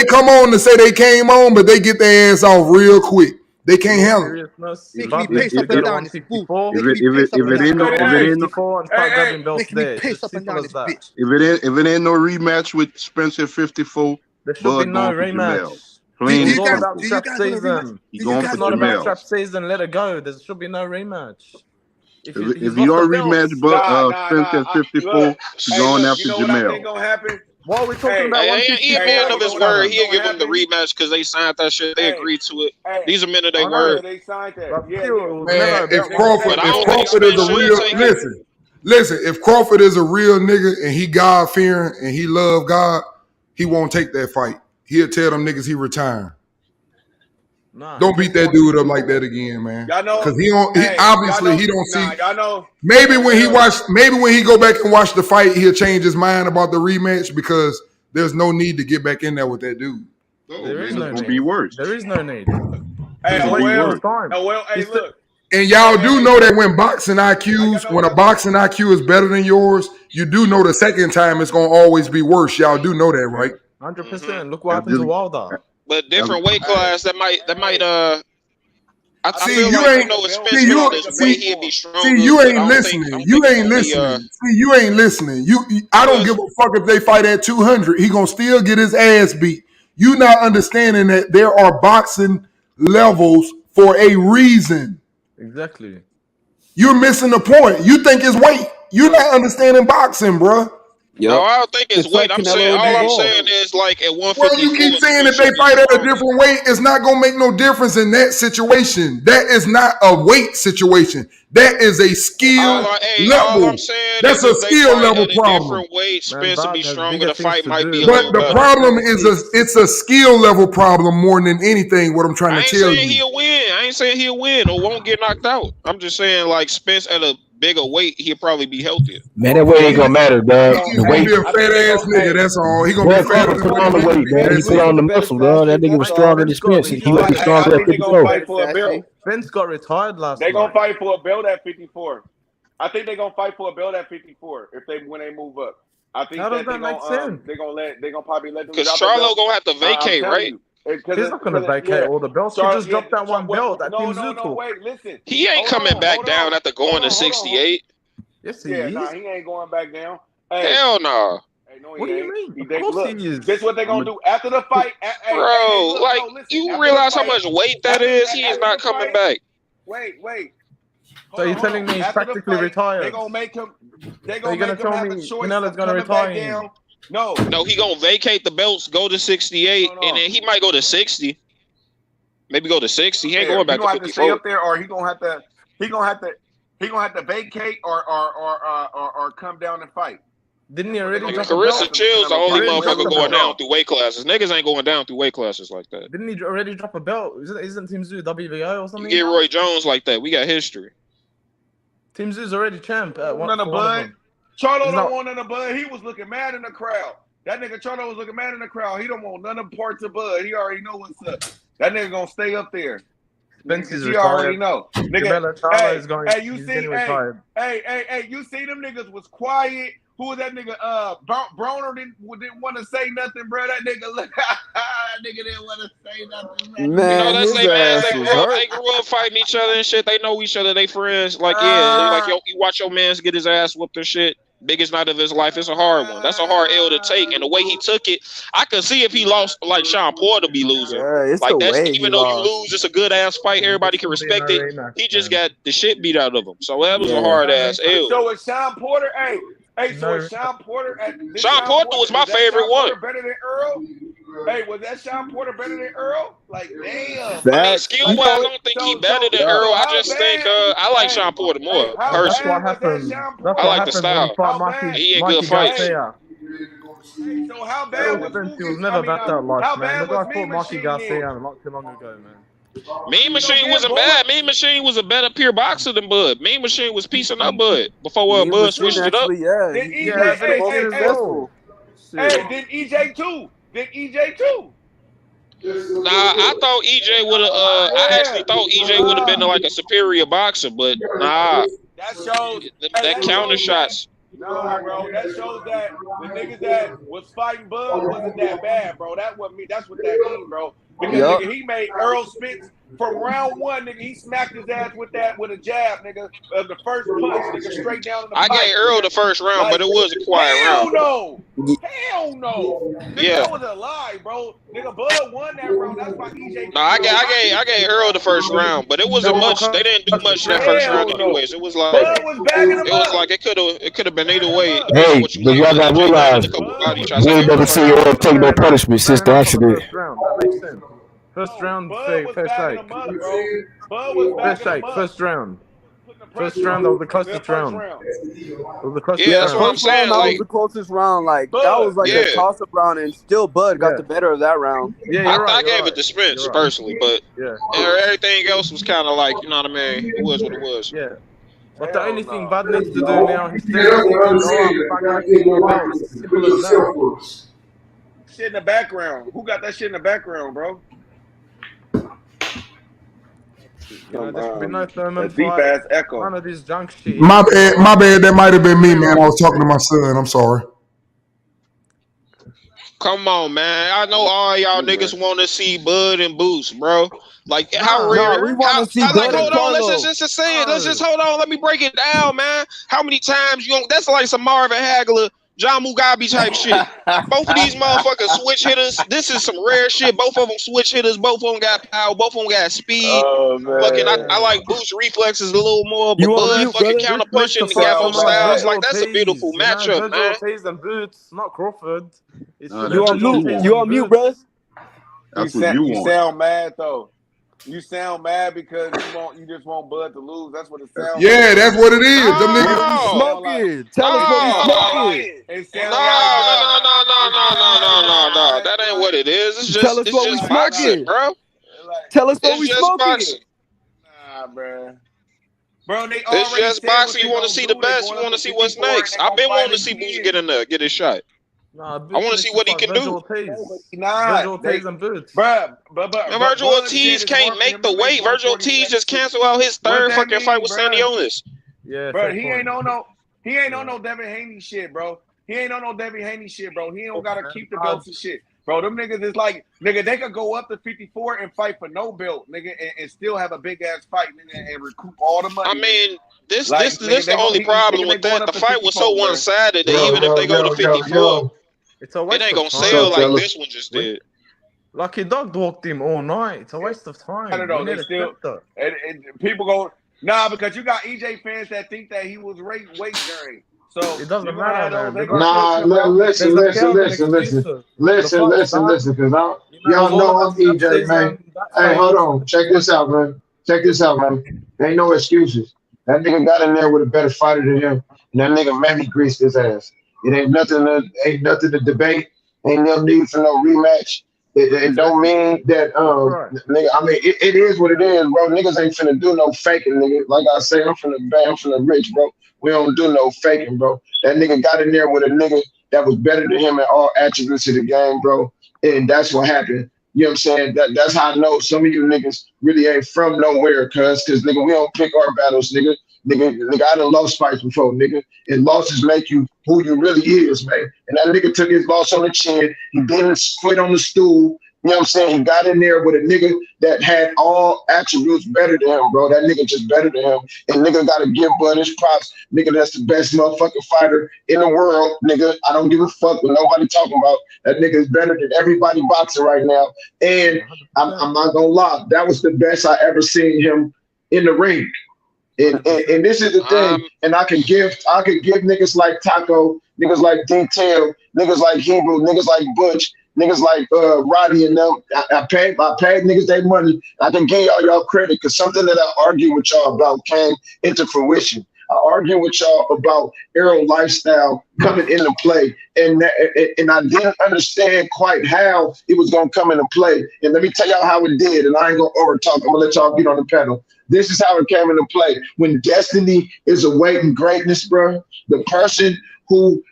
come on to say they came on, but they get their ass off real quick. They can't handle it. If it ain't no rematch with Spencer 54, there should be no rematch. It's all about trap season. It's not about trap season. Let it go. There should be no rematch. If you don't rematch Spencer 54, he's going after Jamel. Gonna happen? What are we talking about? He a man of his word. He'll give him the rematch because they signed that shit. They agreed to it. These are men of their word. They signed that. Man, if Crawford is a real listen, if Crawford is a real nigga and he God fearing and he love God, he won't take that fight. He'll tell them niggas he retiring. Nah, don't beat that dude up like that again, man. Y'all know, because he obviously he don't see. Y'all know. Maybe when he go back and watch the fight, he'll change his mind about the rematch because there's no need to get back in there with that dude. There is no need. Be worse. There is no need. Look. And y'all do know that when boxing IQs, when a boxing IQ is better than yours, you do know the second time it's gonna always be worse. Y'all do know that, right? 100%. Look what happened to Wilder. But different weight class that might I see, feel you like ain't, you know with Spence see, you, this way he'd be stronger. See, you ain't listening. You ain't listening. See, you ain't listening. I don't give a fuck if they fight at 200. He gonna still get his ass beat. You not understanding that there are boxing levels for a reason. Exactly. You're missing the point. You think it's weight. You're not understanding boxing, bro. No, I don't think it's weight. I'm saying I'm saying is like at 150. Well, you keep saying if they fight at a different weight, it's not gonna make no difference in that situation. That is not a weight situation. That is a skill level. That's a skill level problem. Different weight, Spence will be stronger. The fight might be. But the problem is it's a skill level problem more than anything. What I'm trying to tell you. He'll win. I ain't ain't saying he'll win or won't get knocked out. I'm just saying like Spence at a bigger weight, he'll probably be healthier. Man, that weight ain't gonna matter, dog. He's gonna be a fat ass nigga. That's all. He gonna be fatter than put on the weight, man. He put on the muscle, dog. That nigga was stronger than Spence. He would be stronger at 54. Spence got retired last night. They gonna fight for a belt at 54. I think they gonna fight for a belt at 54 when they move up. I think How does that make sense? They gonna probably let them. Because Charlo gonna have to vacate, right? He's not gonna vacate all the belts. He just dropped that one belt. That No, wait, listen. He ain't coming back down after going to 68. Yes, he is. Nah, he ain't going back down. Hell no. Hey, no, What do you mean? Of course he is. This is what they gonna do after the fight. Bro, you realize how much weight that is? He is not coming back. Wait. So you're telling me he's practically retired? They gonna make him. They gonna make him have a choice. Canelo's gonna retire him. No, he gonna vacate the belts, go to 68, and then he might go to 60. Maybe go to 60. He ain't going back to 54. Have to stay up there, or he gonna have to vacate or come down and fight. Didn't he already? Carissa Chill's the only motherfucker going down through weight classes. Niggas ain't going down through weight classes like that. Didn't he already drop a belt? Isn't Team Zoo WBO or something? You get Roy Jones like that. We got history. Team Zoo's already champ. None of Bud. Charlo don't want none of Bud. He was looking mad in the crowd. That nigga Charlo was looking mad in the crowd. He don't want none of parts of Bud. He already know what's up. That nigga gonna stay up there. Spence is retired. Already know. Nigga, you see them niggas was quiet. Who was that nigga? Broner didn't want to say nothing, bro. That nigga look. That nigga didn't want to say nothing, man. They grew up fighting each other and shit. They know each other. They friends. Like you watch your man's get his ass whooped and shit. Biggest night of his life. It's a hard one. That's a hard L to take. And the way he took it, I could see if he lost, like Sean Porter be losing. Like that's even though you lose, it's a good ass fight. Everybody can respect it. He just got the shit beat out of him. So that was a hard ass L. So with Sean Porter, so Sean Porter was my favorite one. Better than Earl? Hey, was that Sean Porter better than Earl? Like, damn. I mean, skill wise, I don't think he better than Earl. I just think I like Sean Porter more. Personally, I like the style. He a good fight. So how bad was he was never backed out last, man. Look, I fought Marky Garcia not too long ago, man. Mean Machine wasn't bad. Mean Machine was a better pure boxer than Bud. Mean Machine was piecing up Bud before Bud switched it up. Then EJ too. Nah, I thought EJ would have. I actually thought EJ would have been like a superior boxer, but nah. That shows that counter shots. Nah, bro. That shows that the niggas that was fighting Bud wasn't that bad, bro. That wasn't me. That's what that mean, bro. Because nigga, he made Errol Spence from round one, nigga. He smacked his ass with a jab, nigga. The first punch, nigga, straight down in the I gave Earl the first round, but it was a quiet round. Hell no. Nigga, that was a lie, bro. Nigga, Bud won that round. That's why EJ. No, I gave Earl the first round, but it wasn't much. They didn't do much that first round, anyways. It was like it could have been either way. Hey, but y'all gotta realize we ain't never seen Earl take no punishment since the accident. That makes sense. First round, first shake. First round. First round, that was the closest round. That's what I'm saying. That was the closest round. Like that was like a toss-up round, and still Bud got the better of that round. I gave it to Spence personally, but everything else was kind of like, you know what I mean? It was what it was. Yeah. But the only thing Bud needs to do now is simple as that. Shit in the background. Who got that shit in the background, bro? This be no Thurman deep ass echo. None of this junk shit. My bad. That might have been me, man. I was talking to my son. I'm sorry. Come on, man. I know all y'all niggas want to see Bud and Boost, bro. Like how rare? We want to see Bud hold and on. Let's just say it. Let's just hold on. Let me break it down, man. How many times you? That's like some Marvin Hagler, John Mugabe type shit. Both of these motherfuckers switch hitters. This is some rare shit. Both of them switch hitters. Both of them got power. Both of them got speed. Fucking, I like Boost reflexes a little more, but Bud fucking counter punching the gap on styles. Like that's a beautiful matchup, man. Ortiz and Boots, not Crawford. You on mute, bro? You sound mad though. You sound mad because you just want Bud to lose. That's what it sounds like. Yeah, that's what it is. Them niggas smoking. Tell us what he's smoking. No. That ain't what it is. It's just Tell us what we boxing, smoking, bro. Tell us what we smoking. Bro, they It's just boxing. You want to see the best. You want to see what's next. I've been wanting to see Boots get in there, get his shot. Nah, I want to see what he can do. Nah, Virgil Ortiz and Boots. Bruh, Virgil Ortiz can't make the weight. Virgil Ortiz just canceled out his third fucking fight with Sanionis. Yeah, bro, he ain't on no Devin Haney shit, bro. He ain't on no Devin Haney shit, bro. He don't gotta keep the belts and shit. Bro, them niggas is like, nigga, they could go up to 54 and fight for no belt, nigga, and still have a big ass fight, nigga, and recoup all the money. I mean, this the only problem with that. The fight was so one sided that even if they go to 54, it ain't gonna sell like this one just did. Lucky Dog walked him all night. It's a waste of time. I don't know. They still, and people go, nah, because you got EJ fans that think that he was weight bearing. So it doesn't matter. Nah, listen, because y'all know I'm EJ, man. Hey, hold on. Check this out, man. Ain't no excuses. That nigga got in there with a better fighter than him, and that nigga maybe greased his ass. It ain't nothing to debate. Ain't no need for no rematch. It don't mean that nigga. I mean, it is what it is, bro. Niggas ain't finna do no faking, nigga. Like I say, I'm finna rich, bro. We don't do no faking, bro. That nigga got in there with a nigga that was better than him in all attributes of the game, bro. And that's what happened. You know what I'm saying? That's how I know some of you niggas really ain't from nowhere, cause nigga, we don't pick our battles, nigga. Nigga, I done lost fights before, nigga. And losses make you who you really is, man. And that nigga took his loss on the chin. He beat his foot on the stool. You know what I'm saying? He got in there with a nigga that had all attributes better than him, bro. That nigga just better than him. And nigga gotta give Bud his props. Nigga, that's the best motherfucking fighter in the world, nigga. I don't give a fuck what nobody talking about. That nigga is better than everybody boxing right now. And I'm not gonna lie, that was the best I ever seen him in the ring. And this is the thing, and I can give niggas like Taco, niggas like Detail, niggas like Hebrew, niggas like Butch, niggas like Roddy and them. I paid niggas their money. I can give y'all credit because something that I argue with y'all about came into fruition. I argue with y'all about Errol lifestyle coming into play, and I didn't understand quite how it was gonna come into play. And let me tell y'all how it did. And I ain't gonna over talk. I'm gonna let y'all get on the pedal. This is how it came into play. When destiny is awaiting greatness, bro, the person who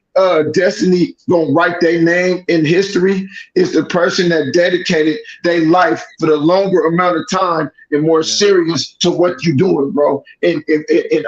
destiny gonna write their name in history is the person that dedicated their life for the longer amount of time and more serious to what you're doing, bro. And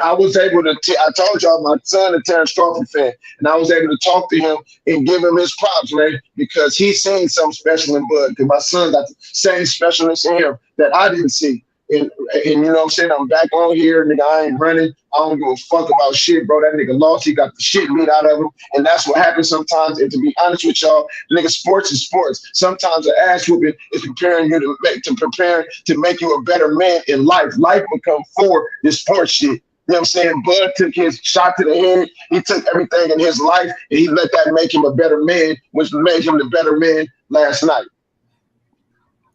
I was able to, I told y'all my son a Terence Crawford fan, and I was able to talk to him and give him his props, man, because he's seen something special in Bud, because my son got the same specialness in him that I didn't see. And you know what I'm saying? I'm back on here, nigga. I ain't running. I don't give a fuck about shit, bro. That nigga lost. He got the shit beat out of him. And that's what happens sometimes. And to be honest with y'all, nigga, sports is sports. Sometimes an ass whooping is preparing you to make you a better man in life. Life become for this sports shit. You know what I'm saying? Bud took his shot to the head. He took everything in his life, and he let that make him a better man, which made him the better man last night.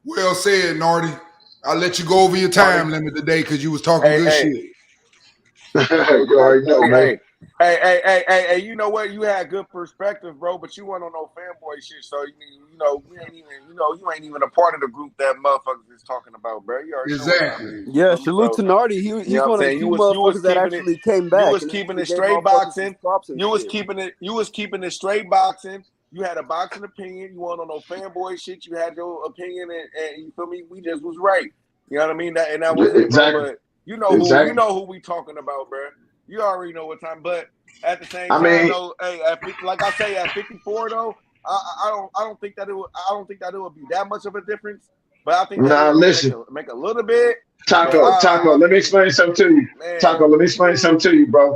Well said, Nardi. I'll let you go over your time limit today because you was talking good shit. You already know, man. Hey, you know what? You had good perspective, bro, but you weren't on no fanboy shit, so you ain't even a part of the group that motherfuckers is talking about, bro. You already exactly. Yeah, salute to Nardi. He's one of the few motherfuckers that actually came back. You was keeping it straight boxing. You was keeping it straight boxing. You had a boxing opinion. You weren't on no fanboy shit. You had your opinion, and you feel me? We just was right. You know what I mean? That was it, bro. But you know who we talking about, bro. You already know what time. But at the same time, though, hey, like I say, at 54, though, I don't think that it would be that much of a difference. But I think that make a little bit. Taco, let me explain something to you. Man. Taco, let me explain something to you, bro.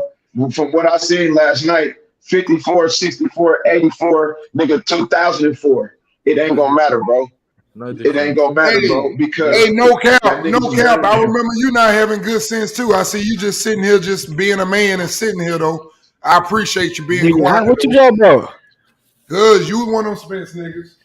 From what I seen last night. 54, 64, 84, nigga, 2004. It ain't gonna matter, bro. It ain't gonna matter, bro. Because no cap. I remember you not having good sense too. I see you just sitting here, just being a man and sitting here though. I appreciate you being quiet. What you got, bro? Cause you one of them Spence niggas.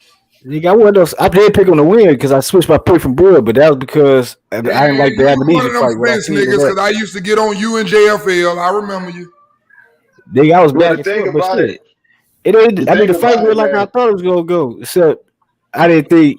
Nigga, I one of those. I did pick on the win because I switched my pick from Bud, but that was because I didn't like the Abenise fight. One of them Spence niggas because I used to get on you and JFL. I remember you. Nigga, I was back and forth, but shit. The fight went like I thought it was gonna go. Except I didn't think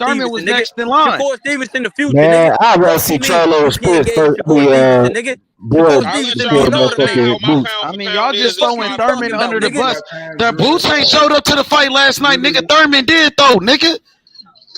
Thurman was Stevenson, nigga. next in line. Shakur Stevenson the future, Man, nigga. I'd rather Fuck see you mean? Charlo You can't Spence gauge first. Shakur Stevenson, nigga. Shakur I'll let Stevenson y'all being know all the now niggas. my boots. pound I for mean, pound y'all is just Fuck throwing you Thurman talking about, under the nigga. bus. The Boots ain't showed up to the fight last night, nigga. Thurman did though, nigga.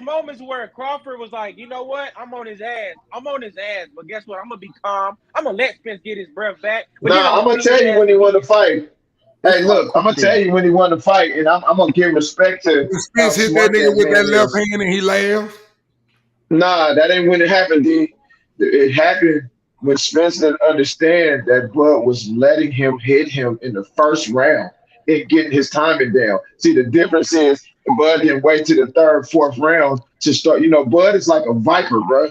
moments where Crawford was like, you know what? I'm on his ass. But guess what? I'm gonna be calm. I'm gonna let Spence get his breath back. But I'm gonna tell you when he won the fight. Hey, look, I'm gonna tell you when he won the fight, and I'm gonna give respect to how Spence hit that smart nigga that with that man left is. hand and he laughed. Nah, that ain't when it happened, D. It happened when Spence didn't understand that Bud was letting him hit him in the first round and getting his timing down. See, the difference is Bud didn't wait to the third, fourth round to start. You know, Bud is like a viper, bro.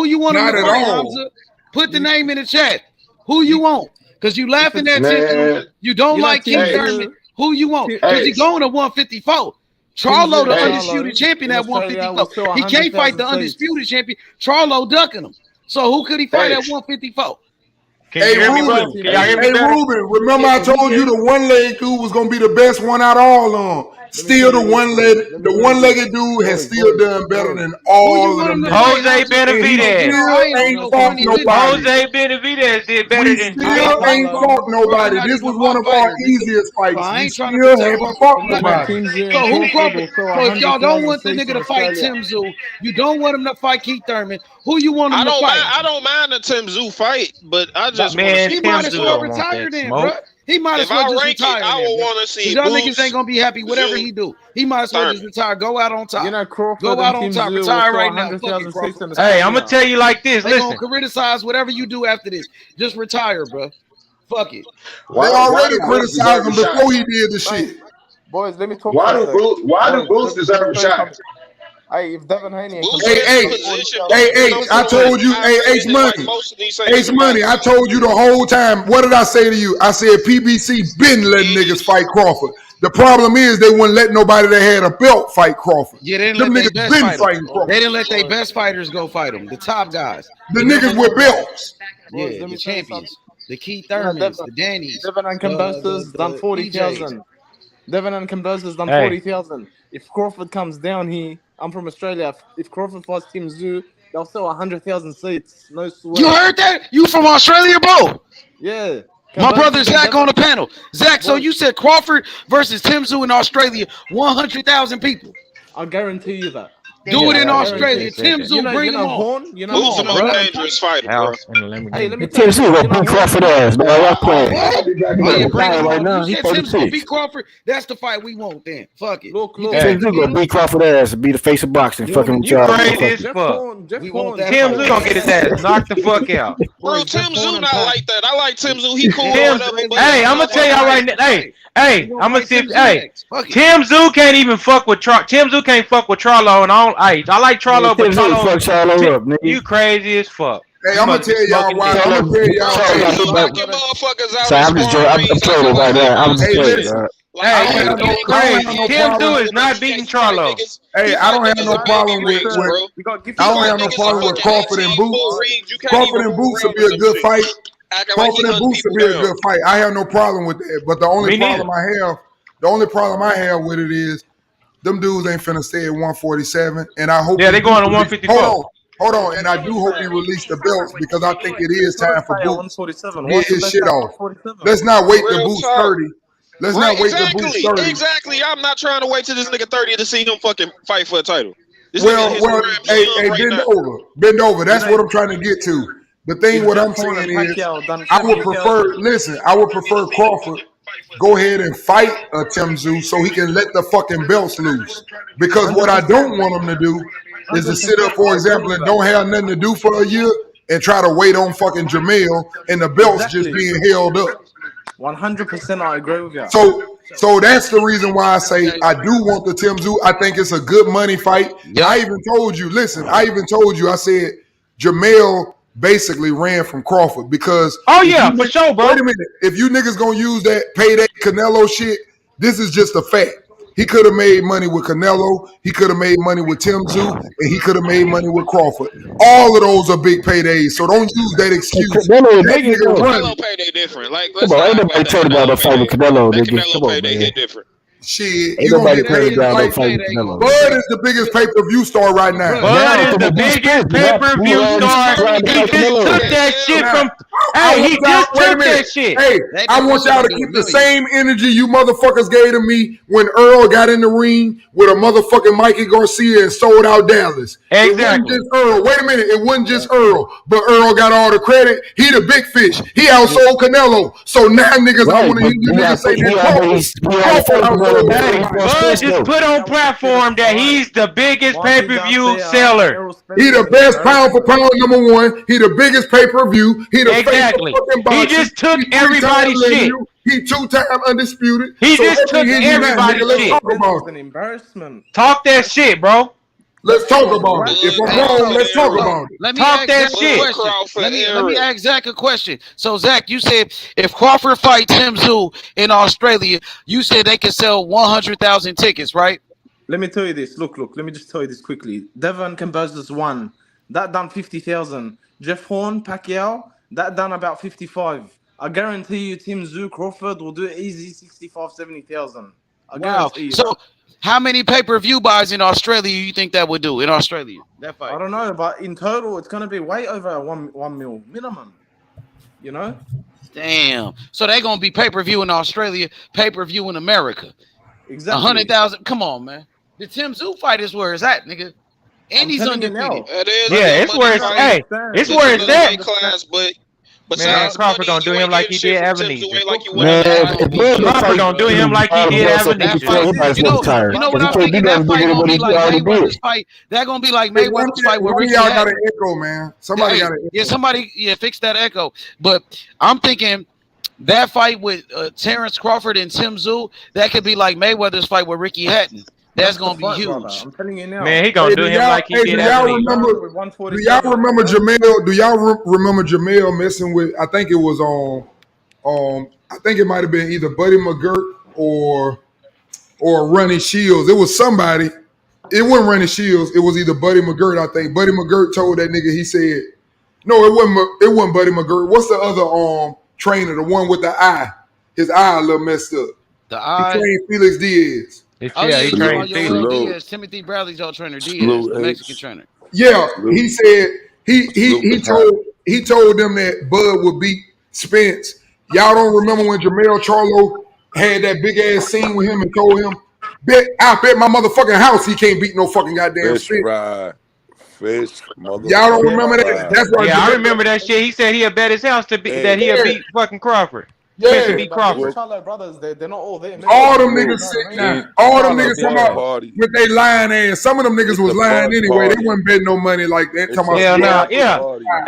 Who you want him Not to at fight, all. Hamza? Put the name in the chat. Who you want? Because you laughing at Tizu. You don't like Keith Thurman. Who you want? Because he going to 154. Charlo, the undisputed champion at 154. He can't fight the undisputed champion. Charlo ducking him. So who could he fight at 154? Hey, Ruben, remember I told you the one leg dude was going to be the best one out of all of them. Still, the one-legged dude has still done better than all of them. Jose Benavidez. Jose Benavidez did better We than. still ain't fought nobody. This was one of our easiest fights. We still haven't fought nobody. So who Crawford? So if y'all don't want the nigga to fight Tim Tszyu, you don't want him to fight Keith Thurman. Who you want him to fight? I don't mind the Tim Tszyu fight, but I just want to see. He might as well retire then, bro. He might as well just retire. I would want to see. Y'all niggas ain't gonna be happy whatever he do. He might as well just retire. Go out on top. You know, Crawford go out on top. Retire right now. Hey, I'm gonna tell you like this. They gonna criticize whatever you do after this. Just retire, bro. Fuck it. They already criticized him before he did the shit. Boys, let me talk. Why do Bruce deserve a shot? Hey, if Devin Haney, I told you, H Money, I told you the whole time. What did I say to you? I said PBC been letting niggas fight Crawford. The problem is they wouldn't let nobody that had a belt fight Crawford. Yeah, they didn't let their best fighting Crawford. They didn't let their best fighters go fight him. The top guys. The niggas with belts. Yeah, the champions. The Keith Thurmans, the Dannys. Devin and Cambosa's done 40,000. Devin and Cambosa's done 40,000. If Crawford comes down here, I'm from Australia. If Crawford fights Tim Tszyu, they'll sell 100,000 seats. No sweat. You heard that? You from Australia, bro? Yeah. My brother Zach on the panel. Zach, so you said Crawford versus Tim Tszyu in Australia, 100,000 people. I'll guarantee you that. Do it in Australia. Tim Tszyu, bring him on. Who's the most dangerous fighter, bro? Hey, let me Tim Tszyu gonna beat Crawford ass, man. Y'all playing. Right now. He Tim Tszyu beat Crawford. That's the fight we want. Then fuck it. Look. Tim Tszyu gonna beat Crawford ass and be the face of boxing. Fucking you crazy as fuck. Tim Tszyu gonna get his ass knocked the fuck out. Bro, Tim Tszyu not like that. I like Tim Tszyu. He cool. Hey, I'm gonna tell y'all right now. Hey, I'm gonna see. Hey, Tim Tszyu can't even fuck with Tim Tszyu can't fuck with Charlo, and I like Charlo, but Charlo, you crazy as fuck. Hey, I'm gonna tell y'all why. I'm gonna tell y'all. So I'm trolling right now. I'm just playing. Hey, you crazy. Tim Tszyu is not beating Charlo. Hey, I don't have no problem with Crawford and Boots. Crawford and Boots would be a good fight. Crawford and Boots would be a good fight. I have no problem with that. But the only problem I have with it is them dudes ain't finna stay at 147. And I hope they're going to 154. Hold on, and I do hope he release the belts because I think it is time for Boots to get his shit off. Let's not wait to Boots 30. Let's not wait to Boots 30. Exactly. I'm not trying to wait till this nigga 30 to see him fucking fight for a title. Bend over. That's what I'm trying to get to. The thing, what I'm saying is, I would prefer Crawford go ahead and fight Tim Tszyu so he can let the fucking belts loose. Because what I don't want him to do is to sit up, for example, and don't have nothing to do for a year and try to wait on fucking Jamel and the belts just being held up. 100% I agree with you. So that's the reason why I say I do want the Tim Tszyu. I think it's a good money fight. I even told you, I said Jamel basically ran from Crawford because for sure, bro. Wait a minute. If you niggas gonna use that payday Canelo shit, this is just a fact. He could have made money with Canelo, he could have made money with Tim Tszyu, and he could have made money with Crawford. All of those are big paydays, so don't use that excuse. Canelo payday different. Like, let's ain't nobody told about the fight with Canelo. Canelo payday hit different. Shit, ain't nobody paid about no fight with Canelo. Bud is the biggest pay-per-view star right now. Bud is the biggest pay-per-view star. He just took that shit from. Hey, he just took that shit. Hey, I want y'all to keep the same energy you motherfuckers gave to me when Earl got in the ring with a motherfucking Mikey Garcia and sold out Dallas. Exactly. It wasn't just Earl. Wait a minute. It wasn't just Earl, but Earl got all the credit. He the big fish. He outsold Canelo. So now niggas, I want to hear you niggas say that Crawford Bud just put on platform that he's the biggest pay-per-view seller. He the best pound for pound number one. He the biggest pay-per-view. He the exactly. He just took everybody's shit. He two-time undisputed. He just took everybody's shit. Talk about an embarrassment. Talk that shit, bro. Let's talk about it. If I'm wrong, let's talk about it. Let me ask Zach a question. So, Zach, you said if Crawford fights Tim Tszyu in Australia, you said they can sell 100,000 tickets, right? Let me tell you this. Look. Let me just tell you this quickly. Devin Cambosa's won. That done 50,000. Jeff Horn, Pacquiao, that done about 55. I guarantee you Tim Tszyu, Crawford will do easy 65, 70,000. Wow. So, how many pay-per-view buys in Australia you think that would do in Australia? That fight? I don't know, but in total, it's going to be way over 1 mil minimum. You know? Damn. So they're gonna be pay-per-view in Australia, pay-per-view in America. Exactly. 100,000. Come on, man. The Tim Tszyu fight is where it's at, nigga. And he's undefeated. It's where it's at. It's where it's at. Class, but man, Crawford gonna do him like he did Avanesha. Crawford gonna do him like he did Avanesha. You know what I'm thinking? That fight gonna be like Mayweather's fight. That gonna be like Mayweather's fight with Ricky. Y'all got an echo, man. Somebody got an echo. Yeah, somebody fix that echo. But I'm thinking that fight with Terence Crawford and Tim Tszyu, that could be like Mayweather's fight with Ricky Hatton. That's gonna be huge. Brother. I'm telling you now. Man, he gonna do him like he did. Do y'all remember Jamel? Do y'all remember Jamel messing with? I think it was on. I think it might have been either Buddy McGirt or Ronnie Shields. It was somebody. It wasn't Ronnie Shields. It was either Buddy McGirt. I think Buddy McGirt told that nigga. He said, "No, it wasn't Buddy McGirt. What's the other trainer? The one with the eye. His eye a little messed up. The eye. He trained Felix Diaz." He trained Diaz. Timothy Bradley's old trainer, Diaz, the Mexican trainer. Yeah, he said he told them that Bud would beat Spence. Y'all don't remember when Jamel Charlo had that big ass scene with him and told him, I bet my motherfucking house he can't beat no fucking goddamn Spence. Y'all don't remember that? That's right. Yeah, I remember that shit. He said he'll bet his house to be that he'll beat fucking Crawford. Yeah, beat Crawford. Charlo brothers, they're not all there. All them niggas sitting now. All them niggas come out with they lying ass. Some of them niggas was lying anyway. They wasn't betting no money like that.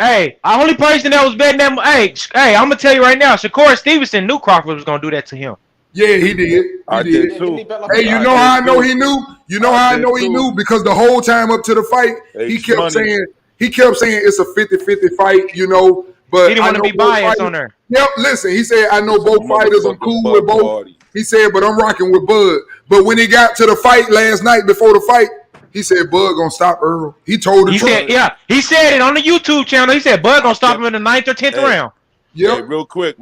Hey, the only person that was betting them. Hey, I'm gonna tell you right now. Shakur Stevenson knew Crawford was gonna do that to him. Yeah, he did. He did too. Hey, you know how I know he knew? You know how I know he knew? Because the whole time up to the fight, he kept saying it's a 50-50 fight, you know. But he didn't want to be biased on there. Yep, listen, he said, I know both fighters, I'm cool with both. He said, but I'm rocking with Bud. But when he got to the fight last night before the fight, he said, Bud gonna stop Errol. He told the truth. He said it on the YouTube channel. He said, Bud gonna stop him in the 9th or 10th round. Yeah. Hey, real quick,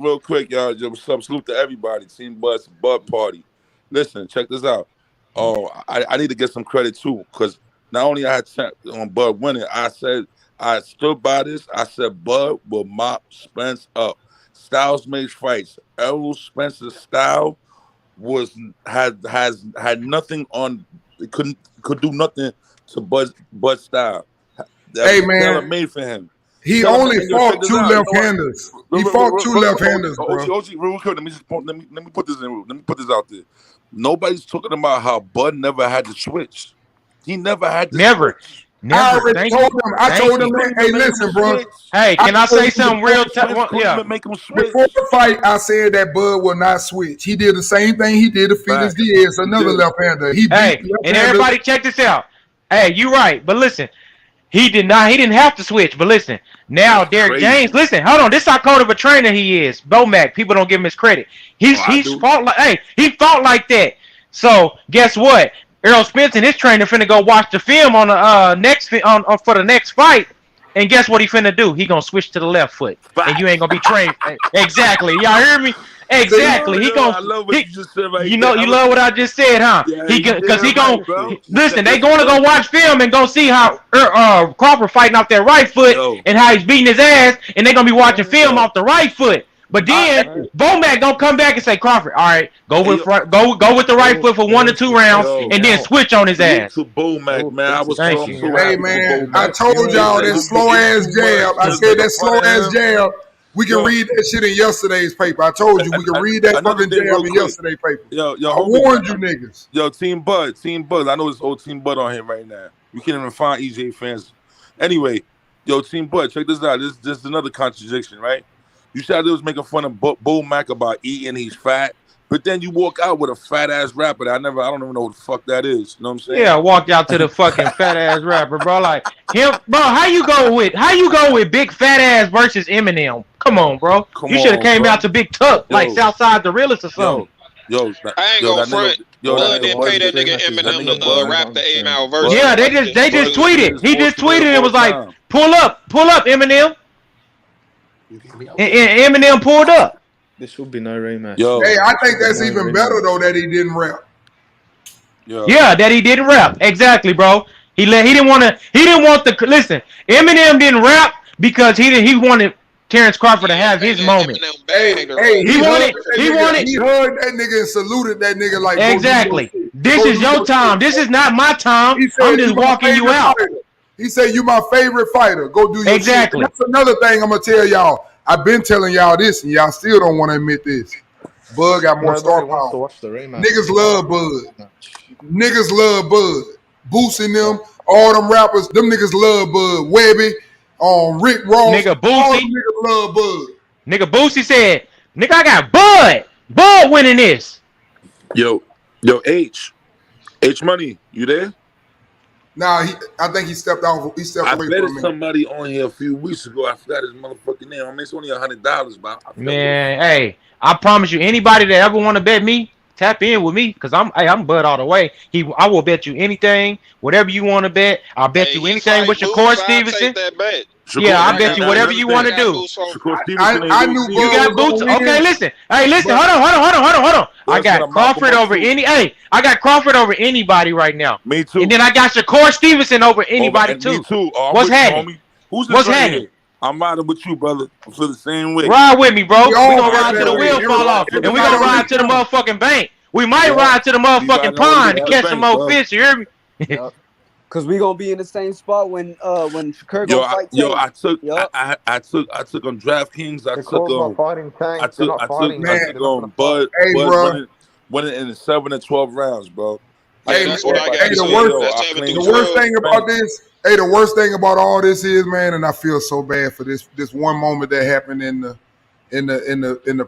y'all. Just salute to everybody. Team Bud's Bud Party. Listen, check this out. I need to get some credit too, because not only I had on Bud winning, I stood by this. I said Bud will mop Spence up. Styles makes fights. Errol Spence's style had nothing on. It could do nothing to Bud's style. Hey man, made for him. He only fought two left-handers. He fought two left-handers, bro. Real quick, let me put this in. Let me put this out there. Nobody's talking about how Bud never had to switch. He never had to switch. I already told him. I told him, man, hey, listen, bro. Hey, can I say something real? Make him switch. Before the fight, I said that Bud will not switch. He did the same thing he did to Felix Diaz, another left-hander. And everybody check this out. Hey, you right, but listen, he didn't have to switch. But listen, now Derrick James, listen, hold on. This is how cold of a trainer he is. Bomac, people don't give him his credit. He fought like that. So guess what? Errol Spence and his trainer finna go watch the film on the for the next fight, and guess what he finna do? He gonna switch to the left foot, and you ain't gonna be trained. Exactly, y'all hear me? Exactly. He gonna. You love what I just said, huh? Because he gonna listen. They gonna go watch film and go see how Crawford fighting off that right foot and how he's beating his ass, and they gonna be watching film off the right foot. But then Bomac gonna come back and say, Crawford, all right, go with the right foot for 1 or 2 rounds, and then switch on his ass. To Bomac, man, I was hey man, I told y'all that slow ass jab. I said that slow ass jab. We can read that shit in yesterday's paper. I told you we can read that fucking jab in yesterday's paper. I warned you niggas. Yo, Team Bud. I know it's old Team Bud on here right now. We can't even find EJ fans. Anyway, yo, Team Bud, check this out. This is another contradiction, right? You said they was making fun of Bomac about eating, he's fat, but then you walk out with a fat ass rapper that I don't even know what the fuck that is. You know what I'm saying? Yeah, I walked out to the fucking fat ass rapper, bro. Like him, bro. How you go with big fat ass versus Eminem? Come on, bro. You should have came out to Big Tuck, like Southside the Realest or something. I ain't gonna front. Bud didn't pay that nigga Eminem to rap the 8 Mile verse. Yeah, they just tweeted. He just tweeted and was like, pull up, Eminem. And Eminem pulled up. There should be no rematch. Hey, I think that's even better though that he didn't rap. Yeah, that he didn't rap. Exactly, bro. He didn't want the listen. Eminem didn't rap because he wanted Terence Crawford to have his moment. Hey, he hugged that nigga and saluted that nigga like exactly. This is your time. This is not my time. I'm just walking you out. Fighter. He said, "You my favorite fighter. Go do your shit." That's another thing I'm gonna tell y'all. I've been telling y'all this, and y'all still don't want to admit this. Bud got more star power. Niggas love Bud. Niggas love Bud. Boosting them, all them rappers, them niggas love Bud. Webby, Rick Ross, nigga Boosie. All them niggas love Bud. Nigga Boosie said, "Nigga, I got Bud. Bud winning this." Yo, H Money, you there? Nah, I think he stepped out. He stepped away for a minute. Somebody on here a few weeks ago. I forgot his motherfucking name. I mean, it's only $100, but man, hey, I promise you, anybody that ever want to bet me, tap in with me, cause I'm Bud all the way. I will bet you anything, whatever you want to bet. I'll bet you anything with Shakur Stevenson. Yeah, I bet you whatever you want to do. I knew you got boots. Okay, listen. Hey, listen. Hold on. I got Crawford over any. Hey, I got Crawford over anybody right now. Me too. And then I got Shakur Stevenson over anybody too. Me too. What's happening? What's happening? I'm riding with you, brother. I feel the same way. Ride with me, bro. We gonna ride till the wheels fall off, and we gonna ride to the motherfucking bank. We might ride to the motherfucking pond to catch some more fish. You hear me? Cause we gonna be in the same spot when Shakur gonna fight. I took on DraftKings. I took on Bud. Hey, bro. Winning in the 7 and 12 rounds, bro. The worst thing about this. Hey, the worst thing about all this is, man, and I feel so bad for this one moment that happened in the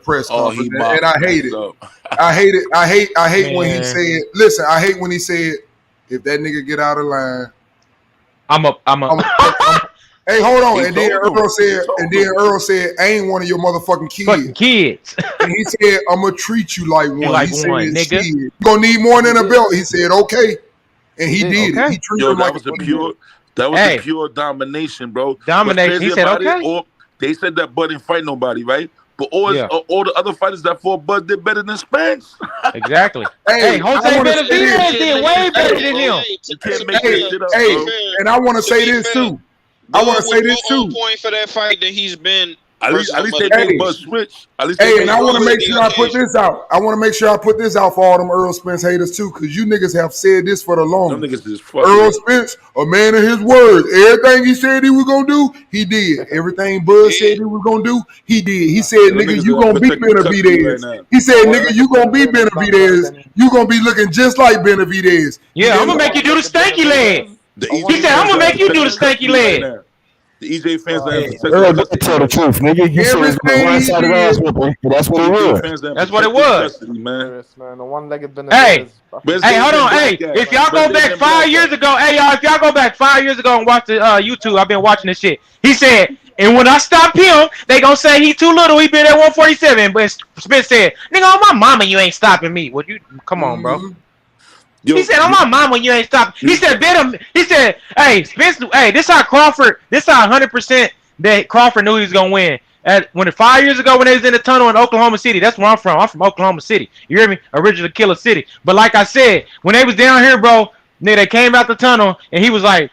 press conference, and I hate it. I hate when he said. Listen, I hate when he said, "If that nigga get out of line, I'm Hey, hold on. And then Earl said, "I ain't one of your motherfucking kids." And he said, "I'm gonna treat you like one." He said, nigga. "You gonna need more than a belt." He said, "Okay," and he did it. He treated him like that was a pure domination, bro. Domination. He said, "Okay." They said that Bud didn't fight nobody, right? But all the other fighters that fought Bud did better than Spence. Exactly. Hey, Jose Benavidez did way better than him. You can't make this shit up, bro. And I want to say this too. Point for that fight that he's been. At least they made Bud switch. And I want to make sure I put this out. I want to make sure I put this out for all them Errol Spence haters too, because you niggas have said this for the longest. Errol Spence, a man of his word. Everything he said he was gonna do, he did. Everything Bud said he was gonna do, he did. He said, "Nigga, you gonna beat Benavidez." He said, "Nigga, you gonna beat Benavidez. You gonna be looking just like Benavidez." Yeah, I'm gonna make you do the stanky leg. He said, "I'm gonna make you do the stanky leg." The EJ fans Earl didn't tell the truth, nigga. You said it's going one side of the ass whooping. That's what it was. That's what it was. Hey, hold on. Hey, if y'all go back 5 years ago, if y'all go back 5 years ago and watch the YouTube, I've been watching this shit. He said, and when I stop him, they gonna say he too little. He been at 147. But Spence said, "Nigga, on my mama, you ain't stopping me." Well, you come on, bro. He said, "On my mama, you ain't stopping." He said, "Bet him." He said, "Hey, Spence. Hey, this how 100% that Crawford knew he was gonna win." When 5 years ago, when they was in the tunnel in Oklahoma City, that's where I'm from. I'm from Oklahoma City. You hear me? Original Killer City. But like I said, when they was down here, bro, they came out the tunnel and he was like,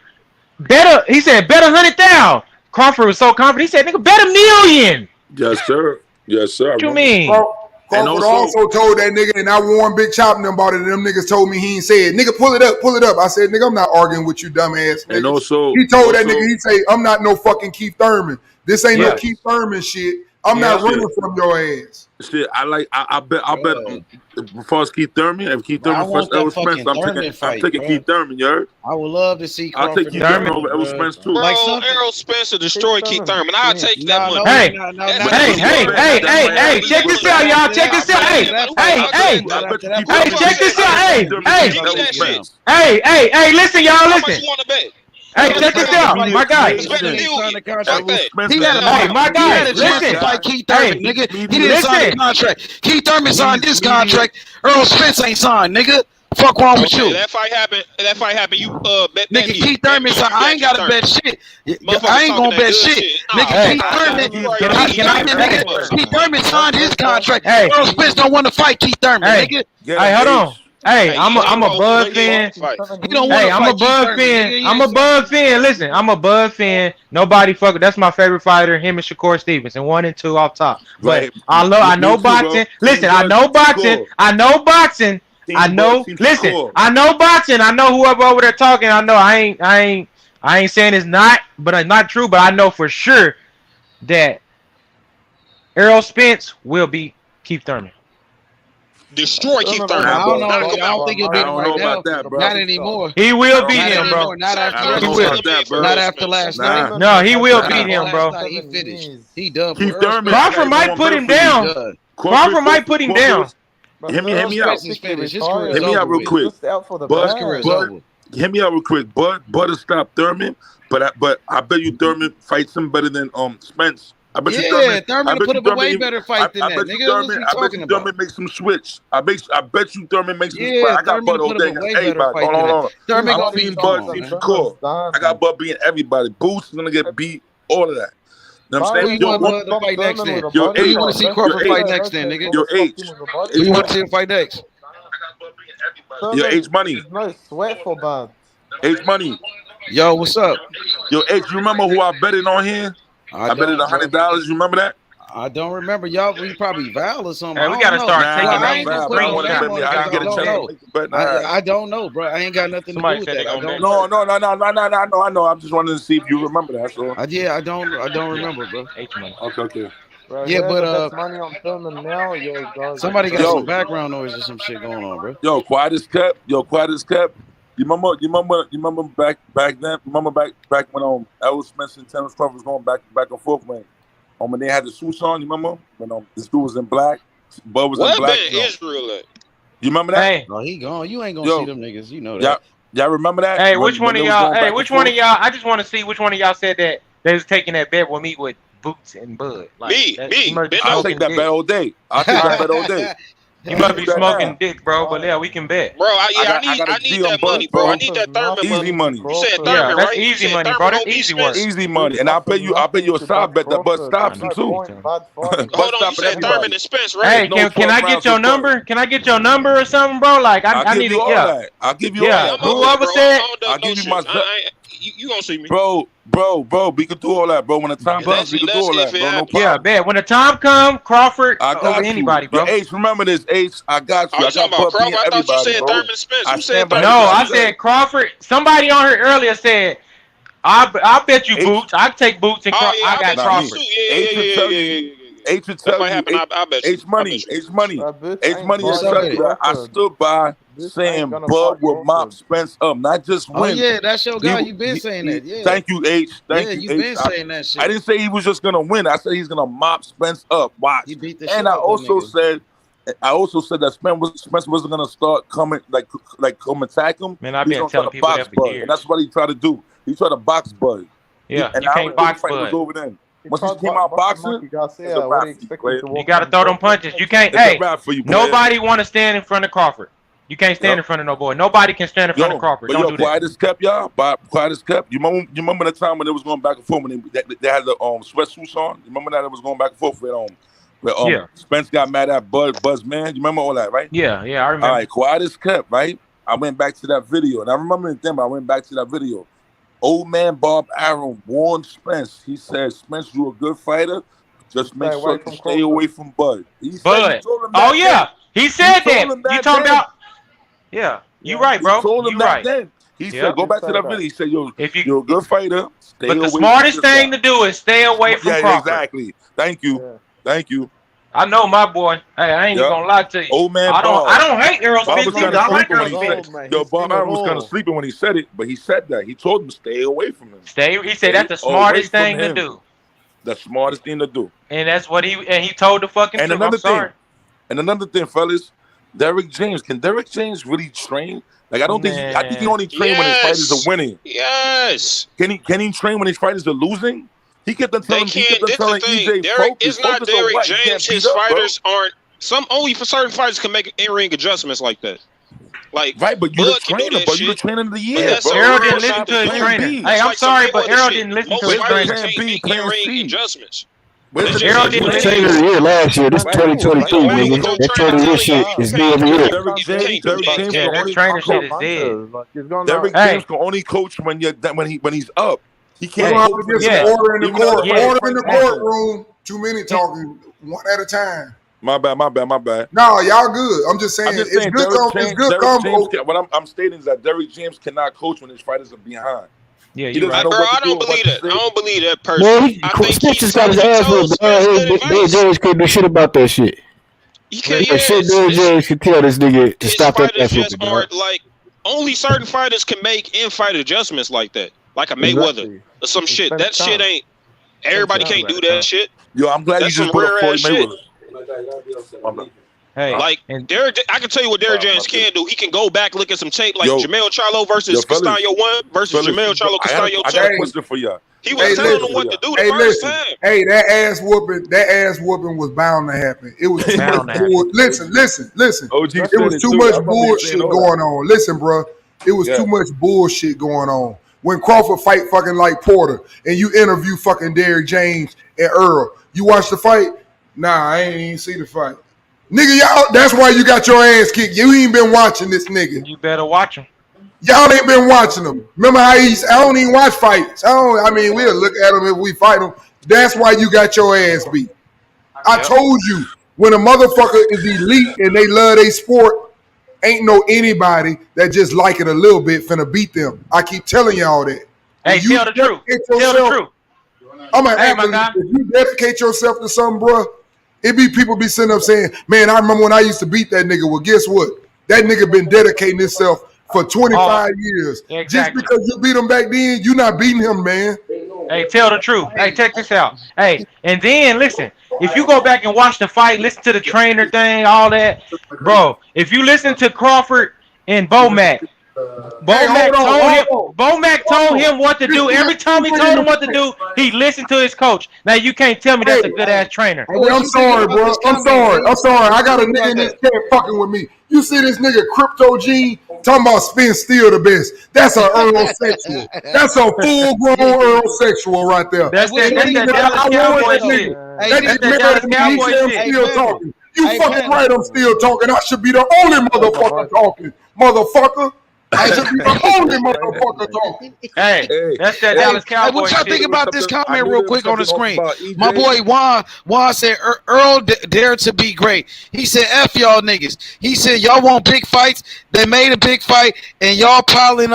"Bet." He said, "Bet 100,000." Crawford was so confident. He said, "Nigga, bet $1 million." Yes, sir. Yes, sir. What you mean? Crawford also told that nigga, and I warned Big Chop and them about it, and them niggas told me he ain't said, "Nigga, pull it up." I said, "Nigga, I'm not arguing with you, dumbass." And also, he told that nigga, he say, "I'm not no fucking Keith Thurman. This ain't no Keith Thurman shit. I'm not running from your ass." Shit, I bet. As far as Keith Thurman, if Keith Thurman first Errol Spence, I'm taking Keith Thurman. You heard? I would love to see Crawford. I'll take Keith Thurman over Errol Spence too. Bro, Errol Spence will destroy Keith Thurman. I'll take that money. Hey, check this out, y'all. Check this out. Hey, check this out. Hey, listen, y'all. Listen. How much you want to bet? Hey, check this out, my guy. He had a chance to fight Keith Thurman, nigga. He didn't sign the contract. Keith Thurman signed this contract. Earl Spence ain't signed, nigga. Fuck wrong with you? That fight happened. You bet. Nigga, Keith Thurman signed. I ain't gotta bet shit. I ain't gonna bet shit. Nigga, Keith Thurman signed his contract. Earl Spence don't want to fight Keith Thurman, nigga. Hey, hold on. Hey, I'm a Bud fan. Hey, I'm a Bud fan. I'm a Bud fan. Listen, I'm a Bud fan. Nobody fuck. That's my favorite fighter. Him and Shakur Stevenson, 1 and 2 off top. But I know boxing. Listen, I know boxing. I know boxing. I know. Listen, I know boxing. I know whoever over there talking. I know. I ain't saying it's not, but it's not true. But I know for sure that Errol Spence will beat Keith Thurman. Destroy Keith Thurman. I don't think he'll beat him right now. Not anymore. He will beat him, bro. Not after last night. No, he will beat him, bro. He finished. He done. Keith Thurman. Crawford might put him down. Crawford might put him down. Hear me out. Hear me out real quick. Hear me out real quick. Bud will stop Thurman, but I bet you Thurman fights him better than Spence. I bet you Thurman put up a way better fight than that. I bet you Thurman makes some switch. I bet you Thurman makes some switch. I got Bud all day against everybody. Hold on. Thurman I'm seeing Bud beat Shakur. I got Bud beating everybody. Boots is gonna get beat. All of that. You know what I'm saying? Who you want to fight next then? Who you want to see Crawford fight next then, nigga? Your H. Who you want to see him fight next? Your H Money. No sweat for Bud. H Money. Yo, what's up? Yo, H, you remember who I betted on here? I betted $100. You remember that? I don't remember. Y'all, we probably Val or something. Hey, we gotta start taking I don't know, bro. I ain't got nothing to do with that. No. I know. I'm just wanting to see if you remember that. So. I don't remember, bro. Okay. Bro, yeah, but money on filming now, somebody got some background noise or some shit going on, bro. Yo, quiet as kept. You remember back then? Remember back when Errol Spence and Terence Crawford was going back and forth when they had the suits on? You remember when this dude was in black, Bud was in black. What Israel at? You remember that? Hey, no, he gone. You ain't gonna see them niggas. You know that. Y'all remember that? Hey, which one of y'all? Hey, which one of y'all? I just want to see which one of y'all said that they was taking that bet with me with Boots and Bud. Like, me. I'll take that bet all day. You must be smoking dick, bro. But yeah, we can bet. Bro, I need that money, bro. I need that Thurman money. Easy money. You said Thurman, that's right? easy money, bro. That's easy work. Easy money, and I'll pay you a side bet that Bud stops him too. Hold on, you said Thurman and Spence, right? Hey, can I get your number? Can I get your number or something, bro? Like I need to. Yeah, I'll give you all that. Whoever said, I'll give you my. You gonna see me, bro. We can do all that, bro. When the time comes, we can do all that, bro. No problem. Yeah, bet. When the time comes, Crawford over anybody, bro. Your Ace, remember this, Ace. I got you. I was talking about Crawford. I thought you said Thurman Spence. You said Thurman. No, I said Crawford. Somebody on here earlier said, "I bet you Boots. I take Boots and Crawford. I got Crawford." H would tell you. I bet H money. I stood by saying Bud will mop Spence up, not just win. Oh yeah, that's your guy. You been saying that. Yeah. Thank you, H. Thank you. You've been saying that shit. I didn't say he was just gonna win. I said he's gonna mop Spence up. Watch. He beat the and I also said that Spence wasn't gonna start coming come attack him. Man, I've been telling people that for years. And that's what he tried to do. He tried to box Bud. Yeah, and you can't box Bud. Over then. Once he came out boxing, you got to throw them punches. You can't. Hey, nobody want to stand in front of Crawford. You can't stand in front of no boy. Nobody can stand in front of Crawford. Don't do that. Quiet as kept, y'all. Quiet as kept. You remember the time when it was going back and forth when they had the sweatsuits on? You remember that it was going back and forth with Spence got mad at Bud's man. You remember all that, right? Yeah, I remember. All right, quiet as kept, right? I went back to that video, and I remember it then. But I went back to that video. Old man Bob Arum warned Spence. He said, "Spence, you're a good fighter. Just make sure you stay away from Bud." Bud. Oh yeah, he said that. You talking about? Yeah, you right, bro. He told him that then. He said, "Go back to that video." He said, "Yo, you're a good fighter. Stay away." But the smartest thing to do is stay away from Crawford. Yeah, exactly. Thank you. I know my boy. Hey, I ain't even gonna lie to you. Old man I don't hate Errol Spence either. I like Errol Spence. Yo, Bob Arum was kind of sleeping when he said it, but he said that. He told him to stay away from him. He said that's the smartest thing to do. The smartest thing to do. And that's what he told the fucking truth. And another thing, fellas, Derrick James. Can Derrick James really train? Like I think he only train when his fighters are winning. Yes. Can he train when his fighters are losing? He kept on telling EJ, it's not Derrick James. His fighters aren't. Only for certain fighters can make in-ring adjustments like that. Like right, but you're the trainer, but you're the trainer of the year. Errol didn't listen to his trainer. Hey, I'm sorry, but Errol didn't listen to his trainer. In-ring adjustments. Where's the Errol didn't This ain't the year last year. This 2022, only nigga. coach That trying to 20 year tell shit you, is good every you year. Derrick James, can't do Derrick that. James Yeah, can that only trainer shit is coach. dead. Like he's gone Derrick out. James can only coach when he's up. He We're can't gonna have coach to when get he's some Yeah. down. order in the Even though court. they're playing Order in the Frank Watson. courtroom. Too many talking one at a time. My bad. No, y'all good. I'm just saying I'm just it's saying good. It's good Derrick James combo. what I'm stating is that Derrick James cannot coach when his fighters are behind. Yeah, He you're doesn't right. know Bro, what to I do don't and what believe to that. I say. don't believe that Man, personally. I think Spence just got his he ass told whooped. Spence good Derrick advice. James couldn't do shit about that shit. You can't, Yeah, shit, Derrick James could tell this nigga to his stop that fighters ass just whooping, aren't dog. like only certain fighters can make in-fight adjustments like that, like a Mayweather Exactly. or some shit. Spence That shit can't. ain't. Everybody can't do that shit. Yo, I'm glad That's you just some brought up rare Floyd ass shit. Mayweather. My bad. Hey, Like and I can tell you what Derrick James can do. He can go back, look at some tape, like Yo, Jamel Charlo versus fellas, Castaño 1 versus Jamel Charlo I Castaño got a 2. question for y'all. He was telling them what to do the first time. Hey, that ass whooping was bound to happen. It was too much bound to happen. bullshit. Listen. OG It said was it too too. much I remember you saying bullshit all that. going on. Listen, bro. It was Yeah. too much bullshit going on. When Crawford fight fucking like Porter and you interview fucking Derrick James and Earl, you watch the fight? Nah, I ain't even see the fight. Nigga, y'all, that's why you got your ass kicked. You ain't been watching this nigga. you better watch him. Y'all ain't been watching him. Remember how I don't even watch fights. We'll look at him if we fight him. That's why you got your ass beat. I told you, when a motherfucker is elite and they love their sport, ain't no anybody that just like it a little bit finna beat them. I keep telling y'all that. Hey, tell the truth. Tell the truth. I'm an Hey, my athlete. guy. If you dedicate yourself to something, bro, it be people be sitting up saying, man, I remember when I used to beat that nigga. Well, guess what? That nigga been dedicating himself for 25 years. Exactly. Just because you beat him back then, you not beating him, man. Hey, tell the truth. Hey, check this out. Hey, and then listen, if you go back and watch the fight, listen to the trainer thing, all that, bro. If you listen to Crawford and Bomac, Bomac told him what to do. Every time he told him what to do, he listened to his coach. Now you can't tell me that's a good ass trainer. Hey, I'm sorry, bro. I'm sorry. I got a nigga in this chat fucking with me. You see this nigga Crypto Gene talking about Spence still the best. That's a Earl sexual. That's a full grown Earl sexual right there. That's that Dallas Cowboy shit. That's that Dallas Cowboy shit. Still talking. You fucking right. I'm still talking. I should be the only motherfucker talking, motherfucker. I should be the only motherfucker talking. Hey, that's that Dallas Cowboy Hey, what y'all shit. think about this comment real quick on the screen? My boy Juan said Earl dared to be great. He said F y'all niggas. He said y'all want big fights. They made a big fight and y'all piling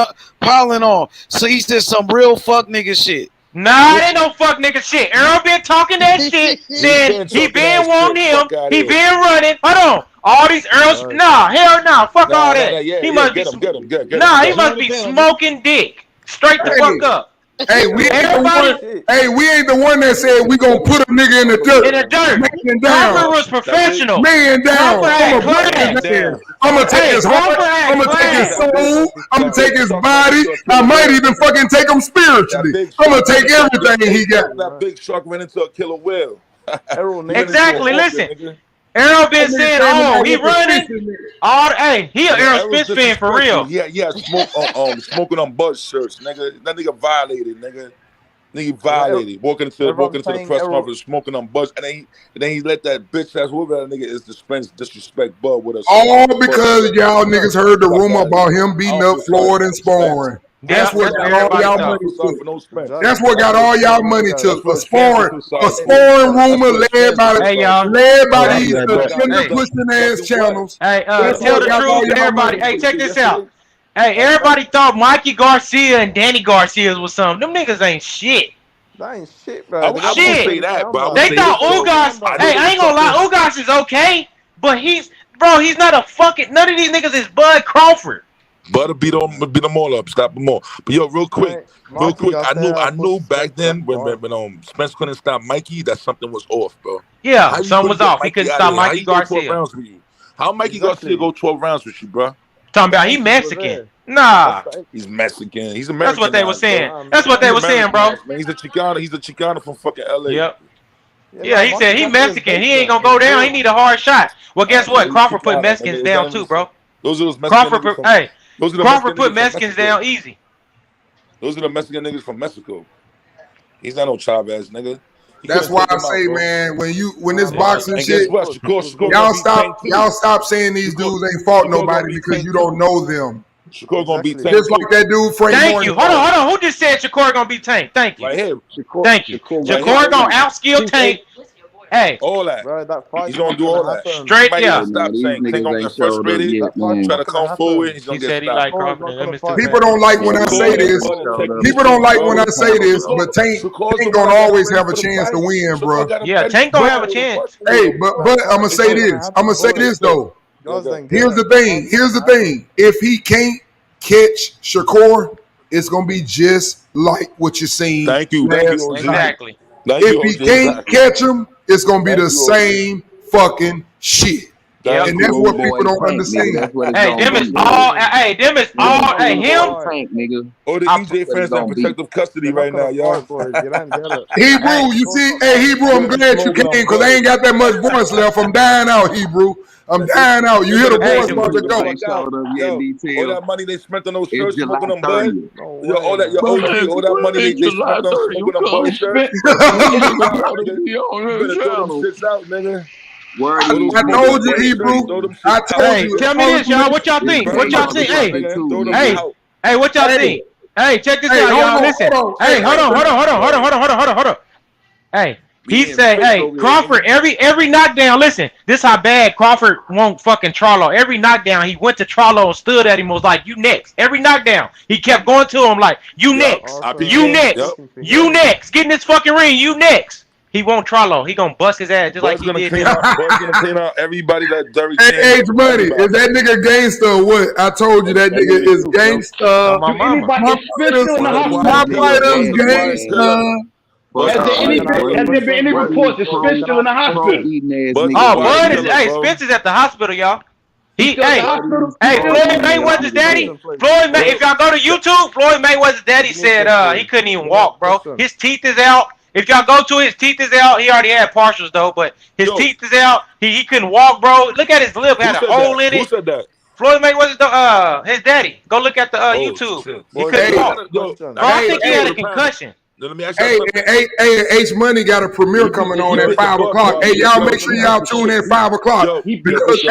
on. So he said some real fuck nigga shit. Nah, it ain't no fuck nigga shit. Earl been talking that shit. Then he been wanting him. He been running. Hold on. All these Earls. Nah, hell nah. Fuck all that. He must be. He must be smoking dick. Straight the fuck up. Hey, we ain't the one that said we gonna put a nigga in the dirt. In the dirt. Man down. Crawford was professional. Man down. I'm gonna take his heart. I'm gonna take his soul. I'm gonna take his body. I might even fucking take him spiritually. I'm gonna take everything he got. That big shark ran into a killer whale. Exactly. Listen. Errol been saying, "Oh, he running." He an Errol Spence fan for real. Yeah, smoking on Bud shirts, nigga. That nigga violated, nigga. Nigga violated. Walking into the press conference, smoking on Bud, and then he let that bitch ass whoever that nigga is disrespect Bud with us. All because y'all niggas heard the rumor about him beating up Floyd and sparring. That's what got all y'all money took. That's what got all y'all money took. A sparring rumor led by these pushing ass channels. Hey, tell the truth, everybody. Hey, check this out. Hey, everybody thought Mikey Garcia and Danny Garcia was something. Them niggas ain't shit. That ain't shit, bro. I wouldn't say that, bro. They thought Ugas. Hey, I ain't gonna lie, Ugas is okay, but he's not a fucking. None of these niggas is Bud Crawford. Bud beat them all up, stop them all. But yo, real quick, I knew back then when Spence couldn't stop Mikey, that something was off, bro. Yeah, something was off. He couldn't stop Mikey Garcia. How Mikey Garcia go 12 rounds with you, bro? Talking about he Mexican. Nah. He's Mexican. He's American. That's what they were saying. That's what they were saying, bro. Man, he's a Chicano from fucking LA. Yep. Yeah, he said he Mexican. He ain't gonna go down. He need a hard shot. Well, guess what? Crawford put Mexicans down too, bro. Those are those Mexican Crawford put Mexicans down easy. Those are the Mexican niggas from Mexico. He's not no Chavez, nigga. That's why I say, man, when this boxing and shit, guess what? Shakur y'all stop saying these dudes ain't fought nobody because you don't know them. Shakur gonna beat Tank. Just like that dude Frank Thank Morton. you. Hold on. Who just said Shakur gonna beat Tank? Thank you. Right here. Thank you. Shakur gonna outskill Tank. Hey, all that. Bro, that fight. He's gonna do all that. Straight, yeah. Stop saying Tank gonna get frustrated. Try to come forward. He's gonna He get said he stopped. like Crawford. People don't like when I say this. People don't like when I say this, but Tank gonna always have a chance to win, bro. Yeah, Tank gonna have a chance. Hey, but I'm gonna say this. I'm gonna say this though. Here's the thing. If he can't catch Shakur, it's gonna be just like what you're seeing. Thank you. Exactly. If he can't catch him, it's gonna be the same fucking shit. Yep. And that's what people don't understand. Hey, them is all. Hey, him. Or the EJ fans in protective custody right now, y'all. Hebrew, you see? Hey, Hebrew, I'm glad you came because I ain't got that much voice left. I'm dying out, Hebrew. I'm dying out. You hear the voice about to go. All that money they spent on those shirts, smoking them bud. Yo, all that, your OG, all that money they spent on smoking them bud shirts. You better throw them shits out, nigga. I told you, Hebrew. I told you. Tell me this, y'all. What y'all think? What y'all think? Hey, what y'all think? Hey, check this out, y'all. Listen. Hey, hold on. Hey, he said, hey, Crawford, every knockdown, listen, this how bad Crawford won't fucking Charlo. Every knockdown, he went to Charlo and stood at him, was like, you next. Every knockdown, he kept going to him like, you next. You next. You next. Get in this fucking ring. You next. He won't Charlo. He gonna bust his ass just like he did. Bud's gonna clean out everybody that Derry. Hey, H Money, is that nigga gangster or what? I told you that nigga is gangster. My fighter's gangster. Has there been any reports that Spence still in the hospital? Spence is at the hospital, y'all. Floyd Mayweather's daddy. If y'all go to YouTube, Floyd Mayweather's daddy said he couldn't even walk, bro. His teeth is out. If y'all go to his teeth is out. He already had partials though, but his teeth is out. He couldn't walk, bro. Look at his lip, had a hole in it. Who said that? Floyd Mayweather's his daddy. Go look at the YouTube. Shit. He couldn't walk. Bro, I think he had a concussion. Let me ask you hey, H Money got a premiere coming on at 5 o'clock. Hey, y'all make sure y'all tune in at 5 o'clock. Because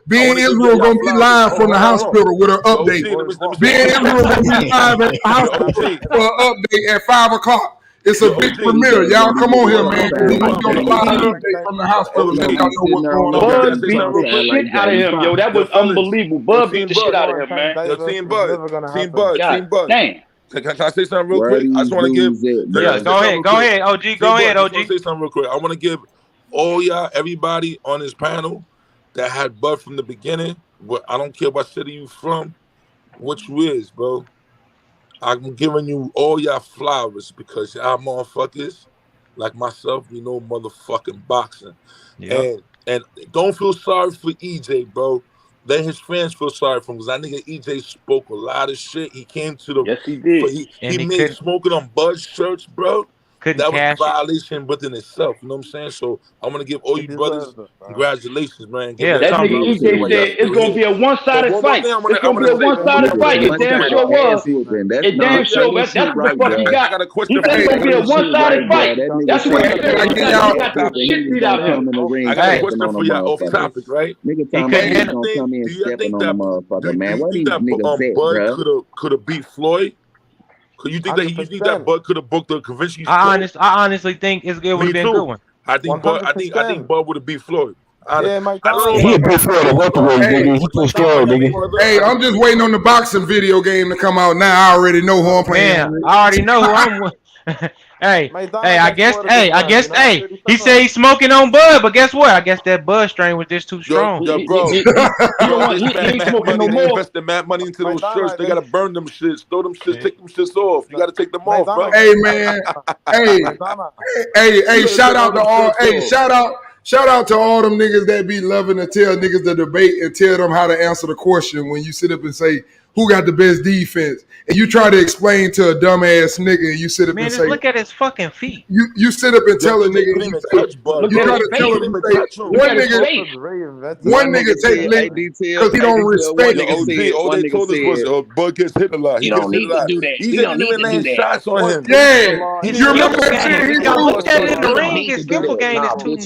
being Israel gonna be live from the hospital with an update. Being Israel gonna be live at the hospital for an update at 5 o'clock. It's a big premiere. Y'all come on here, man. We're gonna be on a live update from the hospital. Let y'all know what's going on. Bud beat the shit out of him, yo. That was unbelievable. Bud beat the shit out of him, man. Team Bud. Damn. Can I say something real quick? I just want to give. Go ahead, OG. Go ahead, OG. I want to say something real quick. I want to give all y'all, everybody on this panel that had Bud from the beginning. I don't care what city you from, what you is, bro. I'm giving you all y'all flowers because y'all motherfuckers, like myself, we know motherfucking boxing. Yeah. And don't feel sorry for EJ, bro. Let his fans feel sorry for him because that nigga EJ spoke a lot of shit. He came to the. Yes, he did. He made smoking on Bud's shirts, bro. That was a violation within itself. You know what I'm saying? So I'm gonna give all you brothers congratulations, man. Yeah, that nigga EJ said it's gonna be a one-sided fight. It's gonna be a one-sided fight. It damn sure was. It damn sure. That's what the fuck he got. He said it's gonna be a one-sided fight. That's what he said. He got the shit beat out of him. I got a question for y'all off topic, right? Nigga come in stepping on the motherfucker, man. What these niggas at, bro? Bud could have beat Floyd? You think that Bud could have booked the convention? I honestly think it would have been a good one. I think Bud would have beat Floyd. He a big Floyd at welterweight, nigga. He too strong, nigga. Hey, I'm just waiting on the boxing video game to come out now. I already know who I'm playing. Man, I already know who I'm with. I guess, he said he's smoking on Bud, but guess what? I guess that Bud strain was just too strong. Yo, bro. He ain't smoking no more. They invested mad money into those shirts. They gotta burn them shits, throw them shits, take them shits off. You gotta take them off, bro. Hey, man. Hey, shout out to all. Hey, shout out to all them niggas that be loving to tell niggas to debate and tell them how to answer the question when you sit up and say, who got the best defense, and you try to explain to a dumbass nigga, and you sit up Man, and just say, look at his fucking feet. you sit up and tell a nigga, and you try to tell him, one nigga take lick because he don't respect it. All they told us was Bud gets hit a lot. He don't need to do that. He didn't even land shots on him. Yeah, you remember that shit? He don't look at it in the ring. His skill game is too much.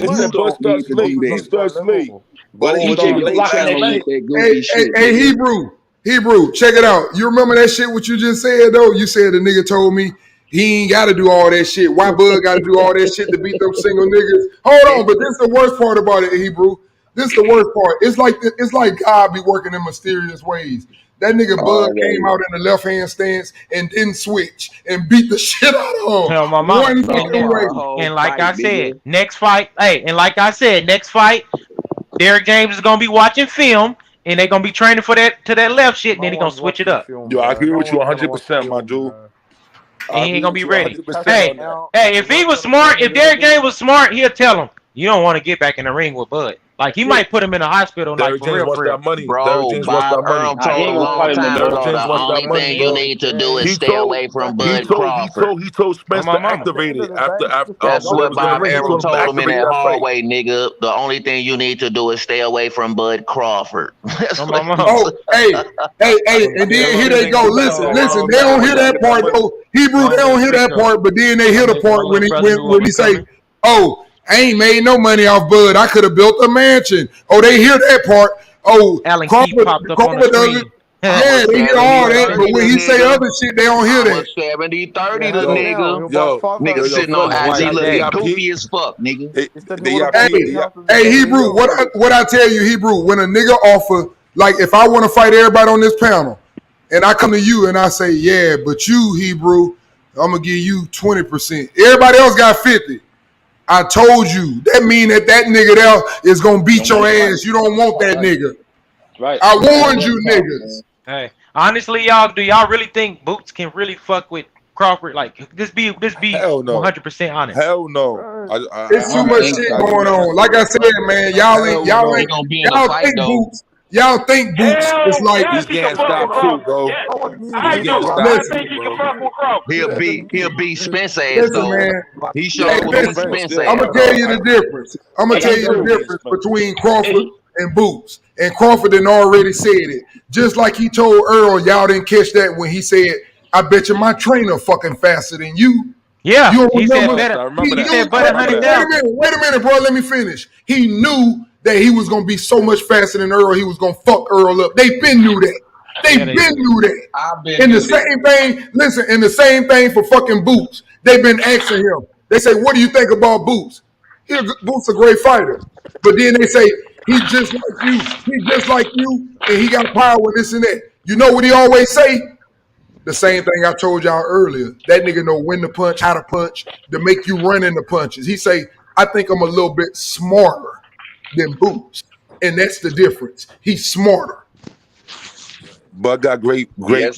He starts late. But he don't late channel with that goofy shit. Hey, Hebrew, check it out. You remember that shit? What you just said though? You said the nigga told me he ain't got to do all that shit. Why Bud got to do all that shit to beat them single niggas? Hold on, but this is the worst part about it, Hebrew. This is the worst part. It's like God be working in mysterious ways. That nigga Bud came out in the left hand stance and didn't switch and beat the shit out of him. Tell my mom. And like I said, next fight. Derrick James is gonna be watching film, and they're gonna be training for that left shit, and then he's gonna switch it up. Yo, I agree with you 100%, my dude. And he ain't gonna be ready. Hey, if he was smart, if Derrick James was smart, he'll tell him, you don't want to get back in the ring with Bud. Like, he might put him in the hospital, like, for real. Bro, Bob Earl told a long time ago, the only thing you need to do is stay away from Bud Crawford. He told Spence to activate it after That's what Bob Earl told him in that hallway, nigga. The only thing you need to do is stay away from Bud Crawford. Hey, and then here they go. Listen, they don't hear that part though. Hebrew, they don't hear that part, but then they hear the part when he say, "Oh, I ain't made no money off Bud. I could have built a mansion." Oh, they hear that part. Oh, Alan Key popped up on the screen. Yeah, they hear all that, but when he say other shit, they don't hear that. 70-30 the nigga. Nigga sitting on IG looking goofy as fuck, nigga. Hey, Hebrew, what I tell you, Hebrew, when a nigga offer, like if I want to fight everybody on this panel, and I come to you and I say, yeah, but you, Hebrew, I'm gonna give you 20%. Everybody else got 50. I told you. That mean that nigga there is gonna beat your ass. You don't want that nigga. Right. I warned you niggas. Hey, honestly, y'all, do y'all really think Boots can really fuck with Crawford? Like, just be 100% honest. Hell no. It's too much shit going on. Like I said, man, y'all think Boots. Y'all think Boots is like he's getting stopped too, bro. He'll beat Spence ass though. Man. He showed Spence ass. I'm gonna tell you the difference. Between Crawford and Boots. And Crawford done already said it. Just like he told Earl, y'all didn't catch that when he said, I bet you my trainer fucking faster than you. Yeah, you he said better. He said better 100,000. Wait a minute, bro. Let me finish. He knew that he was gonna be so much faster than Earl. He was gonna fuck Earl up. They been knew that. Knew that. And the same thing. Listen, and the same thing for fucking Boots. They've been asking him. They say, "What do you think about Boots?" Boots a great fighter, but then they say he's just like you. He's just like you, and he got power with this and that. You know what he always say? The same thing I told y'all earlier. That nigga know when to punch, how to punch, to make you run into punches. He say, I think I'm a little bit smarter than Boots. And that's the difference. He's smarter. Bud got great punching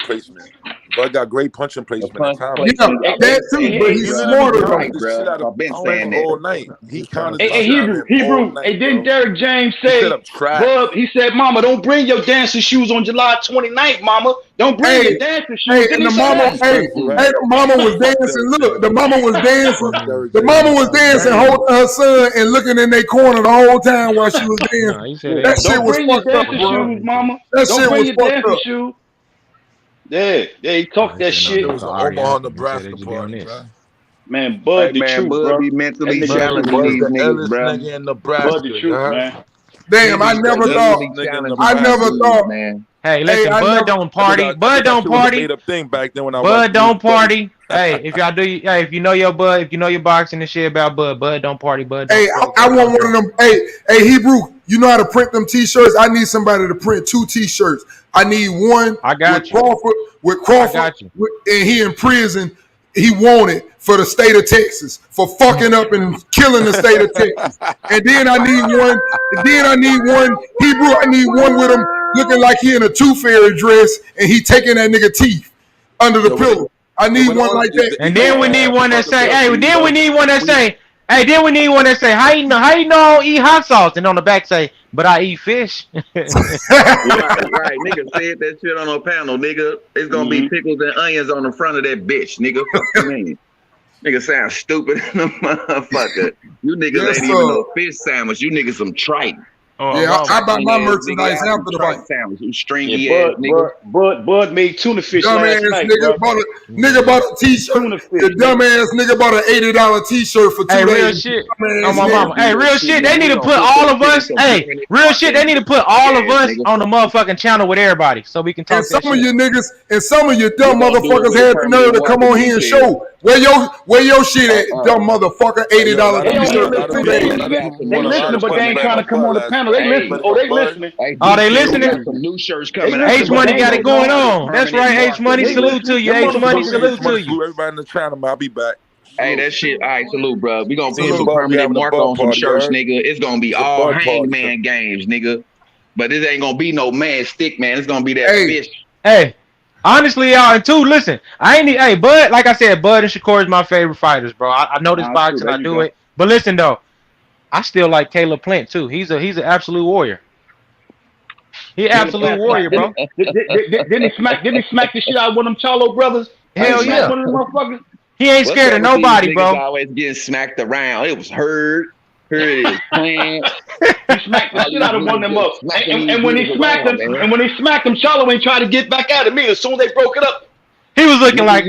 placement. Bud got great punching placement. That too, but he's smarter, right, bro. I've been saying that all night. He counted. Hebrew. And then Derrick James said, "Bub," he said, "Mama, don't bring your dancing shoes on July 29th, Mama. Don't bring your dancing shoes." And the mama was dancing. Look, the mama was dancing. The mama was dancing, holding her son and looking in their corner the whole time while she was dancing. That shit was fucked up, bro. Mama. That shit was fucked up. Shoes. Yeah, he talked that shit. It was an Omaha, Nebraska party, bro. Man, Bud, the truth, Bud bro. be mentally challenged with these niggas, bro. Nigga in Nebraska, Bud, the truth, man. Damn, I never thought. Man. Hey, listen, Bud don't party. Bud don't party. Bud don't party. Hey, if you know your Bud, if you know your boxing and shit about Bud, Bud don't party. Bud. Hey, I want one of them. Hey, Hebrew, you know how to print them T-shirts? I need somebody to print 2 T-shirts. I need one. I got with Crawford, and he in prison. He wanted for the state of Texas for fucking up and killing the state of Texas. And then I need one. Hebrew, I need one with him looking like he in a Tooth Fairy dress and he taking that nigga teeth under the pillow. I need one like that. And then we need one that say, Hey, then we need one that say, how you know I don't eat hot sauce? And on the back say, but I eat fish. Right, nigga said that shit on a panel, nigga. It's gonna be pickles and onions on the front of that bitch, nigga. Fuck you mean? Nigga sound stupid in the motherfucker. You niggas ain't even no fish sandwich. You niggas some tripe. I buy my merchandise after the fight. Sandwich. You stringy ass nigga. Bud made tuna fish dumbass last night, nigga bought a t-shirt. The dumbass nigga bought an $80 t-shirt for 2 days. Real shit. Oh, my mama. Hey, real shit. They need to put all of us. Hey, real shit. They need to put all of us on the motherfucking channel with everybody so we can talk. And some of you niggas and some of you dumb motherfuckers had the nerve to come on here and show where your shit at, dumb motherfucker. $80 t-shirt for 2 days. They listening, but they ain't trying to come on the panel. They listening. Oh, they listening. Oh, they listening? Some new shirts coming. H Money got it going on. That's right, H Money. Salute to you. H Money, salute to you. Everybody in the channel, man. I'll be back. Hey, that shit. All right, salute, bro. We gonna put some permanent mark on some shirts, nigga. It's gonna be all hangman games, nigga. But it ain't gonna be no man stick, man. It's gonna be that fish. Hey, honestly, y'all, and two, listen, hey, Bud, like I said, Bud and Shakur is my favorite fighters, bro. I know this boxing, I do it. But listen, though, I still like Caleb Plant, too. He's an absolute warrior. He absolute warrior, bro. Didn't he smack the shit out of one of them Charlo brothers? Hell yeah. One of them motherfuckers? He ain't scared of nobody, bro. Always getting smacked around. It was Heard is playing. He smacked the shit out of one of them up. And when he smacked him, Charlo ain't trying to get back at him. As soon as they broke it up, he was looking like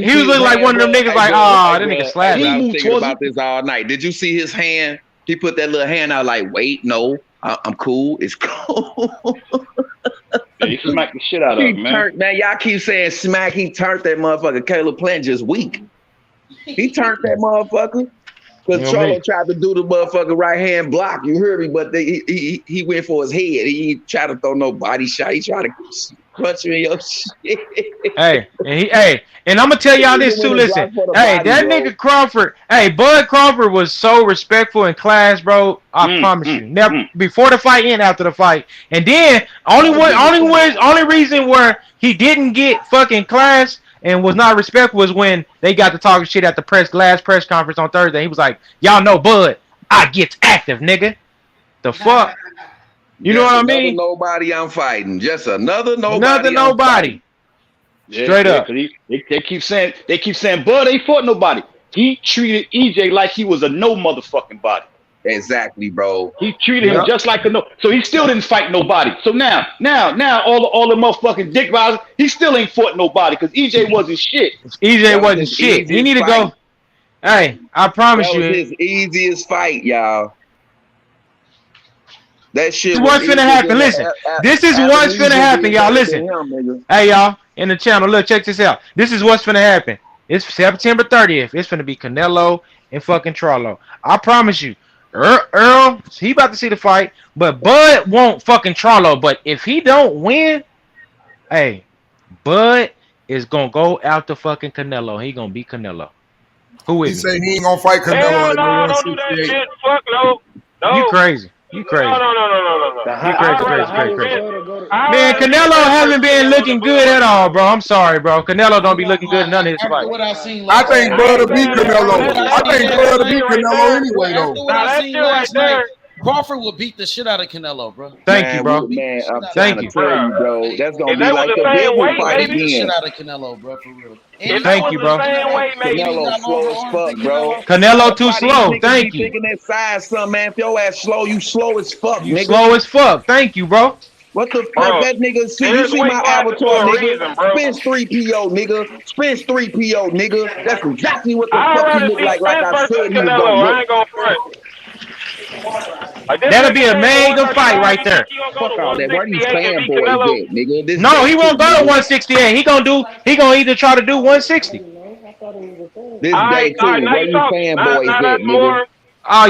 one of them niggas like, that nigga slapped. I was thinking about this all night. Did you see his hand? He put that little hand out like, wait, no, I'm cool. It's cool. He smacked the shit out of him, man. Man, y'all keep saying smack. He turned that motherfucker. Caleb Plant just weak. He turned that motherfucker. Because Charlo tried to do the motherfucker right hand block. You heard me, but he went for his head. He tried to throw no body shot. He tried to punch me in your shit. And I'm gonna tell y'all this too. Listen, that nigga Crawford, Bud Crawford was so respectful in class, bro. I promise you. Never before the fight and after the fight. And then only reason where he didn't get fucking class and was not respectful was when they got to talking shit at the last press conference on Thursday. He was like, y'all know Bud, I get active, nigga. The fuck? You know what I mean? Nobody I'm fighting. Just another nobody. Another nobody. Straight up. They keep saying Bud ain't fought nobody. He treated EJ like he was a no motherfucking body. Exactly, bro. He treated him just like a no. So he still didn't fight nobody. So now all the motherfucking dick riders, he still ain't fought nobody because EJ wasn't shit. EJ wasn't shit. He need to go. Hey, I promise you, his easiest fight, y'all. That shit. What's finna happen? Listen, this is what's finna happen, y'all. Listen, hey, y'all in the channel. Look, check this out. This is what's finna happen. It's September 30th. It's finna be Canelo and fucking Charlo. I promise you. Earl, he about to see the fight, but Bud won't fucking Charlo. But if he don't win, Bud is gonna go out to fucking Canelo. He gonna beat Canelo. Who is he? Say he ain't gonna fight Canelo. No, don't do that shit. Fuck no. You crazy. You crazy. No. You crazy. Man, Canelo hasn't been looking good at all, bro. I'm sorry, bro. Canelo don't be looking good in none of his fights. I think Bud will beat Canelo. I think Bud will beat Canelo anyway, though. After what I seen last night, Crawford will beat the shit out of Canelo, bro. Thank you, bro. Man, I'm trying to tell you, bro. That's gonna be like the big fight again. The shit out of Canelo, bro, for real. Thank you, bro. Canelo slow as fuck, bro. Canelo too slow. Thank you. Thinking that size, son, man. If your ass slow, you slow as fuck. You slow as fuck. Thank you, bro. What the fuck, that nigga? See, you see my avatar, nigga? Spence 3PO, nigga. Spence 3PO, nigga. That's exactly what the fuck he look like. Like I said, he was gonna look. That'll be a mega fight right there. Fuck all that. Where these fanboys at, nigga? No, he won't go to 168. He gonna either try to do 160. This day too. Where you fanboys at, nigga?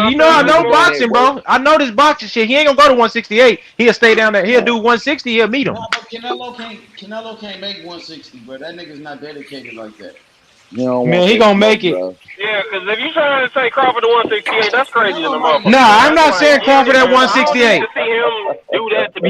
You know I know boxing, bro. I know this boxing shit. He ain't gonna go to 168. He'll stay down there. He'll do 160. He'll meet him. No, but Canelo can't make 160, bro. That nigga's not dedicated like that. Man, he gonna make it. Bro. Yeah, because if you trying to say Crawford to 168, that's crazy in the motherfucker. Nah, I'm not saying Crawford at 168.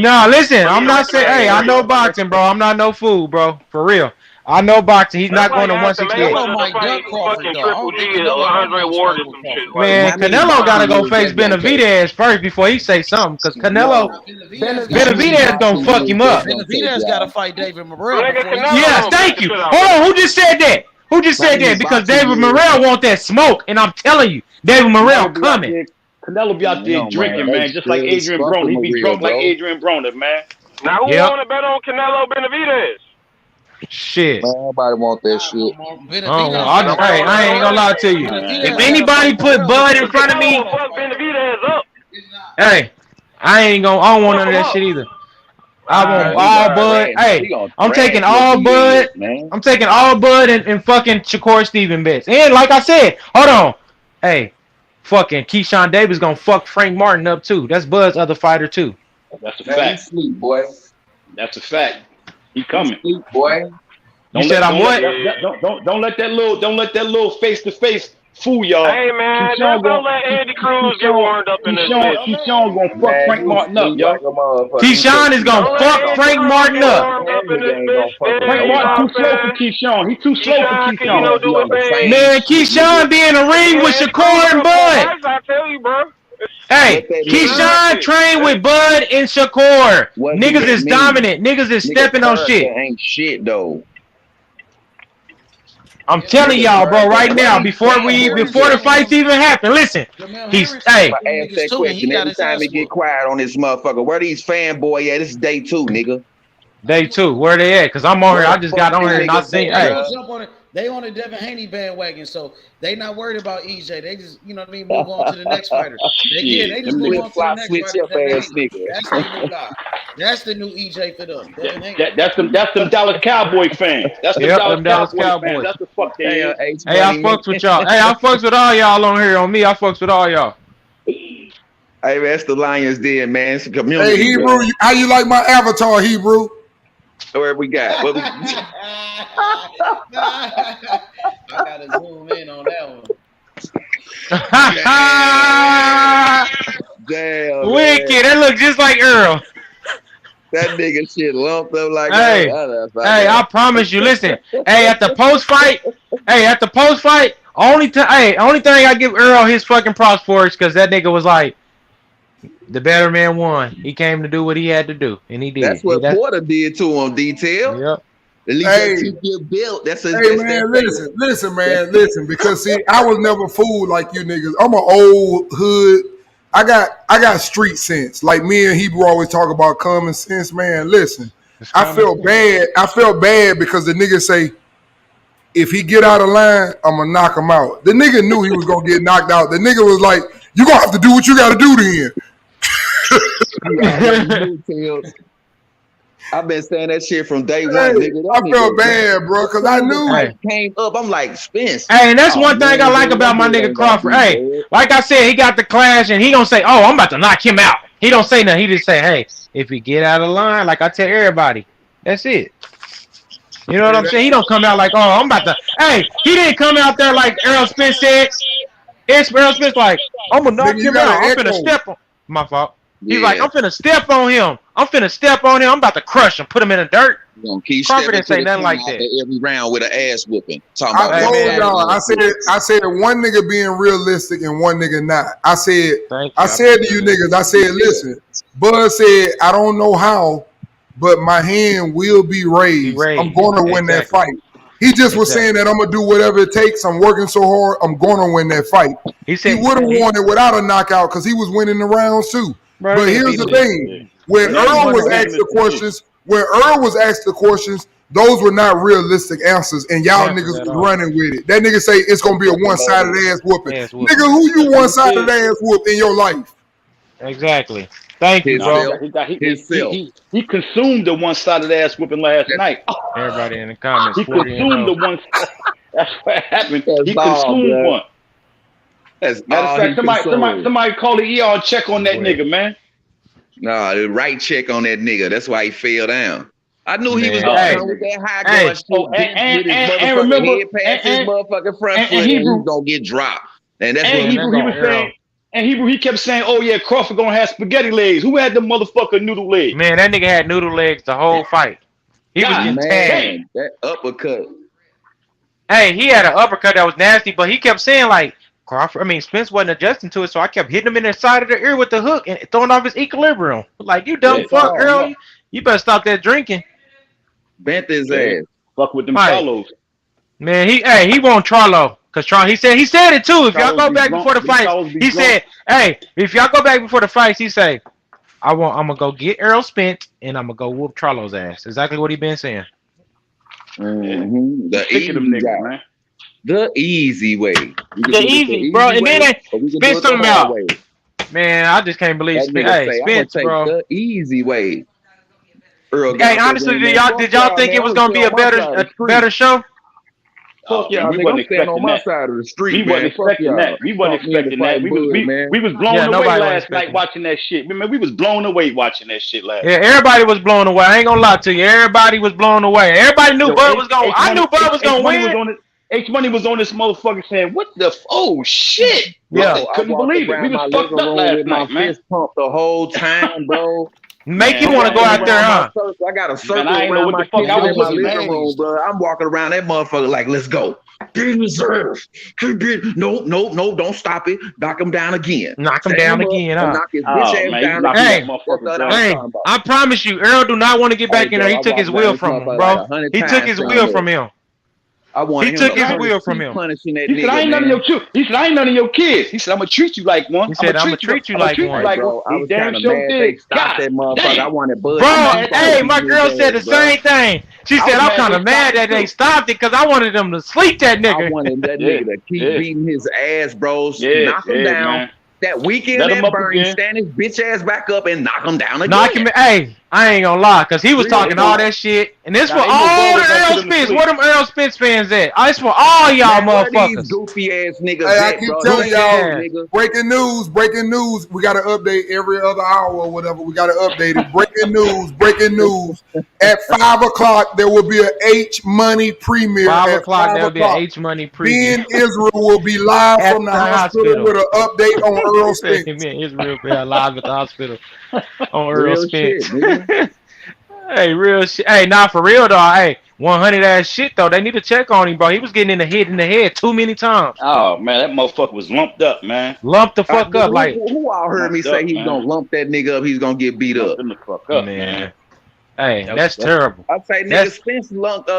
Nah, listen, I'm not saying. Hey, I know boxing, bro. I'm not no fool, bro. For real. I know boxing. He's not going to Man, 168. Canelo might duck Crawford, fucking Triple G or Andre Ward or some shit. Man, Canelo got to go face Benavidez first before he say something, because Canelo, Benavidez gonna fuck him up. Benavidez got to fight David Morrell. Yes, thank you. Hold on, who just said that? Who just said that? Because David Morrell want that smoke, and I'm telling you, David Morrell coming. Canelo be out there drinking, man, just like Adrian Broner. He be drunk like Adrian Broner, man. Now, who want to bet on Canelo Benavidez? Shit. Man, nobody want that shit. I ain't gonna lie to you. If anybody put Bud in front of me, hey, I don't want none of that shit either. I want all Bud. Hey, I'm taking all Bud. I'm taking all Bud and fucking Shakur Steven bets. And like I said, hold on. Hey, fucking Keyshawn Davis gonna fuck Frank Martin up too. That's Bud's other fighter too. That's a fact. Sleep, boy. That's a fact. He coming, boy. You said I'm what? Don't let that little face to face fool y'all. Hey man, just don't let Andy Cruz get warmed up in this bitch. Keyshawn gonna fuck Frank Martin up, y'all. Keyshawn is gonna fuck Frank Martin up. Frank Martin too slow for Keyshawn. He too slow for Keyshawn. Man, Keyshawn be in the ring with Shakur and Bud. I tell you, bro. Hey, Keyshawn trained with Bud and Shakur. Niggas is dominant. Niggas is stepping on shit. Ain't shit though. I'm telling y'all, bro, right now, before the fights even happen, listen. He's ask that question every time he get quiet on this motherfucker. Where these fanboy at? It's day 2, nigga. Day 2. Where they at? Cause I'm on here. I just got on here and I seen. They on the Devin Haney bandwagon, so they not worried about EJ. They just, you know what I mean, move on to the next fighter. They just move on to the next fighter. That's the new guy. That's the new EJ for them. That's them Dallas Cowboy fans. That's them Dallas Cowboy fans. That's the fuck they are. Hey, I fucks with y'all. Hey, I fucks with all y'all on here. On me, I fucks with all y'all. Hey, man, that's the Lions Den, man. It's a community. Hey, Hebrew, how you like my avatar, Hebrew? Where we got? What we... I gotta zoom in on that one. Damn, wicked. That look just like Earl. That nigga shit lumped up like hey, I promise you. Listen, hey, at the post fight, only thing I give Earl his fucking props for is because that nigga was like, the better man won. He came to do what he had to do, and he did. That's what Porter did to him. Detail. Yep. At least keep your built. That's man. Listen. Because see, I was never fooled like you niggas. I'm an old hood. I got street sense. Like me and Hebrew always talk about common sense, man. Listen, I felt bad. I felt bad because the nigga say, if he get out of line, I'm gonna knock him out. The nigga knew he was gonna get knocked out. The nigga was like, you gonna have to do what you gotta do then. I've been saying that shit from day one, nigga. I felt bad, bro, because I knew. Came up, I'm like, Spence. Hey, and that's one thing I like about my nigga Crawford. Hey, like I said, he got the clash, and he don't say, oh, I'm about to knock him out. He don't say nothing. He just say, hey, if he get out of line, like I tell everybody, that's it. You know what I'm saying? He don't come out like, oh, I'm about to. Hey, he didn't come out there like Errol Spence said. Errol Spence like, I'm gonna knock him out. I'm finna step on. My fault. He's like, I'm finna step on him. I'm about to crush him, put him in the dirt. Crawford didn't say nothing like that. Every round with an ass whooping. I told y'all, I said one nigga being realistic and one nigga not. I said to you niggas, I said, listen, Bud said, I don't know how, but my hand will be raised. I'm going to win that fight. He just was saying that I'm going to do whatever it takes. I'm working so hard. I'm going to win that fight. He would have won it without a knockout because he was winning the rounds too. Right. But here's the thing. When Earl was asked the questions, those were not realistic answers, and y'all niggas was running with it. That nigga say it's going to be a one-sided ass whooping. Nigga, who you one-sided ass whoop in your life? Exactly. Thank you, bro. He consumed the one-sided ass whooping last night. Everybody in the comments. He consumed the one. That's what happened. He consumed one. Matter of fact, somebody call the ER and check on that nigga, man. Nah, the right check on that nigga. That's why he fell down. I knew he was gonna come with that high guard shit. And remember, head past his motherfucking front foot, and he was gonna get dropped. And that's what he was saying. And he kept saying, "Oh yeah, Crawford gonna have spaghetti legs." Who had the motherfucking noodle legs? Man, that nigga had noodle legs the whole fight. He was getting tagged. That uppercut. Hey, he had an uppercut that was nasty, but he kept saying like Spence wasn't adjusting to it, so I kept hitting him in the side of the ear with the hook and throwing off his equilibrium. Like, you dumb fuck, Earl. You better stop that drinking. Bent his ass. Fuck with them Charlos. Man, he won't Charlo. Cause he said it too. If y'all go back before the fight, he said, hey, if y'all go back before the fights, he say, I'm gonna go get Errol Spence and I'm gonna go whoop Charlo's ass. Exactly what he been saying. Mm-hmm. The easy them niggas, man. The easy way. The easy, bro. And then Spence talking about, man, I just can't believe Spence. Hey, Spence, bro. The easy way. Hey, honestly, did y'all think it was gonna be a better show? Fuck y'all, we wasn't expecting on my side of the street. We wasn't expecting that. We wasn't expecting that. We was blown away last night watching that shit. Man, we was blown away watching that shit last night. Yeah, everybody was blown away. I ain't gonna lie to you. Everybody was blown away. Everybody knew Bud was gonna. I knew Bud was gonna win. H-Money was on this motherfucker saying, "What the? Oh shit!" Yeah, couldn't believe it. We was fucked up last night, man. Fist pump the whole time, bro. Make you want to go out there, huh? I got a circle around my kitchen in my living room, bro. I'm walking around that motherfucker like, let's go. Reserve. No, don't stop it. Knock him down again. Knock him down again, huh? Knock his bitch ass down again. Hey, I promise you, Earl do not want to get back in there. He took his wheel from him, bro. He took his wheel from him. He took his wheel from him. He said, I ain't none of your children. He said, I ain't none of your kids. He said, I'm gonna treat you like one. He said, I'm gonna treat you like one. Bro, I was damn sure did. Stop that motherfucker. I wanted Bud. Bro, hey, my girl said the same thing. She said, I'm kind of mad that they stopped it because I wanted them to sleep that nigga. I wanted that nigga to keep beating his ass, bro. Knock him down. Man. That weekend that Bernie stand his bitch ass back up and knock him down again. Knock him. Hey, I ain't gonna lie, cause he was talking all that shit, and this for all the Errol Spence. Where them Errol Spence fans at? It's for all y'all motherfuckers. These goofy ass niggas. Hey, I keep telling y'all, breaking news. We gotta update every other hour or whatever. We gotta update it. Breaking news. At 5 o'clock, there will be an H-Money premiere. 5 o'clock, there will be an H-Money premiere. Ben Israel will be live from the hospital with an update on Errol Spence. Ben Israel will be live at the hospital on Errol Spence. Hey, real shit. Hey, not for real though. Hey, 100 ass shit though. They need to check on him, bro. He was getting in the head too many times. Oh man, that motherfucker was lumped up, man. Lumped the fuck up. Like who all heard me say he's gonna lump that nigga up? He's gonna get beat up. The fuck up, man. Hey, that's terrible. I say nigga Spence lumped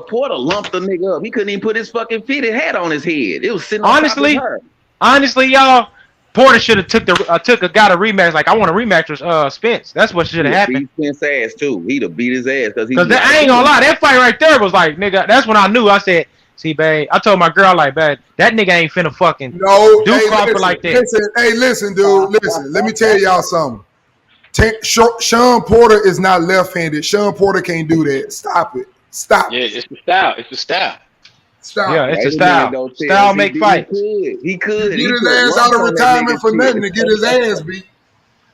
Porter lumped the nigga up. He couldn't even put his fucking fitted hat on his head. It was sitting on top of her. Honestly, y'all. Porter should have got a rematch. Like I want a rematch with Spence. That's what should have happened. Beat Spence ass too. He'd have beat his ass because I ain't gonna lie. That fight right there was like, nigga. That's when I knew. I said, see, babe. I told my girl like, babe, that nigga ain't finna fucking do Crawford like that. Listen, dude. Listen. Let me tell y'all something. Sean Porter is not left-handed. Sean Porter can't do that. Stop it. Stop. Yeah, it's the style. It's the style. Stop. Yeah, it's a style. Style make fights. He could. Get his ass out of retirement for nothing to get his ass beat.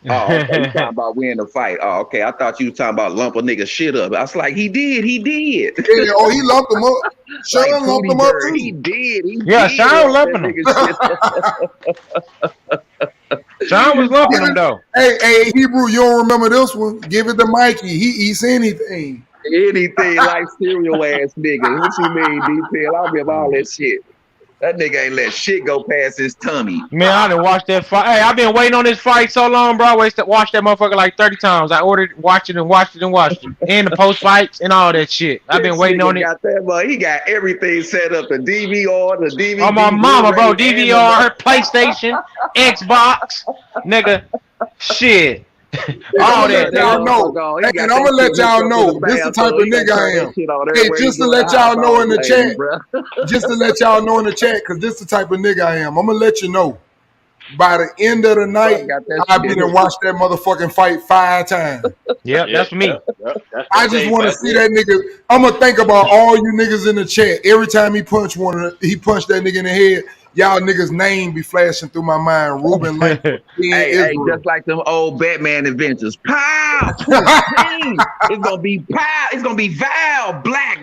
Oh, okay. You talking about winning the fight? Oh, okay. I thought you were talking about lump a nigga shit up. I was like, he did. Yeah, he lumped him up. Sean lumped him up too. He did. Sean lumping him. Sean was lumping him though. Hey, Hebrew, you don't remember this one? Give it to Mikey. He eats anything. Anything like cereal ass nigga. What you mean, detail? I'll give all that shit. That nigga ain't let shit go past his tummy. Man, I didn't watch that fight. Hey, I've been waiting on this fight so long, bro. I watched that motherfucker like 30 times. I watched it. And the post fights and all that shit. I've been waiting on it. He got everything set up. The DVR, the DVD. Oh, my mama, bro. DVR, PlayStation, Xbox. Nigga. Shit. All that. Y'all know. And I'm gonna let y'all know. This the type of nigga I am. Hey, just to let y'all know in the chat. Just to let y'all know in the chat, because this the type of nigga I am. I'm gonna let you know. By the end of the night, I've been and watched that motherfucking fight 5 times. Yeah, that's me. I just want to see that nigga. I'm gonna think about all you niggas in the chat. Every time he punched that nigga in the head. Y'all niggas' name be flashing through my mind. Ruben Lane. Hey, just like them old Batman adventures. Pow! It's gonna be pow. It's gonna be Val Black.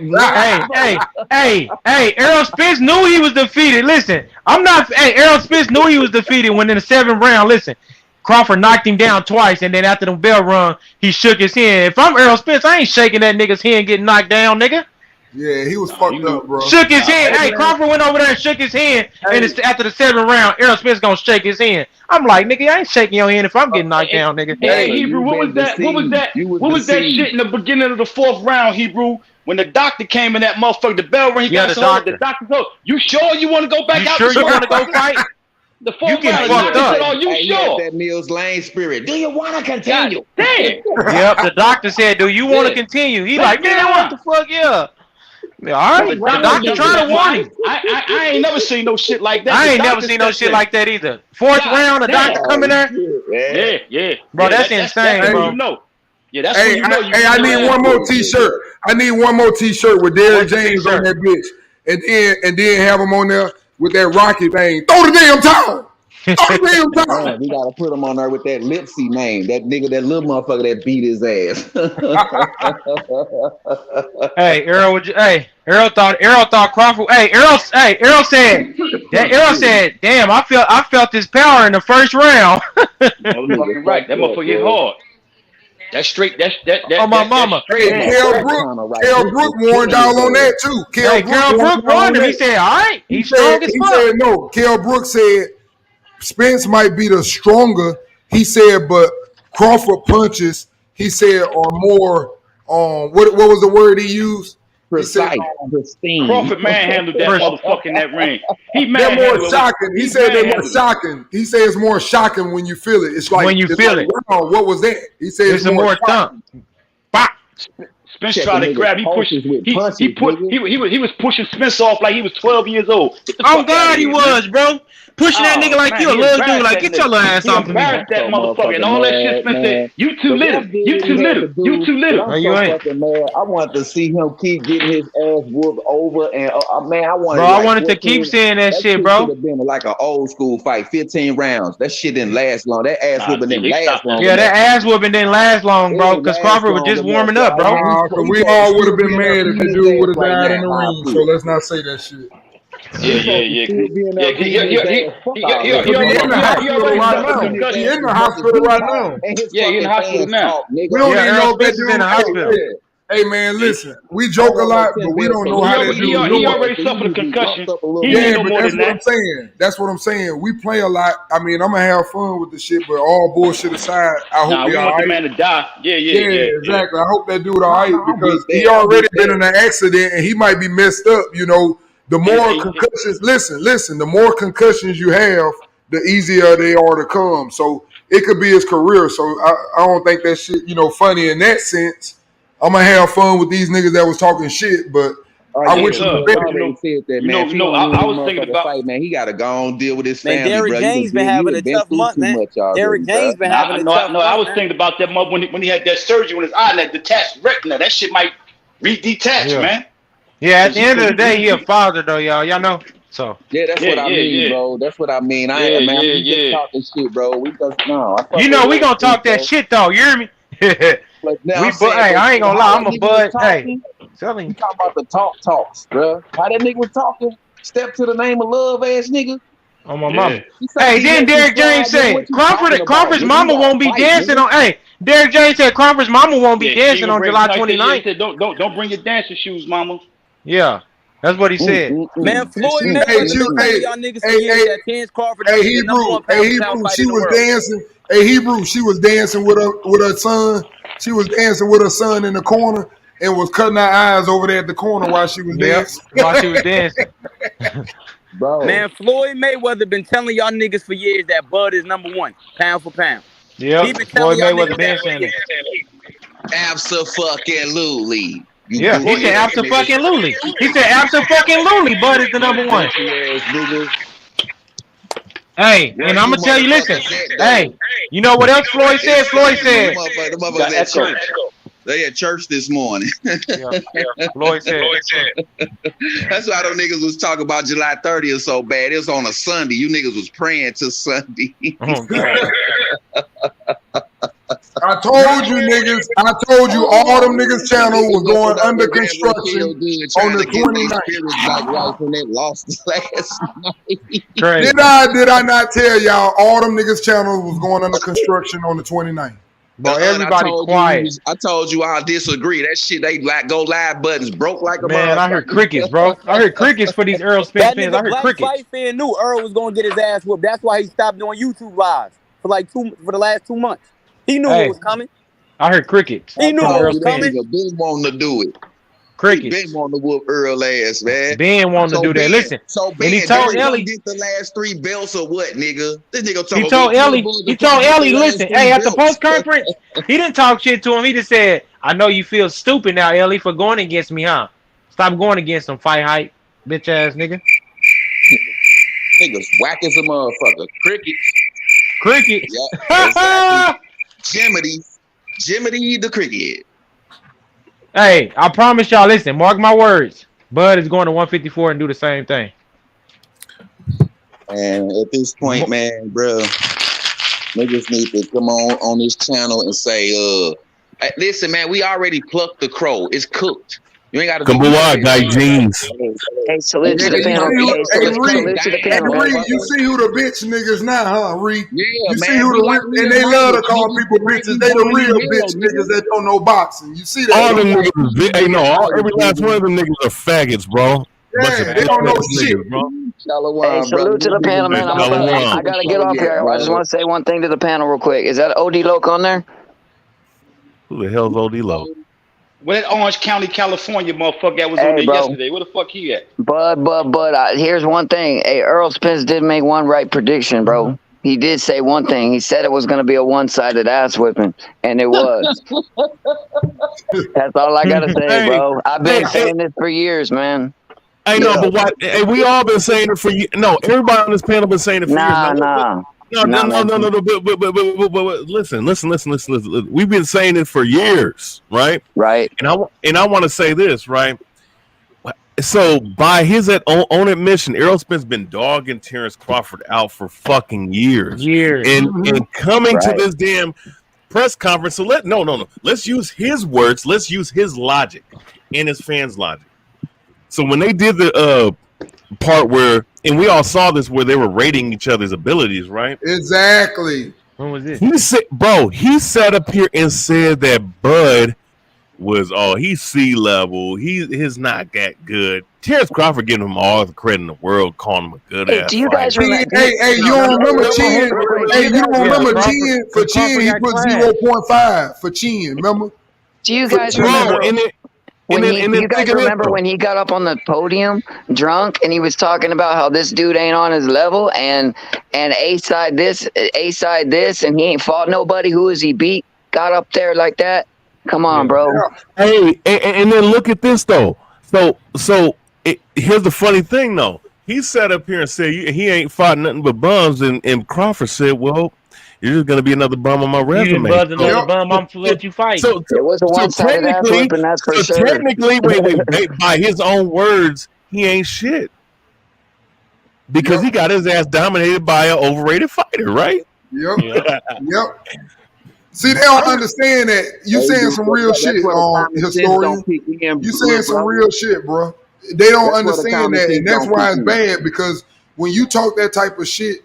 Hey. Errol Spence knew he was defeated. Listen, Errol Spence knew he was defeated when in the 7th round. Listen, Crawford knocked him down twice, and then after the bell rung, he shook his hand. If I'm Errol Spence, I ain't shaking that nigga's hand getting knocked down, nigga. Yeah, he was fucked up, bro. Shook his hand. Hey, Crawford went over there and shook his hand, and after the 7th round, Errol Spence gonna shake his hand. I'm like, nigga, I ain't shaking your hand if I'm getting knocked down, nigga. Hey, Hebrew, what was that? What was that shit in the beginning of the 4th round, Hebrew? When the doctor came in that motherfucker, the bell rang, he got the doctor go, you sure you want to go back out? You sure you want to go fight? The 4th round, fucked up. said, you sure? That Mills Lane spirit. Do you want to continue? Damn. Yep, the doctor said, do you want to continue? He like, man, what the fuck, yeah. All right, the doctor trying to warn him. I ain't never seen no shit like that. I ain't never seen no shit like that either. 4th round, the doctor coming there? Yeah. Bro, that's insane, bro. You know. Yeah, that's hey, I need one more T-shirt. I need one more T-shirt with Derrick James on that bitch, and then have him on there with that Rocky thing. Throw the damn towel. Throw the damn towel. Man, we gotta put him on there with that Lipsy name. That nigga, that little motherfucker that beat his ass. Hey, Errol thought Crawford. Errol said, damn, I felt this power in the 1st round. Right, that motherfucker hit hard. That's straight. That's on my mama. Hey, Kell Brook warned y'all on that too. Kell Brook warned him. He said, all right, he's strong as fuck. He said no. Kell Brook said Spence might be the stronger. He said, but Crawford punches, he said, are more what was the word he used? Precise, pristine. Crawford manhandled that motherfucker in that ring. They're more shocking. He said they're more shocking. He said it's more shocking when you feel it. It's like when you feel it. Wow, what was that? He said it's more thump. Spence tried to grab. He was pushing Spence off like he was 12 years old. Oh God, he was, bro. Pushing that nigga like you a little dude. Like, get your little ass off of me. That motherfucker and all that shit. Spence said, "You too little. You too little. You too little." I'm so fucking mad. I wanted to see him keep getting his ass whooped over, and man, I wanted. Bro, I wanted to keep saying that shit, bro. Should have been like an old school fight, 15 rounds. That shit didn't last long. That ass whooping didn't last long. Yeah, that ass whooping didn't last long, bro. Because Crawford was just warming up, bro. We all would have been mad if the dude would have died in the ring. So let's not say that shit. Yeah. He in the hospital right now. Yeah, he in the hospital now. We don't even know if that dude in the hospital. Hey man, listen, we joke a lot, but we don't know how that dude. He already suffered a concussion. Yeah, but that's what I'm saying. That's what I'm saying. We play a lot. I mean, I'm gonna have fun with the shit, but all bullshit aside, I hope we want the man to die. Yeah, exactly. I hope that dude all right because he already been in an accident and he might be messed up. You know, the more concussions. Listen. The more concussions you have, the easier they are to come. So it could be his career. So I don't think that shit, funny in that sense. I'm gonna have fun with these niggas that was talking shit, but I wish I was thinking about fight, man. He got to go on deal with his family. Derrick James been having a tough month, man. Derrick James been having a tough month. I was thinking about that month when he had that surgery on his eye and that detached retina. That shit might re-detach, man. Yeah, at the end of the day, he a father though, y'all. Y'all know. So yeah, that's what I mean, bro. That's what I mean. I ain't just talking shit, bro. We just we gonna talk that shit though. You hear me? I ain't gonna lie, I'm a bud. Hey, telling you. Talking about the talks, bro. How that nigga was talking? Step to the name of love, ass nigga. On my mama. Hey, then Derrick James said Crawford's mama won't be dancing on. Hey, Derrick James said Crawford's mama won't be dancing on July 29th. He said, don't bring your dancing shoes, mama. Yeah. That's what he said. Man, Floyd Mayweather, y'all niggas that Terence Crawford. Hey, Hebrew, she was dancing. Hey, Hebrew, she was dancing with her son. She was dancing with her son in the corner and was cutting her eyes over there at the corner while she was dancing. While she was dancing. Bro. Man, Floyd Mayweather been telling y'all niggas for years that Bud is number one, pound for pound. Yeah, Floyd Mayweather been saying it. Abso-fucking-lutely. Yeah, he said abso-fucking-lutely. He said abso-fucking-lutely. Bud is the number one. Hey, and I'm gonna tell you, listen. Hey, you know what else Floyd said? Floyd said. They at church this morning. Floyd said. That's why those niggas was talking about July 30th so bad. It was on a Sunday. You niggas was praying till Sunday. Oh, God. I told you niggas. I told you all them niggas channel was going under construction on the 29th. Spirits back right when they lost last night. Did I not tell y'all all them niggas channels was going under construction on the 29th? Bro, everybody quiet. I told you I disagree. That shit, they like go live buttons broke like a man. I heard crickets, bro. I heard crickets for these Errol Spence fans. I heard crickets. Fight fan knew Earl was gonna get his ass whooped. That's why he stopped doing YouTube lives for the last 2 months. He knew it was coming. I heard crickets. He knew it was coming. Been wanting to do it. Crickets. Ben wanting to whoop Earl ass, man. Ben wanted to do that. Listen. So Ben, and he told Ellie get the last 3 belts or what, nigga? This nigga He told Ellie, listen, hey, at the post conference, he didn't talk shit to him. He just said, I know you feel stupid now, Ellie, for going against me, huh? Stop going against him, fight hype, bitch ass nigga. Niggas whack as a motherfucker. Crickets. Yeah, exactly. Jiminy the cricket. Hey, I promise y'all, listen, mark my words. Bud is going to 154 and do the same thing. And at this point, man, bro, niggas need to come on this channel and say, listen, man, we already plucked the crow. It's cooked. You ain't got to do guy jeans. Hey, salute to the panel. Reed, you see who the bitch niggas now, huh, Reed? Yeah, you man. see who and they love to call people bitches. They the real bitch niggas that don't know boxing. You see that? All them niggas, every last one of them niggas are faggots, bro. Yeah, they don't know shit, bro. Hey, salute to the panel, man. I gotta get off here. I just want to say one thing to the panel real quick. Is that OD Loc on there? Who the hell's OD Loc? Where that Orange County, California motherfucker that was on there yesterday? Where the fuck he at? Bud, here's one thing. Hey, Errol Spence did make one right prediction, bro. He did say one thing. He said it was going to be a one-sided ass whipping, and it was. That's all I got to say, bro. I've been saying this for years, man. I know, but what? Hey, we all been saying it for years. No, everybody on this panel been saying it for years. No. But listen. We've been saying it for years, right? Right. And I want to say this, right? So by his own admission, Errol Spence been dogging Terence Crawford out for fucking years. And coming to this damn press conference. So let's use his words. Let's use his logic and his fans' logic. So when they did the part where, and we all saw this, where they were rating each other's abilities, right? Exactly. When was this? He sat up here and said that Bud was, he's C level. He's not that good. Terence Crawford giving him all the credit in the world, calling him a good ass. Do you guys remember? Hey, you don't remember Chin? Hey, you don't remember Chin? For Chin, he put 0.5 for Chin. Remember? Do you guys remember? You guys remember when he got up on the podium drunk and he was talking about how this dude ain't on his level and A-side this, and he ain't fought nobody. Who is he beat? Got up there like that? Come on, bro. Hey, and then look at this though. So here's the funny thing though. He sat up here and said he ain't fought nothing but bums, and Crawford said, "Well, you're just gonna be another bum on my resume." You didn't buzz another bum. I'm to let you fight. It was a one-sided ass whipping, that's for sure. Technically, wait, by his own words, he ain't shit because he got his ass dominated by an overrated fighter, right? Yep. See, they don't understand that. You saying some real shit, historian. You saying some real shit, bro. They don't understand that, and that's why it's bad, because when you talk that type of shit,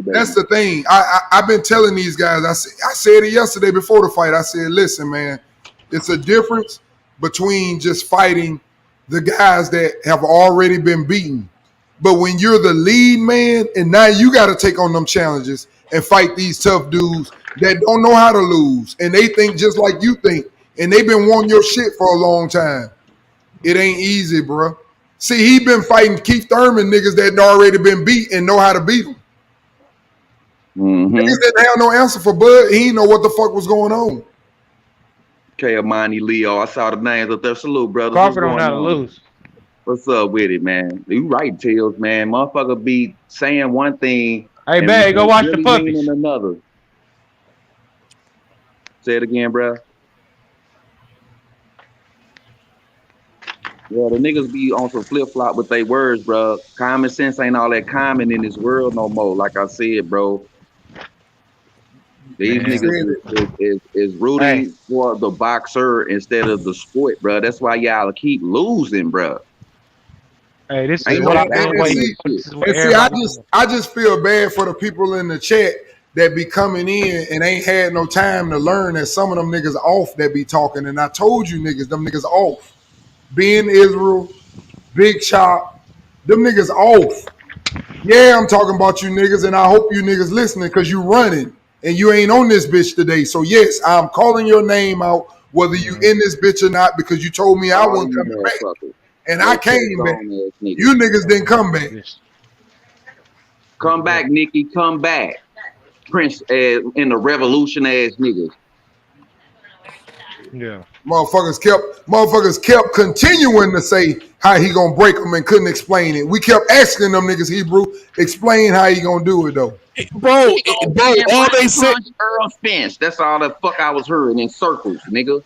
that's the thing. I've been telling these guys, I said it yesterday before the fight. I said, listen, man, it's a difference between just fighting the guys that have already been beaten. But when you're the lead man and now you got to take on them challenges and fight these tough dudes that don't know how to lose, and they think just like you think, and they've been wanting your shit for a long time. It ain't easy, bro. See, he been fighting Keith Thurman niggas that already been beat and know how to beat them. Niggas didn't have no answer for Bud. He didn't know what the fuck was going on. Okay, Amani Leo, I saw the names up there. Salute, brother. Crawford don't know how to lose. What's up with it, man? You right, Tails, man. Motherfucker be saying one thing. Hey, babe, go watch the puppies. Another. Say it again, bro. Yeah, the niggas be on some flip-flop with their words, bro. Common sense ain't all that common in this world no more, like I said, bro. These niggas is rooting for the boxer instead of the sport, bro. That's why y'all keep losing, bro. Hey, this is what I see, I just feel bad for the people in the chat that be coming in and ain't had no time to learn that some of them niggas off that be talking. And I told you niggas, them niggas off. Being Israel, Big Chop, them niggas off. Yeah, I'm talking about you niggas, and I hope you niggas listening because you running and you ain't on this bitch today. So yes, I'm calling your name out, whether you in this bitch or not, because you told me I wasn't coming back. And I came back. You niggas didn't come back. Come back, Nikki. Come back. Prince in the revolution ass niggas. Yeah. Motherfuckers kept continuing to say how he gonna break them and couldn't explain it. We kept asking them niggas, Hebrew, explain how he gonna do it though. Bro, all they said Errol Spence. That's all the fuck I was hearing in circles, nigga.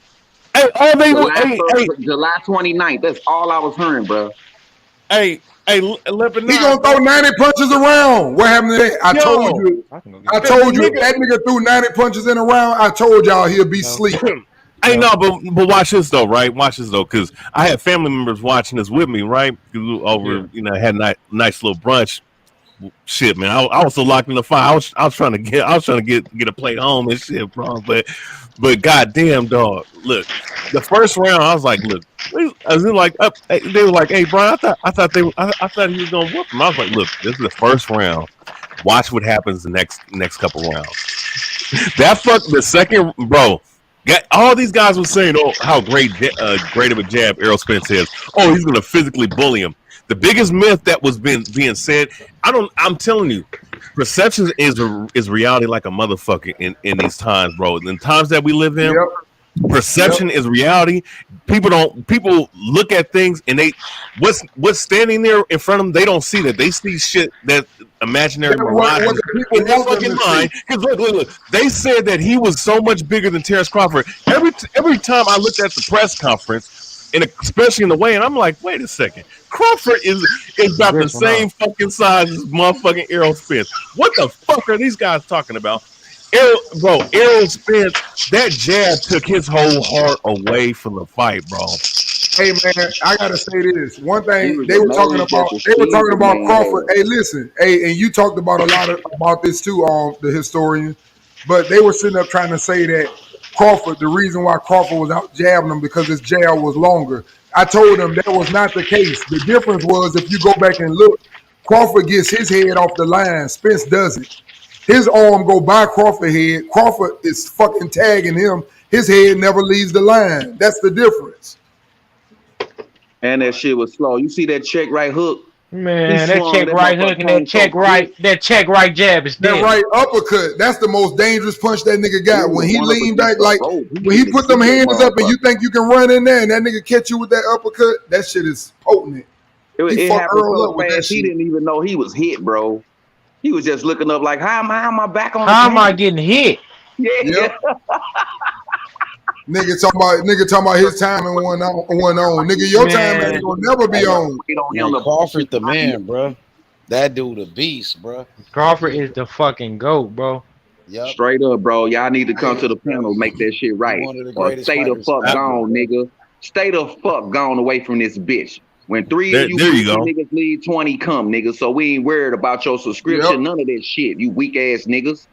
July 29th. That's all I was hearing, bro. Hey, Lebanon, he gonna throw 90 punches around. What happened to that? I told you that nigga threw 90 punches in a round. I told y'all he'll be sleep. Hey, no, but watch this though, right? Watch this though, because I had family members watching this with me, right? Over, had nice little brunch. Shit, man, I was so locked in the fire. I was trying to get a plate home and shit, bro. But goddamn, dog. Look, the first round, I was like, look, I was like, they were like, hey, Brian, I thought he was gonna whoop him. I was like, look, this is the first round. Watch what happens the next couple rounds. The second, bro. All these guys were saying, oh, how great of a jab Errol Spence is. Oh, he's gonna physically bully him. The biggest myth that was being said, I'm telling you, perception is reality like a motherfucker in these times, bro. In the times that we live in, perception is reality. People look at things and what's standing there in front of them, they don't see that. They see shit that imaginary mirage in their fucking mind. Because look, they said that he was so much bigger than Terence Crawford. Every time I looked at the press conference, and especially in the weigh-in, I'm like, wait a second. Crawford is about the same fucking size as motherfucking Errol Spence. What the fuck are these guys talking about? Errol Spence, that jab took his whole heart away from the fight, bro. Hey man, I gotta say this. One thing they were talking about Crawford. Hey, listen, and you talked about a lot about this too, the historian. But they were sitting up trying to say that Crawford, the reason why Crawford was out jabbing him because his jab was longer. I told them that was not the case. The difference was if you go back and look, Crawford gets his head off the line. Spence doesn't. His arm go by Crawford's head. Crawford is fucking tagging him. His head never leaves the line. That's the difference. And that shit was slow. You see that check right hook? Man, that check right hook and that check right jab is dead. That right uppercut, that's the most dangerous punch that nigga got. When he leaned back, like when he put them hands up and you think you can run in there and that nigga catch you with that uppercut, that shit is potent. It happened so fast, he didn't even know he was hit, bro. He was just looking up like, how am I back on? How am I getting hit? Yeah. Nigga talking about his time and one on. Nigga, your time ain't gonna never be on. Crawford the man, bro. That dude a beast, bro. Crawford is the fucking GOAT, bro. Yep. Straight up, bro. Y'all need to come to the panel, make that shit right. Or stay the fuck gone, nigga. Stay the fuck gone away from this bitch. When 3 of you niggas leave, 20 come, nigga. So we ain't worried about your subscription. None of that shit, you weak ass niggas.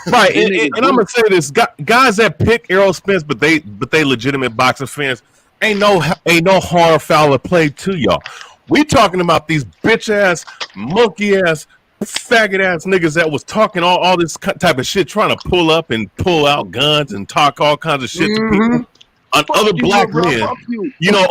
Right, and I'm gonna say this: guys that pick Errol Spence, but they legitimate boxing fans, ain't no hard foul play to y'all. We talking about these bitch ass, monkey ass, faggot ass niggas that was talking all this type of shit, trying to pull up and pull out guns and talk all kinds of shit to people. On other black men,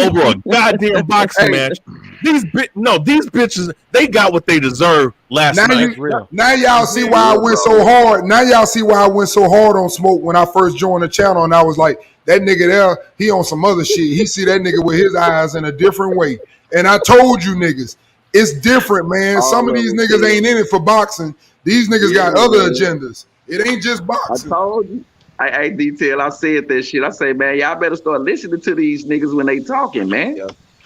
over a goddamn boxing match. These bitches, they got what they deserve last night. Now y'all see why I went so hard. Now y'all see why I went so hard on Smoke when I first joined the channel, and I was like, that nigga there, he on some other shit. He see that nigga with his eyes in a different way. And I told you niggas, it's different, man. Some of these niggas ain't in it for boxing. These niggas got other agendas. It ain't just boxing. I told you. I detail. I said that shit. I say, man, y'all better start listening to these niggas when they talking, man.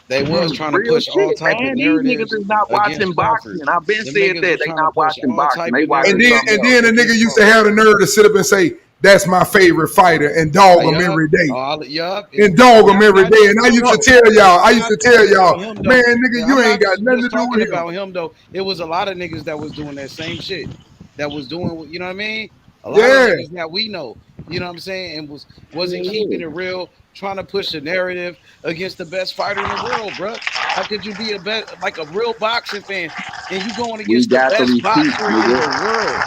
They was trying to Real push all shit, type of man. These niggas narratives is not against watching Crawford. boxing. I've been Them said niggas that was they trying to not push watching all boxing. type They of watching And narratives something then a nigga against used to Crawford. have the nerve to sit up and say, that's my favorite fighter and dog him Yup. every day. Yup. And dog him every Not day. just And I no, used to no. tell y'all, I'm not talking about him man, though. nigga, you I'm ain't not got nothing to just do talking with him. about him though. It was a lot of niggas that was doing that same shit. That was doing, you know what I mean? A lot of Yeah. niggas that we know, you know what I'm saying, and wasn't keeping it real, trying to push the narrative against the best fighter in the world, bro. How could you be like a real boxing fan and you going We against the got the best receipts, boxer in nigga. the world?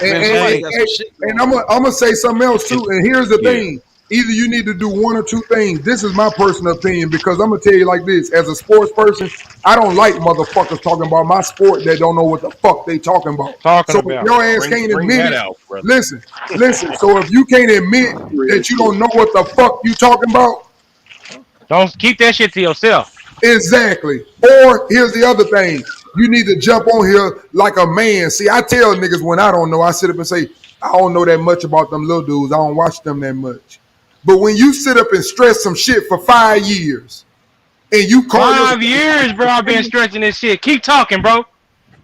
And, Man, and, somebody and, got some shit and going I'm on. gonna say something else too. And here's the Yeah. thing: either you need to do one or two things. This is my personal opinion because I'm gonna tell you like this: as a sports person, I don't like motherfuckers talking about my sport that don't know what the fuck they talking about. So if your ass can't Bring admit that it, out, brother. listen. So if you can't admit Real that you shit. don't know what the fuck you talking about, Don't keep that shit to yourself. exactly. Or here's the other thing. You need to jump on here like a man. See, I tell niggas when I don't know, I sit up and say, I don't know that much about them little dudes. I don't watch them that much. But when you sit up and stress some shit for 5 years and you call yourself 5 years, bro. I've been stretching this shit. Keep talking, bro.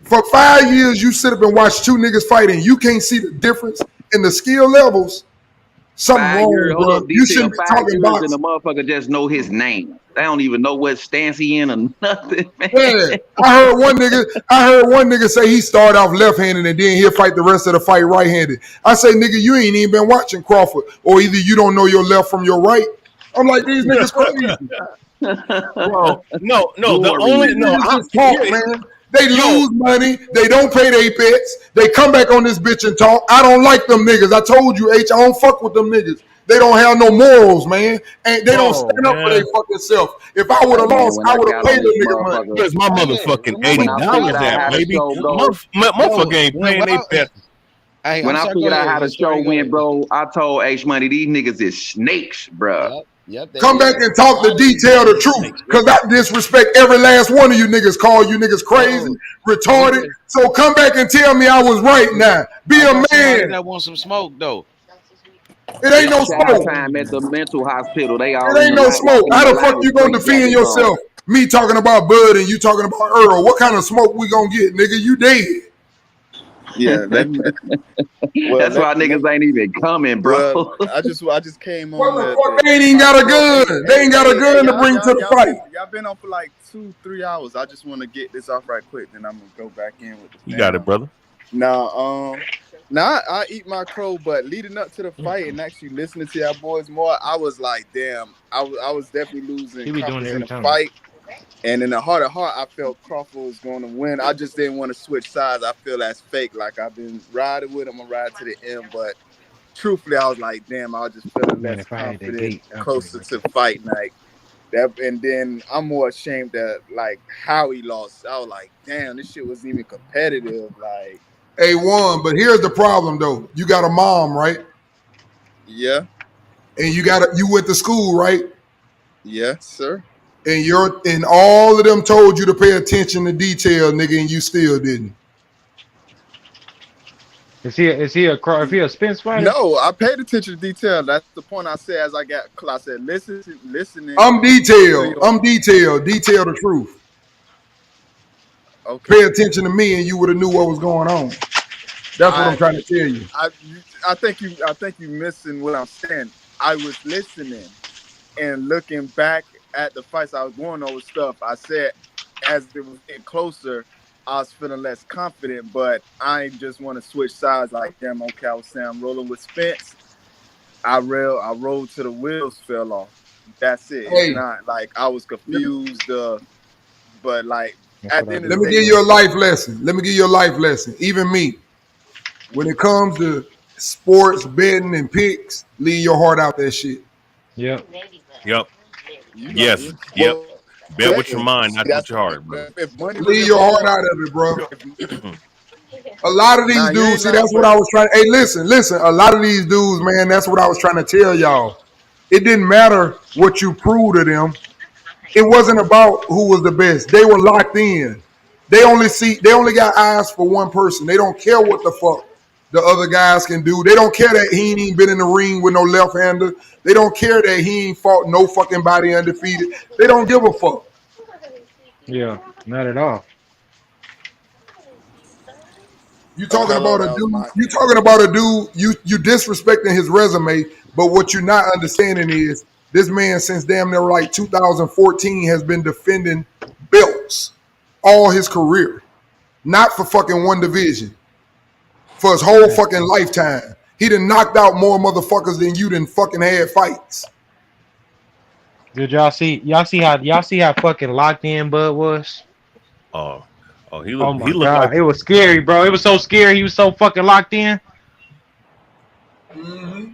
for 5 years, you sit up and watch two niggas fight and you can't see the difference in the skill levels. Something 5 years, wrong, hold bro. up, You detail. shouldn't be 5 talking years and the boxing. motherfucker just know his name. They don't even know what stance he in or nothing, man. Yeah, I heard one nigga say he started off left-handed and then he'll fight the rest of the fight right-handed. I say, nigga, you ain't even been watching Crawford, or either you don't know your left from your right. I'm like, these niggas crazy. Bro, no. These niggas just talk, man. They Yo. lose money. They don't pay their bets. They come back on this bitch and talk. I don't like them niggas. I told you, H, I don't fuck with them niggas. They don't have no morals, man. And they don't stand up for their fucking self. If I would have Man, lost, when I I would have got paid on this them nigga money. motherfucker, Where's my motherfucking when I figured $80 out at, how the baby? show go, Motherfucker ain't paying their bets. Hey, when I'm I sorry, figured go out ahead. how the Let's go show ahead. went, bro, I told H Money, these niggas is snakes, bro. Yep, they Come is. back and talk the detail, the truth. Because I disrespect every last one of you niggas. Call you niggas crazy, retarded. So come back and tell me I was right now. Be a man. That wants some smoke though. It ain't no Child smoke. time at the mental hospital. They all It in ain't the no light, smoke. walking in How the the light fuck with you gonna straight defend jackets on. yourself? Me talking about Bud and you talking about Earl. What kind of smoke we gonna get, nigga? You dead. Yeah, let me. Well, That's why niggas ain't even coming, bro. well, I just came What on the the. fuck? They ain't even got a gun. They ain't got a gun to bring to the fight. Y'all been on for like 2-3 hours. I just want to get this off right quick, then I'm gonna go back in with the You got it, fam. brother. Now I eat my crow, but leading up to the fight and actually listening to y'all boys more, I was like, damn, I was definitely losing He be doing it confidence in every the time. fight. And in the heart of heart, I felt Crawford was going to win. I just didn't want to switch sides. I feel that's fake. Like I've been riding with him, I'm ride to the end. But truthfully, I was like, damn, I was just feeling Man, less if I had that confident gate, I'd put it closer right to there. fight night. And then I'm more ashamed that like how he lost. I was like, damn, this shit wasn't even competitive. Like, A1, but here's the problem though. You got a mom, right? yeah, And you went to school, right? yes, sir. And all of them told you to pay attention to detail, nigga, and you still didn't. Is he a Spence fighter? No, I paid attention to detail. That's the point I said as I got close. I said, listening I'm to detailed. your I'm detailed. Detail the truth. okay. Pay attention to me, and you would have knew what was going on. That's what I'm trying to tell you. I think you missing what I'm saying. I was listening and looking back at the fights I was going over stuff. I said as it was getting closer, I was feeling less confident, but I just want to switch sides. Like, damn, okay, I was saying I'm rolling with Spence. I rolled to the wheels fell off. That's it. It's Hey, not like I was confused, but like at the end of let the me day, give you a life lesson. Let me give you a life lesson. Even me, when it comes to sports, betting, and picks, leave your heart out that shit. Yep. Yes. Yep. well, Bet with your mind, not with that's your heart, brother. if money was Leave your heart involved. out of it, bro. A lot of these Nah, you dudes, ain't see, lying, that's what but I was trying. Hey, listen. A lot of these dudes, man, that's what I was trying to tell y'all. It didn't matter what you proved to them. It wasn't about who was the best. They were locked in. They only got eyes for one person. They don't care what the fuck the other guys can do. They don't care that he ain't even been in the ring with no left-hander. They don't care that he ain't fought no fucking body undefeated. They don't give a fuck. Yeah, not at all. You talking about a dude? You talking about a dude? You disrespecting his resume, but what you're not understanding is this man since damn near like 2014 has been defending belts all his career, not for fucking one division, for his whole fucking lifetime. He done knocked out more motherfuckers than you done fucking had fights. Did y'all see? Y'all see how fucking locked in Bud was? Oh, he Oh looked. my He looked god, like it was scary, bro. It was so scary. He was so fucking locked in. Mm-hmm.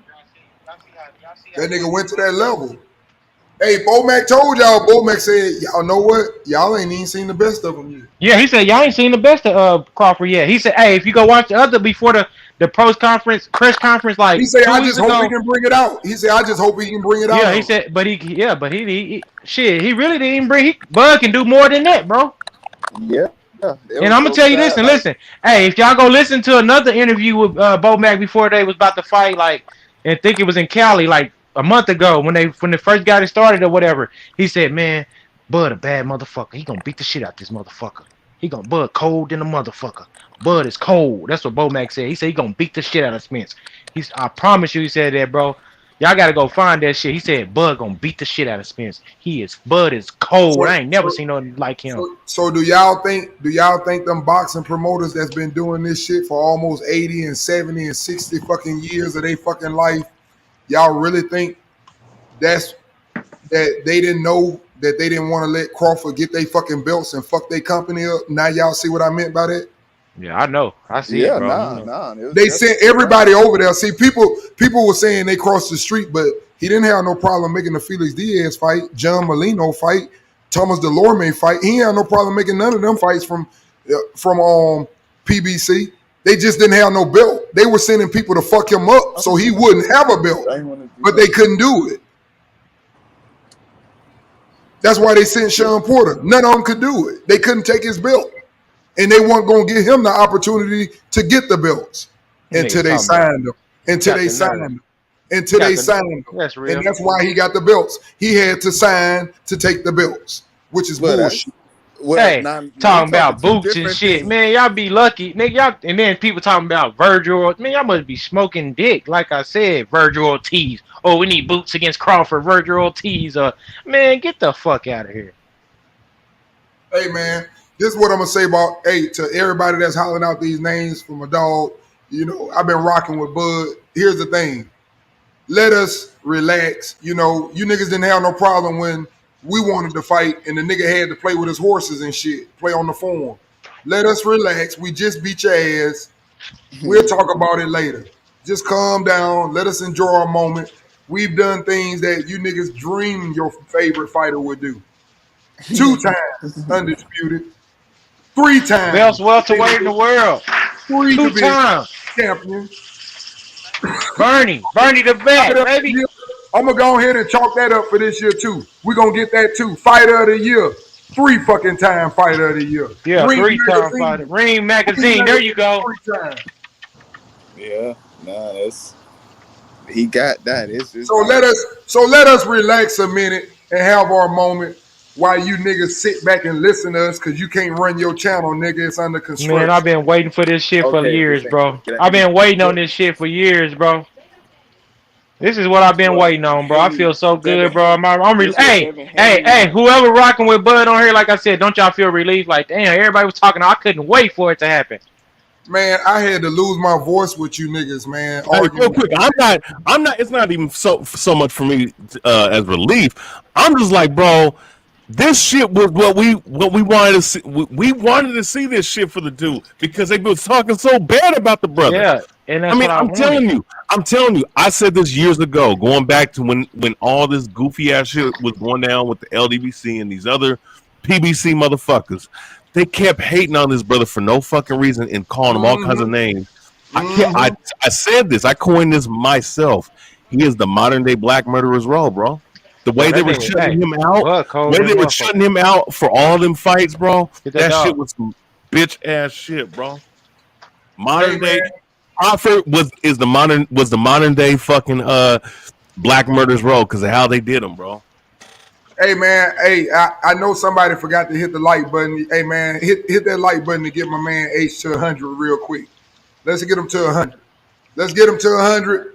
That nigga went to that level. Hey, Bo Mac told y'all. Bo Mac said, "Y'all know what? Y'all ain't even seen the best of him yet." Yeah, he said y'all ain't seen the best of Crawford yet. He said, "Hey, if you go watch the other before the press conference, He like said, 2 "I weeks just hope he ago." can bring it out." He said, "I just hope he can bring it out." Yeah, he said, but he shit. He really didn't bring. Bud can do more than that, bro. Yeah. And I'm gonna tell you this, and listen, hey, if y'all go listen to another interview with Bo Mac before they was about to fight, like, and think it was in Cali, like a month ago when they first got it started or whatever, he said, "Man, Bud a bad motherfucker. He gonna beat the shit out this motherfucker. He gonna Bud cold than a motherfucker. Bud is cold." That's what Bo Mac said. He said he gonna beat the shit out of Spence. I promise you, he said that, bro. Y'all gotta go find that shit. He said Bud gonna beat the shit out of Spence. Bud is cold. I ain't never seen nothing like him. So do y'all think them boxing promoters that's been doing this shit for almost 80 and 70 and 60 fucking years of their fucking life, y'all really think that they didn't know that they didn't want to let Crawford get their fucking belts and fuck their company up? Now y'all see what I meant by that? Yeah, I know. I see it, bro. They sent everybody over there. See, people were saying they crossed the street, but he didn't have no problem making the Felix Diaz fight, John Molino fight, Thomas Delorme fight. He ain't had no problem making none of them fights from PBC. They just didn't have no belt. They were sending people to fuck him up so he wouldn't have a belt, but they couldn't do it. That's why they sent Sean Porter. None of them could do it. They couldn't take his belt. And they weren't going to give him the opportunity to get the belts until they signed him. Until they signed him. That's real. And that's why he got the belts. He had to sign to take the belts, which is bullshit. Hey, talking about boots and shit, man. Y'all be lucky, nigga. Y'all, and then people talking about Virgil. Man, y'all must be smoking dick. Like I said, Virgil Ortiz. Oh, we need boots against Crawford. Virgil Ortiz. Man, get the fuck out of here. Hey, man, this is what I'm gonna say about to everybody that's hollering out these names for my dog. You know, I've been rocking with Bud. Here's the thing. Let us relax. You know, you niggas didn't have no problem when we wanted to fight and the nigga had to play with his horses and shit, play on the form. Let us relax. We just beat your ass. We'll talk about it later. Just calm down. Let us enjoy our moment. We've done things that you niggas dream your favorite fighter would do. 2 times undisputed. 3 times. Best welterweight in the world. 2 times. Champion. Bernie the vet, baby. I'm going to go ahead and chalk that up for this year, too. We're going to get that, too. Fighter of the year. 3 fucking time fighter of the year. Yeah, 3-time fighter. Ring Magazine. There you go. 3 times. Yeah, he got that. So let us relax a minute and have our moment while you niggas sit back and listen to us because you can't run your channel, nigga. It's under construction. Man, I've been waiting for this shit for years, bro. I've been waiting on this shit for years, bro. This is what I've been waiting on, bro. I feel so good, bro. Hey, whoever rocking with Bud on here, like I said, don't y'all feel relief? Like, damn, everybody was talking. I couldn't wait for it to happen. Man, I had to lose my voice with you niggas, man. Hey, real quick, I'm not. It's not even so much for me as relief. I'm just like, bro, this shit was what we wanted to see. We wanted to see this shit for the dude because they was talking so bad about the brother. Yeah, and that's I'm telling you. I said this years ago, going back to when all this goofy ass shit was going down with the LDBC and these other PBC motherfuckers. They kept hating on this brother for no fucking reason and calling him all kinds of names. I said this. I coined this myself. He is the modern day Black Murderer's Row, bro. The way they were shutting him out, for all them fights, bro. That shit was some bitch ass shit, bro. Modern day Crawford was the modern day fucking Black Murderer's Row because of how they did him, bro. Hey man, hey, I know somebody forgot to hit the like button. Hey man, hit that like button to get my man H to 100 real quick. Let's get him to 100. Let's get him to 100.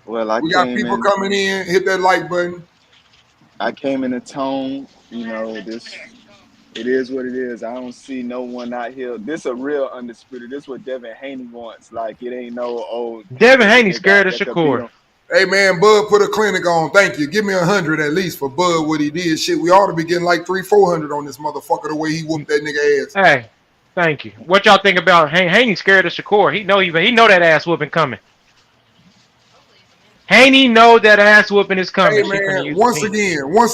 Well, I We got came people in. coming in. Hit that like button. I came in a tone. You know, this. It is what it is. I don't see no one out here. This a real undisputed. This what Devin Haney wants. Like it ain't no old. Devin Haney scared of that could beat Shakur. him. Hey man, Bud put a clinic on. Thank you. Give me 100 at least for Bud what he did. Shit, we ought to be getting like 300-400 on this motherfucker the way he whooped that nigga ass. Hey, thank you. What y'all think about Haney scared of Shakur? He know that ass whooping coming. Haney know that ass whooping is coming. Hey man, once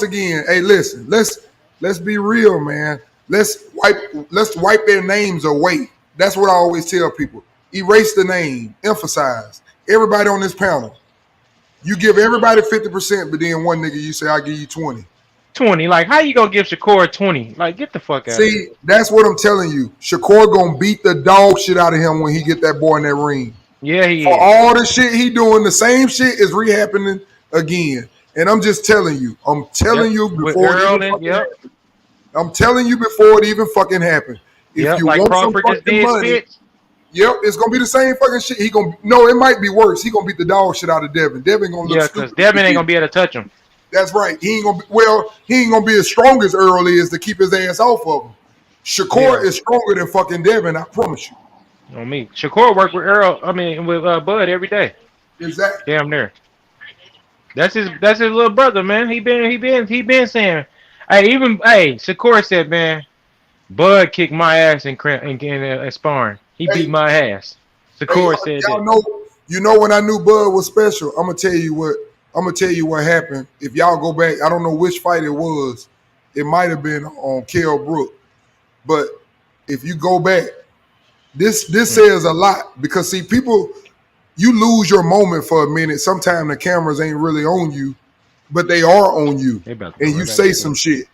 again, hey listen, let's be real, man. Let's wipe their names away. That's what I always tell people. Erase the name. Emphasize. Everybody on this panel. You give everybody 50%, but then one nigga you say I'll give you 20. 20. Like, how you gonna give Shakur 20? Like, get the fuck out of here. See, that's what I'm telling you. Shakur gonna beat the dog shit out of him when he get that boy in that ring. Yeah, he For is. all the shit he doing, the same shit is re-happening again. And I'm just telling you. I'm telling you before it even fucking happened. I'm telling you before it even fucking happened. If you like want Crawford some just fucking did money, Spence. yep, it's gonna be the same fucking shit. It might be worse. He gonna beat the dog shit out of Devin. Devin gonna look stupid. Because Devin ain't gonna be able to touch him. That's right. He ain't gonna be as strong as Earl is to keep his ass off of him. Shakur is stronger than fucking Devin, I promise you. On me. Shakur work with with Bud every day. Exactly. Damn near. That's his little brother, man. He been saying, Shakur said, man, Bud kicked my ass in sparring. He beat my ass. Shakur said y'all that. know when I knew Bud was special. I'm gonna tell you what happened. If y'all go back, I don't know which fight it was. It might have been on Kell Brook. But if you go back, this says a lot because see, people, you lose your moment for a minute. Sometimes the cameras ain't really on you, but they are on you, and you say some shit.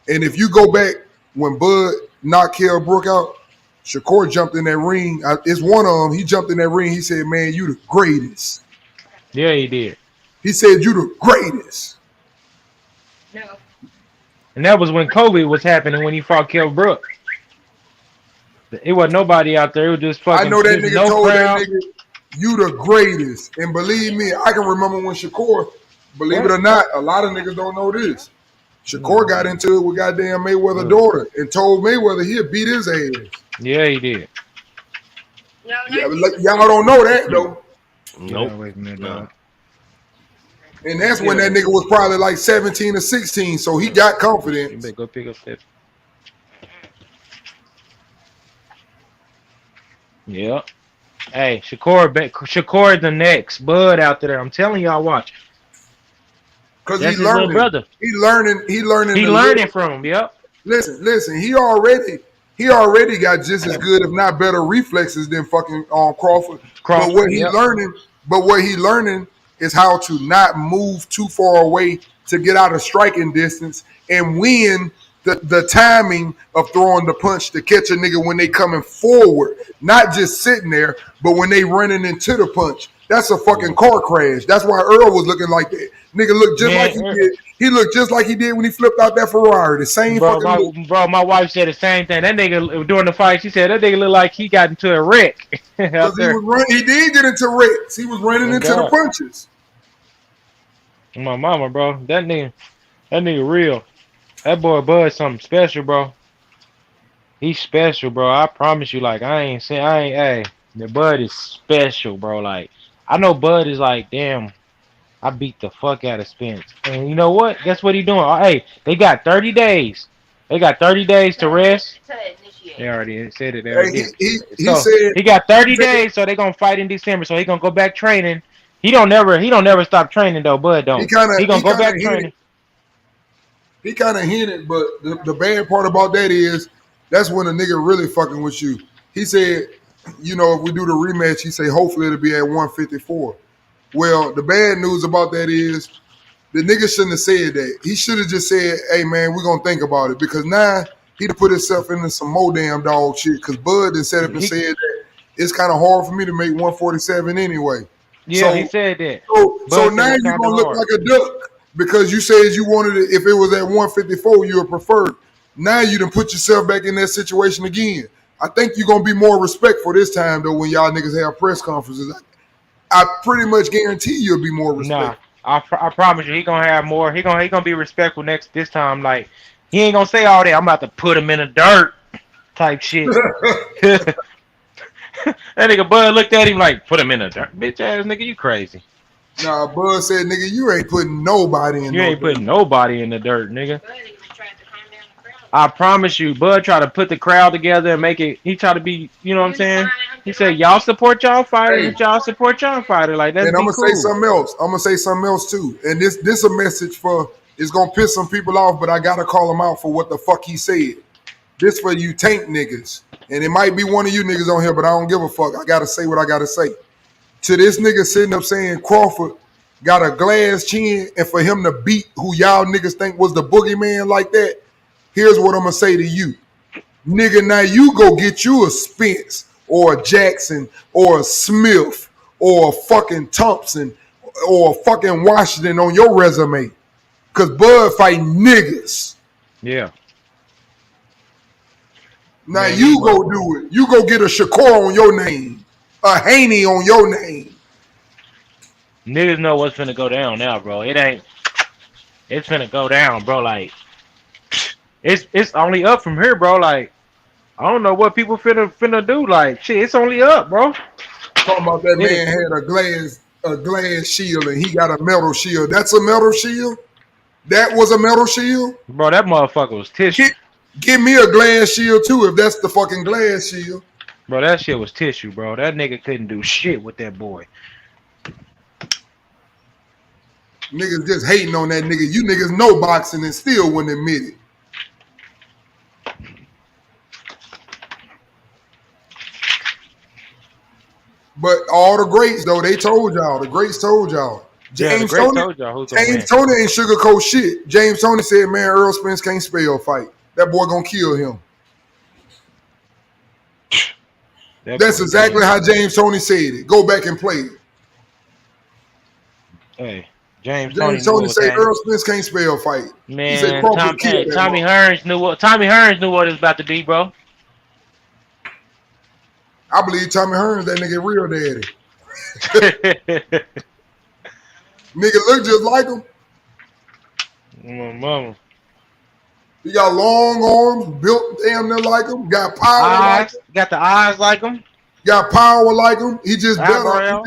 And if you go back when Bud knocked Kell Brook out, Shakur jumped in that ring. It's one of them. He jumped in that ring. He said, "Man, you the greatest." Yeah, he did. He said, "You the greatest." No. And that was when COVID was happening when he fought Kell Brook. It wasn't nobody out there. It was just fucking. I know that nigga told crowd. that nigga, "You the greatest." And believe me, I can remember when Shakur, believe it or not, a lot of niggas don't know this. Shakur got into it with goddamn Mayweather's daughter and told Mayweather he'd beat his ass. Yeah, he did. Y'all don't know that though. Nope. No. And that's when that nigga was probably like 17 or 16, so he got confidence. You better go pick up that. Yeah. Hey, Shakur the next Bud out there. I'm telling y'all, watch. Because he's learning. Brother. He learning. He learning from him. Yep. Listen. He already got just as good, if not better, reflexes than fucking Crawford. But what he learning is how to not move too far away to get out of striking distance and win the timing of throwing the punch to catch a nigga when they coming forward, not just sitting there, but when they running into the punch. That's a fucking car crash. That's why Earl was looking like that. Nigga looked just like he did. He looked just like he did when he flipped out that Ferrari. The same fucking look. My wife said the same thing. That nigga during the fight, she said that nigga looked like he got into a wreck. Because he did get into wrecks. He was running into the punches. My mama, bro. That nigga real. That boy Bud something special, bro. He's special, bro. I promise you. Like the Bud is special, bro. Like I know Bud is like, damn, I beat the fuck out of Spence. And you know what? Guess what he doing? Hey, they got 30 days. They got 30 days to rest. They already said it. He got 30 days, so they gonna fight in December. So he gonna go back training. He don't never stop training though. Bud don't. He gonna go back training. He kind of hinted, but the bad part about that is that's when a nigga really fucking with you. He said, you know, if we do the rematch, he say hopefully it'll be at 154. Well, the bad news about that is the nigga shouldn't have said that. He should have just said, hey, man, we're going to think about it. Because now he'd put himself into some more damn dog shit. Because Bud done set up and said that it's kind of hard for me to make 147 anyway. Yeah, he said that. So now you're going to look like a duck. because you said you wanted it. If it was at 154, you would prefer. Now you done put yourself back in that situation again. I think you're gonna be more respectful this time though when y'all niggas have press conferences. I pretty much guarantee you'll be more respectful. Nah, I promise you, he gonna have more. He gonna be respectful this time. Like he ain't gonna say all that. I'm about to put him in the dirt, type shit. That nigga Bud looked at him like, put him in the dirt, bitch ass nigga, you crazy. Nah, Bud said, nigga, you ain't putting nobody in. You ain't putting nobody in the dirt, nigga. I promise you, Bud tried to put the crowd together and make it. He tried to be, you know what I'm saying? He said, "Y'all support y'all fighter, and y'all support y'all fighter." Like that's. And I'm gonna cool. say something else. I'm gonna say something else too. And this a message for. It's gonna piss some people off, but I gotta call him out for what the fuck he said. This for you tank niggas, and it might be one of you niggas on here, but I don't give a fuck. I gotta say what I gotta say. To this nigga sitting up saying Crawford got a glass chin, and for him to beat who y'all niggas think was the boogeyman like that. Here's what I'm gonna say to you. Nigga, now you go get you a Spence or a Jackson or a Smith or a fucking Thompson or a fucking Washington on your resume. Cause Bud fighting niggas. Yeah. Now man, you go do it. You go get a Shakur on your name. A Haney on your name. Niggas know what's finna go down now, bro. It's finna go down, bro. Like it's only up from here, bro. Like I don't know what people finna do. Like shit, it's only up, bro. Talking about that man had a glass shield and he got a metal shield. That's a metal shield? That was a metal shield? Bro, that motherfucker was tissue. Give me a glass shield too if that's the fucking glass shield. Bro, that shit was tissue, bro. That nigga couldn't do shit with that boy. Niggas just hating on that nigga. You niggas know boxing and still wouldn't admit it. But all the greats, though, they told y'all. The greats told y'all. James Tony ain't sugarcoat shit. James Tony said, man, Errol Spence can't spell fight. That boy gonna kill him. That's exactly how James Tony said it. Go back and play it. Hey, James Tony said Errol Spence can't spell fight. Man, he said Tommy Hearns knew what it was about to be, bro. I believe Tommy Hearns, that nigga real daddy. Nigga look just like him. Mama. He got long arms, built damn near like him. Got power like him. Got the eyes like him. Got power like him. He just better.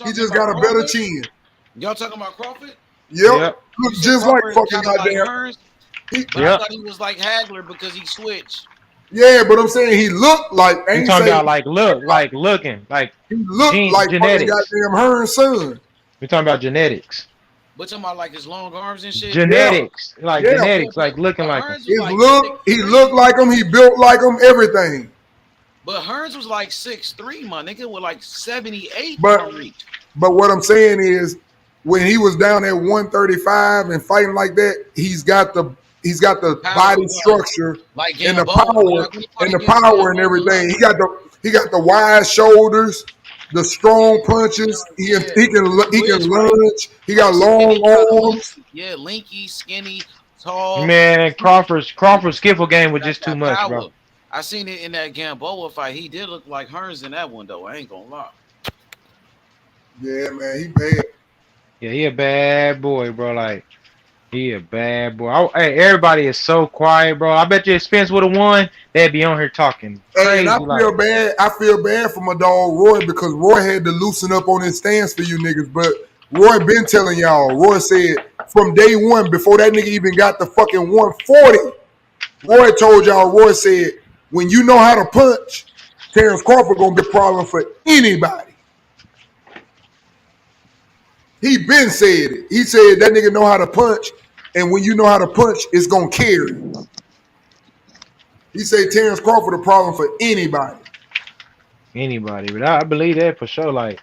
He just got a better chin. Y'all talking about Crawford? Yep. Look just like fucking goddamn. I thought he was like Hagler because he switched. Yeah, but I'm saying he looked like. You talking about looking like he looked like fucking goddamn Hearns' son. We talking about genetics. But talking about like his long arms and shit. Genetics, genetics, like looking like him. He looked like him. He built like him. Everything. But Hearns was like 6'3", my nigga, with like 78. But what I'm saying is, when he was down at 135 and fighting like that, he's got the body structure like and the power and everything. He got the wide shoulders, the strong punches. He can lunge. He got long arms. Yeah, lanky, skinny, tall. Man, Crawford's skiffle game was just too much, bro. I seen it in that Gamboa fight. He did look like Hearns in that one, though. I ain't gonna lie. Yeah, man, he bad. Yeah, he a bad boy, bro. Like, he a bad boy. Hey, everybody is so quiet, bro. I bet you if Spence would have won, they'd be on here talking crazy. And I feel bad for my dog Roy because Roy had to loosen up on his stance for you niggas. But Roy been telling y'all. Roy said from day one, before that nigga even got the fucking 140, Roy told y'all. Roy said, when you know how to punch, Terence Crawford gonna be a problem for anybody. He been said it. He said that nigga know how to punch, and when you know how to punch, it's gonna carry. He said Terence Crawford a problem for anybody. Anybody, but I believe that for sure. Like,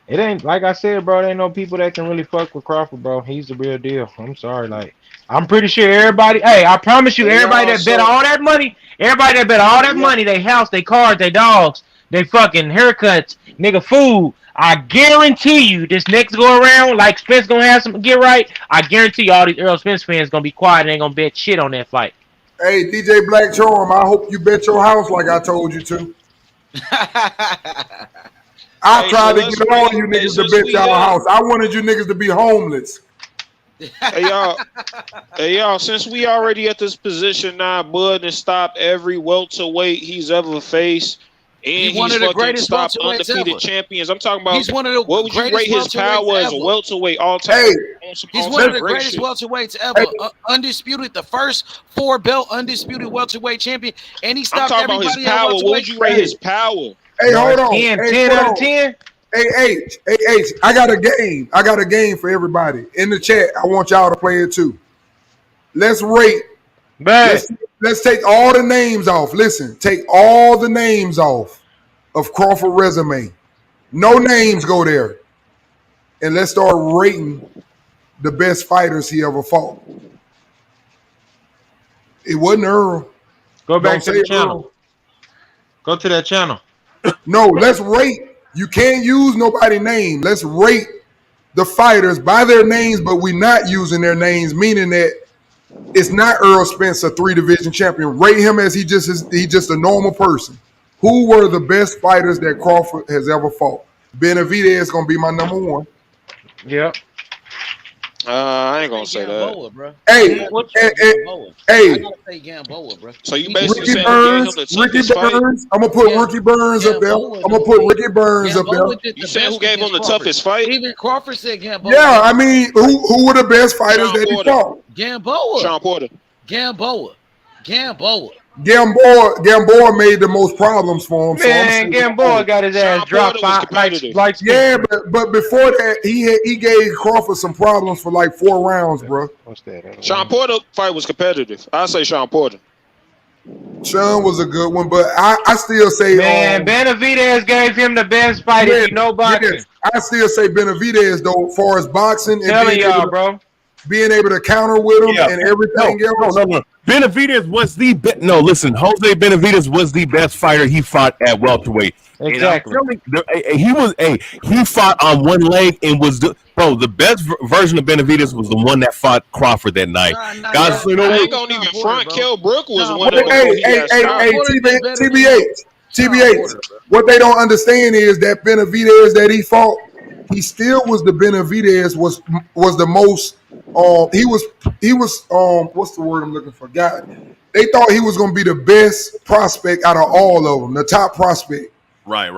it ain't like I said, bro. There ain't no people that can really fuck with Crawford, bro. He's the real deal. I'm sorry, like. I'm pretty sure everybody. Hey, I promise you, everybody that bet all that money, they house, they cars, they dogs, they fucking haircuts, nigga, food. I guarantee you, this next go around, like Spence gonna have some get right. I guarantee you, all these Errol Spence fans gonna be quiet and ain't gonna bet shit on that fight. Hey, DJ Black Charm, I hope you bet your house like I told you to. I tried to get all you niggas to bet y'all house. I wanted you niggas to be homeless. Hey y'all, since we already at this position now, Bud has stopped every welterweight he's ever faced. And he's one of the greatest stopped undefeated champions. I'm talking about. He's one of the what would you rate his power as a welterweight all time? Hey, he's one of the greatest welterweights ever. Undisputed, the first 4-belt undisputed welterweight champion, and he stopped everybody. I'm talking about his power. What would you rate his power? Hey, hold on. 10 out of 10. Hey, H, I got a game. I got a game for everybody in the chat. I want y'all to play it too. Let's rate. Let's take all the names off. Listen, take all the names off of Crawford resume. No names go there. And let's start rating the best fighters he ever fought. It wasn't Earl. Go back to the channel. Go to that channel. No, let's rate. You can't use nobody's name. Let's rate the fighters by their names, but we're not using their names, meaning that it's not Errol Spence, a 3-division champion. Rate him as he just a normal person. Who were the best fighters that Crawford has ever fought? Benavidez is gonna be my number one. Yep. I ain't gonna say that. Gamboa, bro. Hey, I gotta say Gamboa, bro. So you basically Ricky saying Burns, who gave him the toughest fight? I'm gonna put Ricky Burns up there. I'm gonna put Ricky Burns up there. You saying who gave him the toughest fight? Even Crawford said Gamboa. Yeah, I mean, who were the best fighters that he fought? Gamboa. Sean Porter. Gamboa made the most problems for him. Man, Gamboa got his ass dropped like yeah, but before that, he gave Crawford some problems for like 4 rounds, bro. What's that? Sean Porter fight was competitive. I say Sean Porter. Sean was a good one, but I still say Benavidez gave him the best fight. If you know boxing, yes. I still say Benavidez though, as far as boxing and being able to counter with him and everything else. No. Benavidez was the best. No, listen, Jose Benavidez was the best fighter he fought at welterweight. Exactly. He fought on one leg and was the best version of Benavidez was the one that fought Crawford that night. Guys, I ain't gonna even front. Kell Brook was one of them. TBH. What they don't understand is that Benavidez that he fought, he still was the Benavidez was the most. He was what's the word I'm looking for? God, they thought he was gonna be the best prospect out of all of them, the top prospect. Right,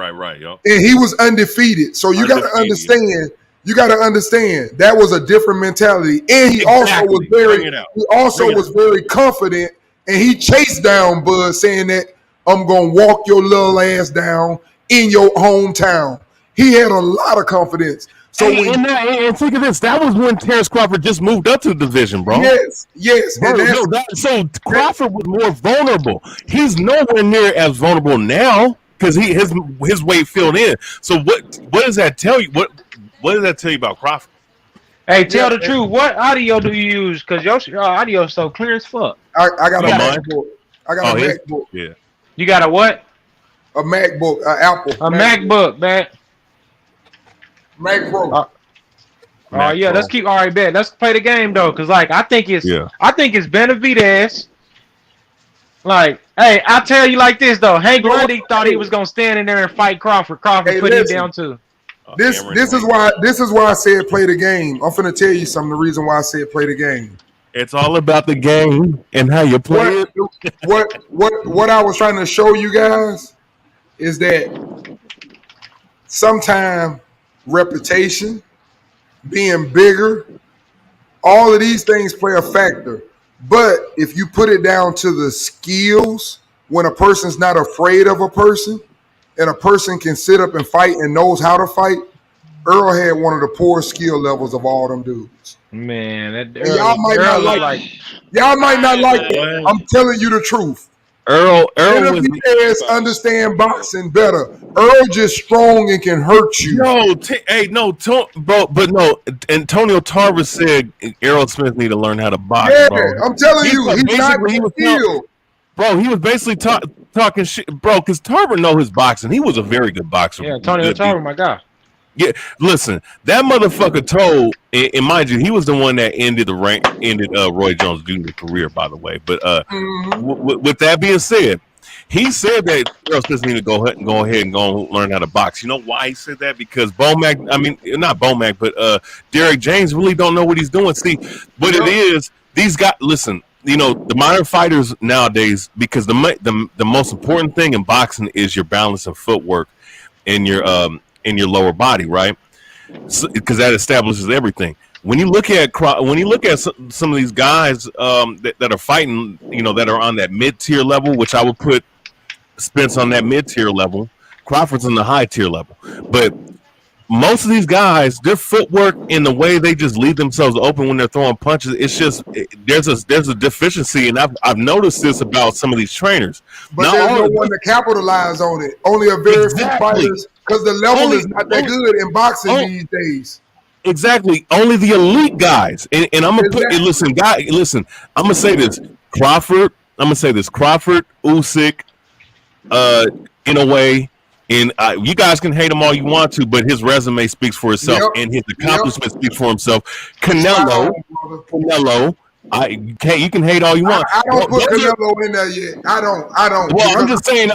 yo. And he was undefeated. So you gotta understand. You gotta understand that was a different mentality. And he also was very confident, and he chased down Bud, saying that I'm gonna walk your little ass down in your hometown. He had a lot of confidence. So and think of this, that was when Terence Crawford just moved up to the division, bro. Yes. Bro, so Crawford was more vulnerable. He's nowhere near as vulnerable now because his weight filled in. So what does that tell you? What does that tell you about Crawford? Hey, tell the truth. What audio do you use? Because your audio is so clear as fuck. I got a MacBook. I got a MacBook. Yeah. You got a what? A MacBook. Apple. A MacBook, man. Mac Pro. Yeah, let's keep bet. Let's play the game though, because like I think it's Benavidez. Like, hey, I'll tell you like this though. Hank Lundy thought he was gonna stand in there and fight Crawford. Crawford put him down too. This is why I said play the game. I'm finna tell you something. The reason why I said play the game. It's all about the game and how you play it. What I was trying to show you guys is that sometimes reputation, being bigger, all of these things play a factor. But if you put it down to the skills, when a person's not afraid of a person and a person can sit up and fight and knows how to fight, Earl had one of the poorest skill levels of all them dudes. Man, y'all might not like it. I'm telling you the truth. Earl understand boxing better. Earl just strong and can hurt you. Antonio Tarver said Errol Spence need to learn how to box. Yeah, bro. I'm telling you, he's not skilled. Bro, he was basically talking shit, bro, because Tarver know his boxing. He was a very good boxer. Yeah, Antonio Tarver, my guy. Yeah, listen, that motherfucker told, and mind you, he was the one that ended Roy Jones Jr. career, by the way. But with that being said, he said that Errol Spence need to go ahead and go learn how to box. You know why he said that? Because not Bomac, but Derek James really don't know what he's doing. See, what it is, these guys, listen, you know, the modern fighters nowadays, because the most important thing in boxing is your balance and footwork in your lower body, right? Because that establishes everything. When you look at some of these guys that are fighting, you know, that are on that mid-tier level, which I would put Spence on that mid-tier level, Crawford's on the high-tier level. But most of these guys, their footwork and the way they just leave themselves open when they're throwing punches, it's just there's a deficiency, and I've noticed this about some of these trainers. But there's no one to capitalize on it. Only a very few fighters, because the level is not that good in boxing these days. Exactly. Only the elite guys. And I'm gonna listen, I'm gonna say this. Crawford, Usyk, in a way. And you guys can hate him all you want to, but his resume speaks for itself, and his accomplishments speak for himself. Canelo, you can hate all you want. I don't put Canelo in there yet. I don't. Well, I'm just saying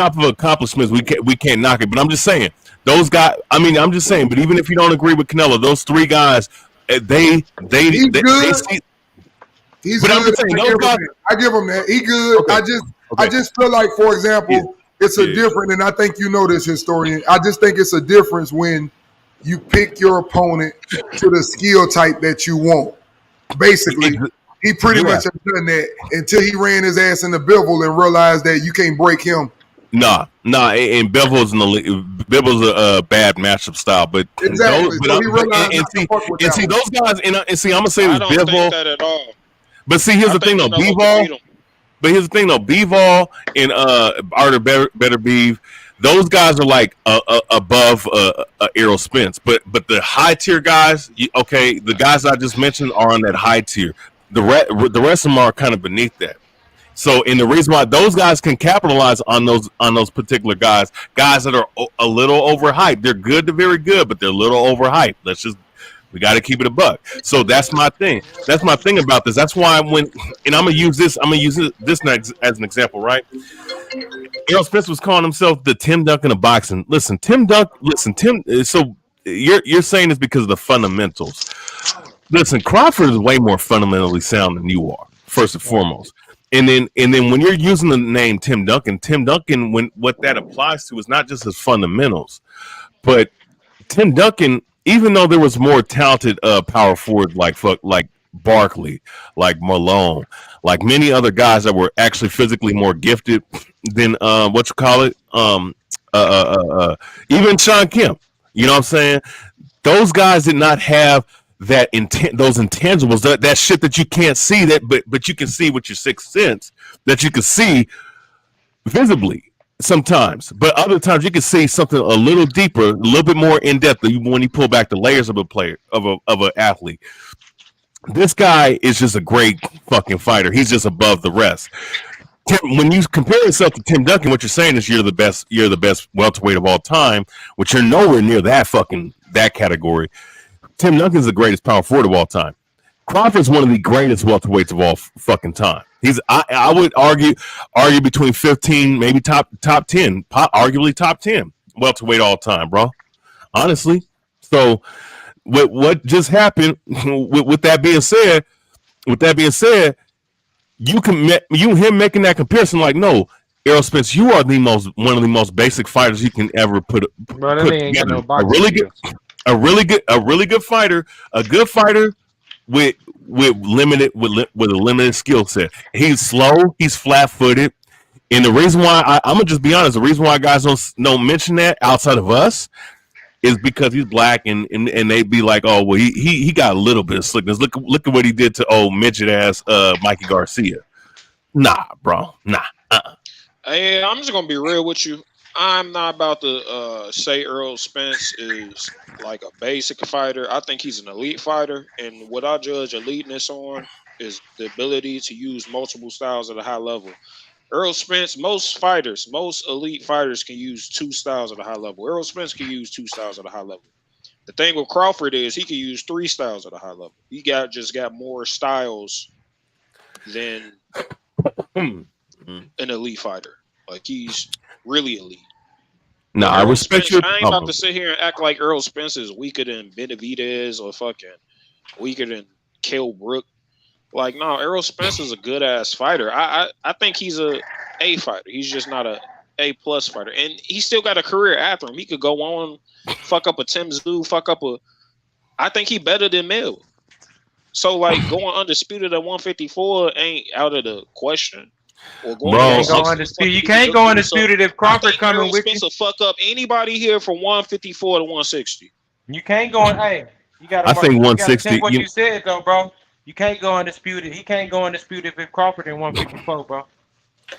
off of accomplishments, we can't knock it. But I'm just saying those guys. I mean, I'm just saying. But even if you don't agree with Canelo, those three guys, he's good. But I'm just saying, I give him that. He good. Okay. I just feel like, for example. It's a different, and I think you know this, historian. I just think it's a difference when you pick your opponent to the skill type that you want. Basically, he pretty much has done that until he ran his ass in the bevel and realized that you can't break him. Nah, and Bevel's a bad matchup style, but exactly. See those guys, and see, I'm gonna say this, I don't think that at all. But see, here's the thing though, Bivol. But here's the thing, though. Bivol and Arthur Better Beef, those guys are like above Errol Spence. But the high tier guys, the guys I just mentioned are on that high tier. The rest of them are kind of beneath that. So, and the reason why those guys can capitalize on those particular guys that are a little overhyped. They're good to very good, but they're a little overhyped. We got to keep it a buck. So that's my thing. That's my thing about this. That's why and I'm gonna use this next as an example, right? Errol Spence was calling himself the Tim Duncan of boxing. Listen, Tim. So you're saying this because of the fundamentals. Listen, Crawford is way more fundamentally sound than you are, first and foremost. And then when you're using the name Tim Duncan, what that applies to is not just his fundamentals, but Tim Duncan. Even though there was more talented power forward like Barkley, like Malone, like many other guys that were actually physically more gifted than even Sean Kemp. You know what I'm saying? Those guys did not have those intangibles, that shit that you can't see, but you can see with your sixth sense, that you can see visibly. Sometimes, but other times you can see something a little deeper, a little bit more in depth when you pull back the layers of a player, of an athlete. This guy is just a great fucking fighter. He's just above the rest. When you compare yourself to Tim Duncan, what you're saying is you're the best welterweight of all time, which you're nowhere near that category. Tim Duncan's the greatest power forward of all time. Crawford's one of the greatest welterweights of all fucking time. I would argue between 15, maybe top 10, arguably top 10 welterweight all time, bro. Honestly. So what just happened with that being said, him making that comparison, like, no, Errol Spence, you are one of the most basic fighters you can ever put together. A really good fighter, a good fighter with a limited skill set. He's slow, he's flat-footed, and the reason why I'm gonna just be honest, the reason why guys don't mention that outside of us is because he's black, and they be like, oh well, he got a little bit of slickness. Look at what he did to midget ass Mikey Garcia. Nah, bro, nah. Hey, I'm just gonna be real with you. I'm not about to say Errol Spence is like a basic fighter. I think he's an elite fighter, and what I judge eliteness on is the ability to use multiple styles at a high level. Errol Spence, most elite fighters can use 2 styles at a high level. Errol Spence can use 2 styles at a high level. The thing with Crawford is he can use 3 styles at a high level. He just got more styles than an elite fighter. Like he's really elite. No, I respect Spence, I ain't about to sit here and act like Errol Spence is weaker than Benavidez or fucking weaker than Kell Brook. Like, no, Errol Spence is a good ass fighter. I think he's a fighter. He's just not a A+ fighter, and he still got a career after him. He could go on, fuck up a Tim Tszyu, I think he better than Mill. So like going undisputed at 154 ain't out of the question. Or going you can't go undisputed if Crawford coming with you. Fuck up anybody here from 154 to 160. You can't go on. Hey, you got. I think 160. What you said though, bro. You can't go undisputed. He can't go undisputed if Crawford in 154, bro.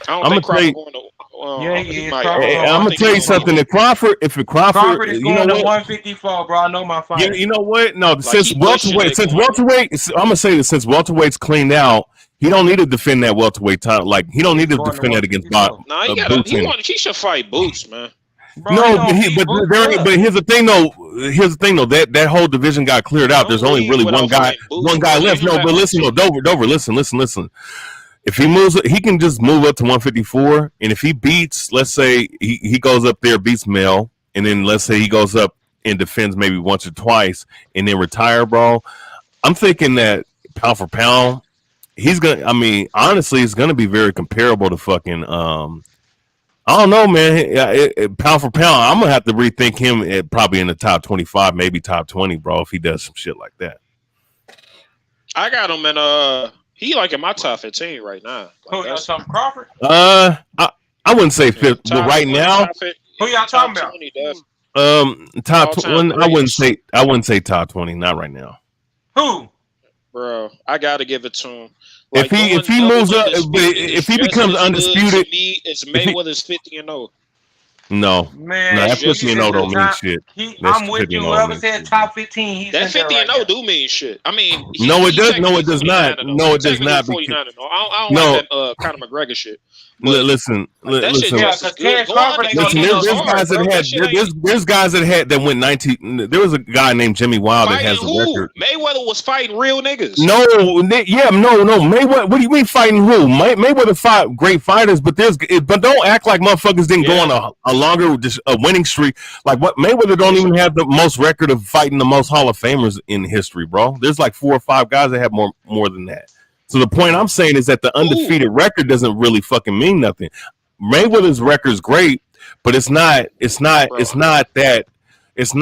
I don't think Crawford going to. I'm gonna tell you something. If Crawford is going to 154, bro. I know my fight. You know what? No, since welterweight, I'm gonna say this. Since welterweight's cleaned out, he don't need to defend that welterweight title. Like he don't need to defend that against Bob. No, he should fight Boots, man. Bro, but here's the thing though. That whole division got cleared out. There's only really one guy left. No, but listen, Dover, listen. If he moves, he can just move up to 154, and if he beats, let's say he goes up there, beats Mel, and then let's say he goes up and defends maybe once or twice, and then retire, bro. I'm thinking that pound for pound, he's gonna. I mean, honestly, it's gonna be very comparable to fucking. I don't know, man. Pound for pound, I'm gonna have to rethink him probably in the top 25, maybe top 20, bro. If he does some shit like that, I got him in he like in my top 15 right now. Who y'all talking Crawford? I wouldn't say fifth, but right now, who y'all talking about? 20, top 20. I wouldn't say top 20, not right now. Who? Bro, I gotta give it to him. Like, if he moves up, if he becomes undisputed, to me, it's Mayweather's 50-0. No, man, that 50-0 don't mean shit. I'm with you. Whoever said top 15, that 50-0 do mean shit. I mean, no, it does. No, it does not. No, it does not. I don't like that Conor McGregor shit. Listen. There's guys that went 19. There was a guy named Jimmy Wild that has the record. Mayweather was fighting real niggas. No. Mayweather. What do you mean fighting who? Mayweather fought great fighters, but don't act like motherfuckers didn't go on a longer winning streak. Like what? Mayweather don't even have the most record of fighting the most Hall of Famers in history, bro. There's like 4 or 5 guys that have more than that. So the point I'm saying is that the undefeated record doesn't really fucking mean nothing. Mayweather's record is great, but it's not that. I'm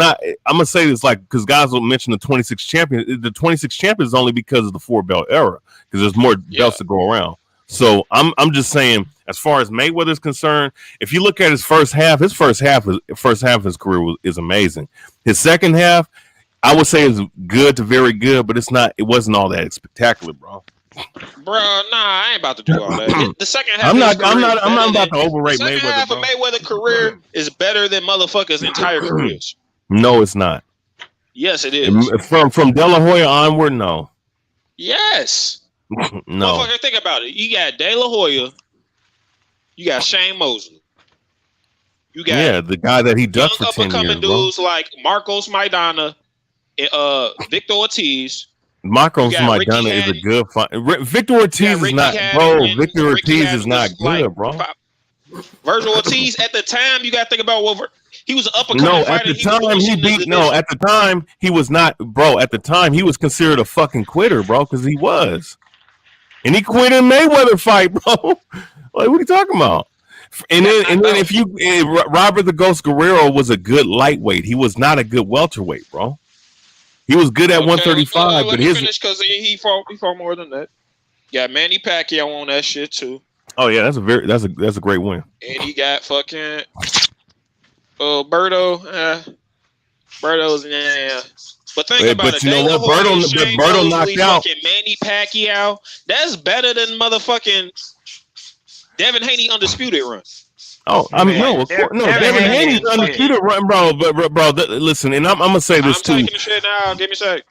gonna say this because guys will mention the 26 champion. The 26 champion is only because of the 4-belt era, because there's more belts to go around. So I'm just saying, as far as Mayweather's concerned, if you look at his first half of his career is amazing. His second half, I would say, is good to very good, but it wasn't all that spectacular, bro. Bro, nah, I ain't about to do all that. The second half, I'm not about to overrate Mayweather. Second half of Mayweather's career is better than motherfuckers' entire careers. No, it's not. Yes, it is. From De La Hoya onward, no. Yes. No. Motherfucker, think about it. You got De La Hoya. You got Shane Mosley. You got the guy that he ducked for 10 years, dudes like Marcos Maidana, Victor Ortiz. Marcos Maidana is a good fight. Victor Ortiz is not, bro. Victor Ortiz is not good, bro. Virgil Ortiz at the time, you got to think about what he was an uppercoming fighter. At the time he beat. No, at the time he was not, bro. At the time he was considered a fucking quitter, bro, because he was, and he quit in Mayweather fight, bro. Like, what are you talking about? And then if you Robert the Ghost Guerrero was a good lightweight. He was not a good welterweight, bro. He was good at 135, but his because he fought more than that. Got Manny Pacquiao on that shit too. Oh yeah, that's a great win. And he got fucking Berto. Berto's But think about it. You know what? Berto knocked out Manny Pacquiao. That's better than motherfucking Devin Haney undisputed run. Oh, I mean, no, Devin Haney's undisputed run, bro. But bro, listen, and I'm gonna say this too. I'm taking the shit now. Give me a sec.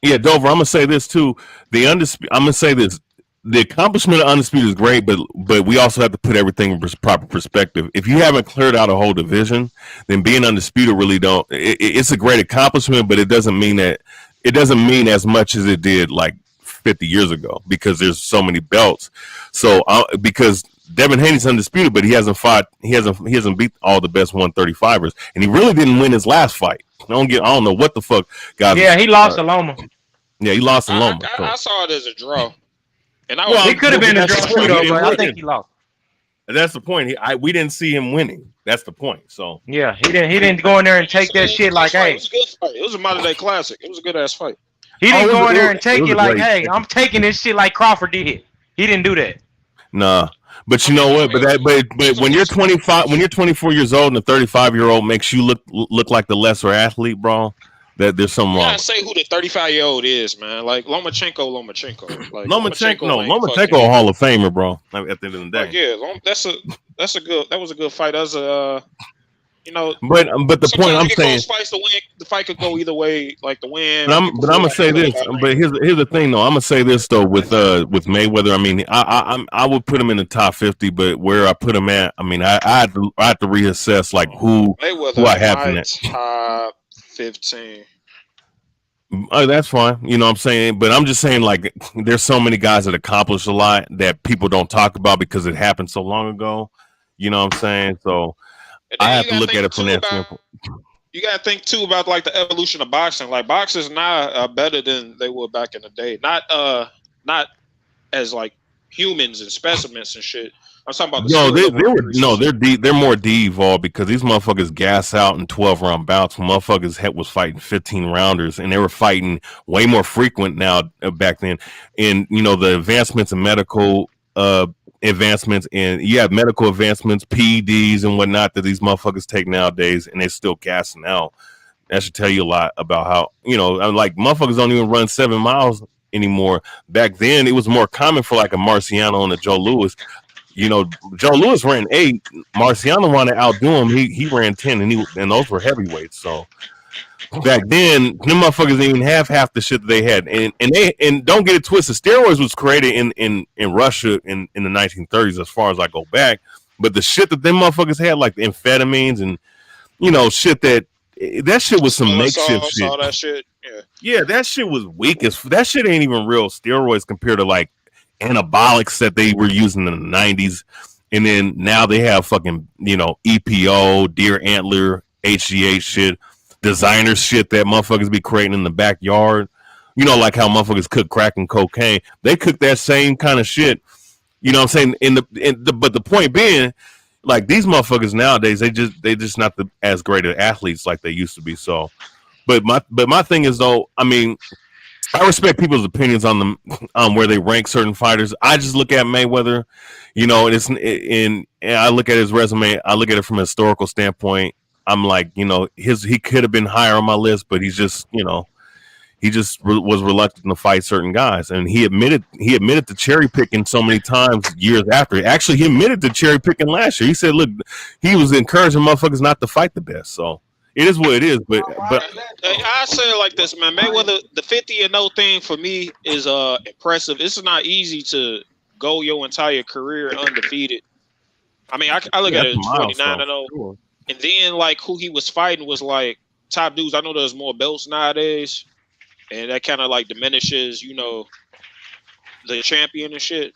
Yeah, Dover. I'm gonna say this too. I'm gonna say this. the accomplishment of Undisputed is great, but we also have to put everything in proper perspective. If you haven't cleared out a whole division, then being Undisputed really don't. It's a great accomplishment, but it doesn't mean as much as it did like 50 years ago because there's so many belts. So because Devin Haney's undisputed, but he hasn't beat all the best 135ers, and he really didn't win his last fight. I don't know what the fuck, guys. Yeah, he lost to Loma. Yeah, he lost to Loma. I saw it as a draw. And he could have been a draw too, though, but I think he lost. That's the point. We didn't see him winning. That's the point. So yeah, he didn't go in there and take that shit like, hey. It was a good fight. It was a modern day classic. It was a good ass fight. He didn't go in there and take it like, hey, I'm taking this shit like Crawford did. He didn't do that. Nah. But you know what? But when you're 25, when you're 24 years old and a 35-year-old makes you look like the lesser athlete, bro, that there's something wrong. I say who the 35-year-old is, man. Like Lomachenko. Like Lomachenko, a Hall of Famer, bro. At the end of the day, like, yeah, that was a good fight. That's But the point I'm saying, the fight could go either way. Like the win. But I'm gonna say this. But here's the thing, though. I'm gonna say this though with Mayweather. I mean, I would put him in the top 50, but where I put him at, I mean, I had to reassess like who I have in that top 15. Oh, that's fine. You know what I'm saying? But I'm just saying, like, there's so many guys that accomplished a lot that people don't talk about because it happened so long ago. You know what I'm saying? So I have to look at it from that standpoint. You got to think too about like the evolution of boxing. Like boxers now better than they were back in the day. Not as like humans and specimens and shit. I'm talking about they're more de-evolved because these motherfuckers gas out in 12-round bouts. Motherfuckers was fighting 15 rounders, and they were fighting way more frequent now back then. And you know the advancements in medical advancements, and you have medical advancements, PEDs and whatnot that these motherfuckers take nowadays, and they're still gassing out. That should tell you a lot about how, you know, like motherfuckers don't even run 7 miles anymore. Back then, it was more common for like a Marciano and a Joe Louis. You know, Joe Louis ran 8. Marciano wanted to outdo him. He ran 10, and those were heavyweights. So back then, them motherfuckers didn't even have half the shit that they had. And don't get it twisted. Steroids was created in Russia in the 1930s, as far as I go back. But the shit that them motherfuckers had, like the amphetamines and you know shit that shit was some makeshift shit. All that shit. Yeah, that shit was weak that shit ain't even real steroids compared to like anabolics that they were using in the 90s, and then now they have fucking, you know, EPO, deer antler, HGH shit, designer shit that motherfuckers be creating in the backyard. You know, like how motherfuckers cook crack and cocaine. They cook that same kind of shit. You know what I'm saying? But the point being, like these motherfuckers nowadays, they just not as great of athletes like they used to be. So, but my thing is though, I mean, I respect people's opinions on them, where they rank certain fighters. I just look at Mayweather, you know, and I look at his resume. I look at it from a historical standpoint. I'm like, you know, he could have been higher on my list, but he's just, you know, was reluctant to fight certain guys, and he admitted to cherry picking so many times years after. Actually, he admitted to cherry picking last year. He said, look, he was encouraging motherfuckers not to fight the best. So. It is what it is, but I say it like this, man. Mayweather, the 50-0 thing for me is impressive. It's not easy to go your entire career undefeated. I mean, I look at it 29-0, sure. And then like who he was fighting was like top dudes. I know there's more belts nowadays, and that kind of like diminishes, you know, the champion and shit.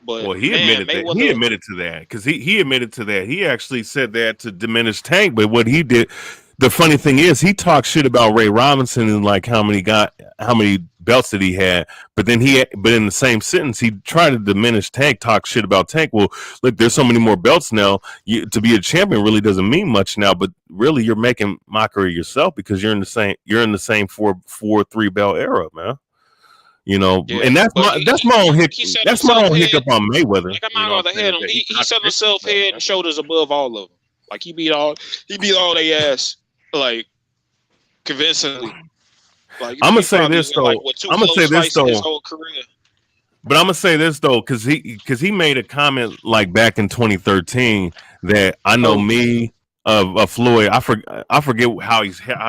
But well, he admitted to that because he admitted to that. He actually said that to diminish Tank, but what he did. The funny thing is, he talked shit about Ray Robinson and like how many belts that he had, but in the same sentence, he tried to diminish Tank, talk shit about Tank. Well, look, there's so many more belts now. To be a champion really doesn't mean much now, but really you're making mockery of yourself because you're in the same 4-3 belt era, man. You know, yeah, and that's my own hiccup on Mayweather. Like I'm not on the head. He set himself head and shoulders above all of them. Like he beat all their ass. Like convincingly. Like, I'm gonna say this though. But I'm gonna say this though, because he made a comment like back in 2013 that I know me, of Floyd. I forget how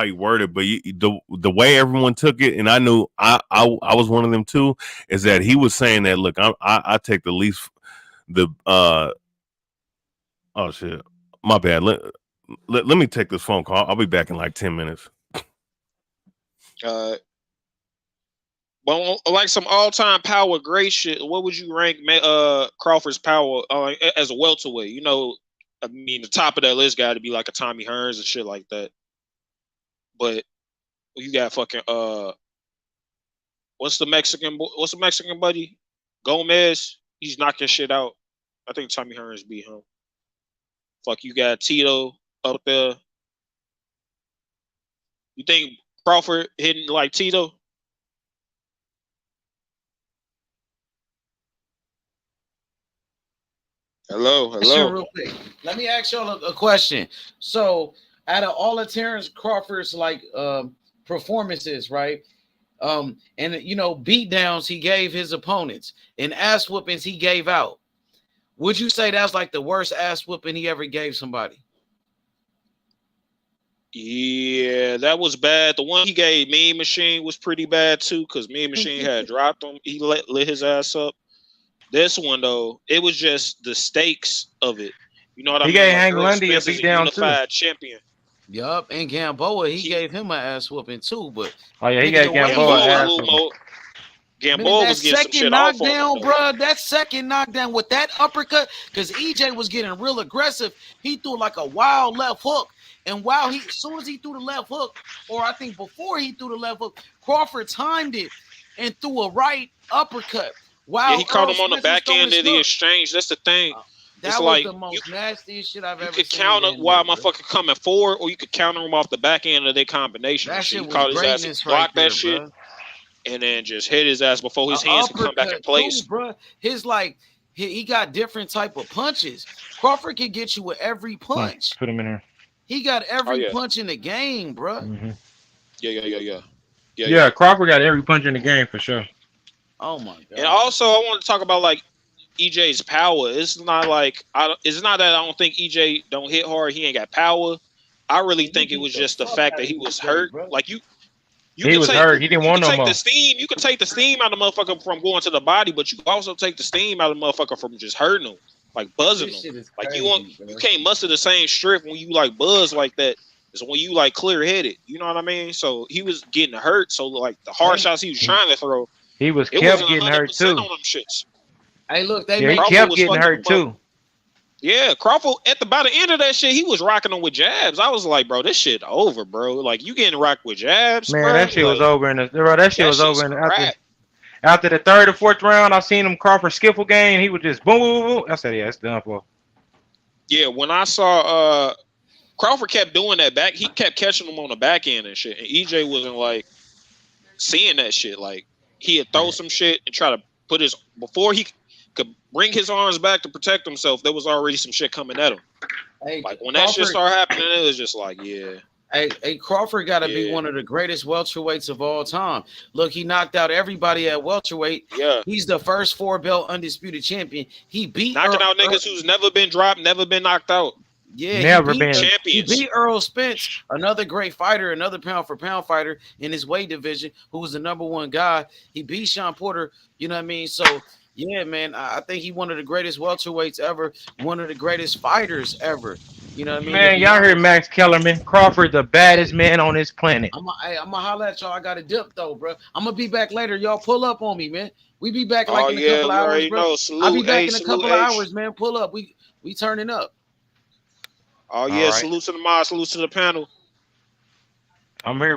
he worded, but the way everyone took it, and I knew I was one of them too. Is that he was saying that look, I take the least oh shit, my bad. Let me take this phone call. I'll be back in like 10 minutes. Well, like some all-time power great shit. What would you rank Crawford's power as a welterweight? You know, I mean, the top of that list got to be like a Tommy Hearns and shit like that. But you got fucking what's the Mexican buddy? Gomez. He's knocking shit out. I think Tommy Hearns beat him. Fuck, you got Tito up there. You think Crawford hitting like Tito? Hello. Real quick. Let me ask y'all a question. So, out of all of Terence Crawford's like performances, right? And you know, beatdowns he gave his opponents and ass whoopings he gave out. Would you say that's like the worst ass whooping he ever gave somebody? Yeah, that was bad. The one he gave Mean Machine was pretty bad too, because Mean Machine had dropped him. He lit his ass up. This one though, it was just the stakes of it. You know what I mean? He gave like Hank Lundy a beat down too. Champion. Yup, and Gamboa, he gave him an ass whooping too. But oh yeah, he gave Gamboa an ass whooping. Gamboa was getting some shit off on him, bro. That second knockdown with that uppercut, because EJ was getting real aggressive. He threw like a wild left hook, and as soon as he threw the left hook, or I think before he threw the left hook, Crawford timed it and threw a right uppercut. Wow, yeah, he caught him on the back end of the exchange. That's the thing. That was like the most nastiest shit I've ever seen. You could counter while motherfucker coming forward, or you could counter him off the back end of their combination. That shit was caught his ass, blocked that shit, and then just hit his ass before his hands could come back in place. Bro, he got different type of punches. Crawford can get you with every punch. Put him in there. He got every punch in the game, bro. Mm-hmm. Yeah. Crawford got every punch in the game for sure. Oh my god! And also, I want to talk about like EJ's power. It's not like it's not that I don't think EJ don't hit hard. He ain't got power. I really think it was just the fact that he was hurt. Like he was hurt. He didn't want no more. You can take the steam out of the motherfucker from going to the body, but you can also take the steam out of the motherfucker from just hurting him, like buzzing him. Like you can't muster the same strength when you like buzz like that. It's when you like clear headed. You know what I mean? So he was getting hurt. So like the hard shots he was trying to throw. He was kept getting hurt too. Hey, look, he kept getting hurt too. Yeah, Crawford by the end of that shit, he was rocking them with jabs. I was like, bro, this shit over, bro. Like you getting rocked with jabs, man. Bro. That shit was over after the third or fourth round. I seen him Crawford skiffle game. He was just boom, boom, boom. I said, yeah, it's done for. Yeah, when I saw Crawford kept doing that back, he kept catching him on the back end and shit. And EJ wasn't like seeing that shit. Like he'd throw some shit and try to put before he could bring his arms back to protect himself, there was already some shit coming at him. Hey, like when that shit started happening, it was just like, yeah. Hey, Crawford got to be one of the greatest welterweights of all time. Look, he knocked out everybody at welterweight. Yeah, he's the first 4-belt undisputed champion. He beat knocking out niggas who's never been dropped, never been knocked out. Yeah, never been champions. He beat Errol Spence, another great fighter, another pound-for-pound fighter in his weight division, who was the #1 guy. He beat Sean Porter. You know what I mean? So, yeah, man, I think he's one of the greatest welterweights ever, one of the greatest fighters ever. You know what I mean? Man, y'all heard Max Kellerman. Crawford, the baddest man on this planet. I'm gonna holler at y'all. I got a dip though, bro. I'm gonna be back later. Y'all pull up on me, man. We be back like in a couple hours, bro. I'll be back in a couple hours, man. Pull up. We turning up. Oh yeah, salute to the mod, salute to the panel. I'm here.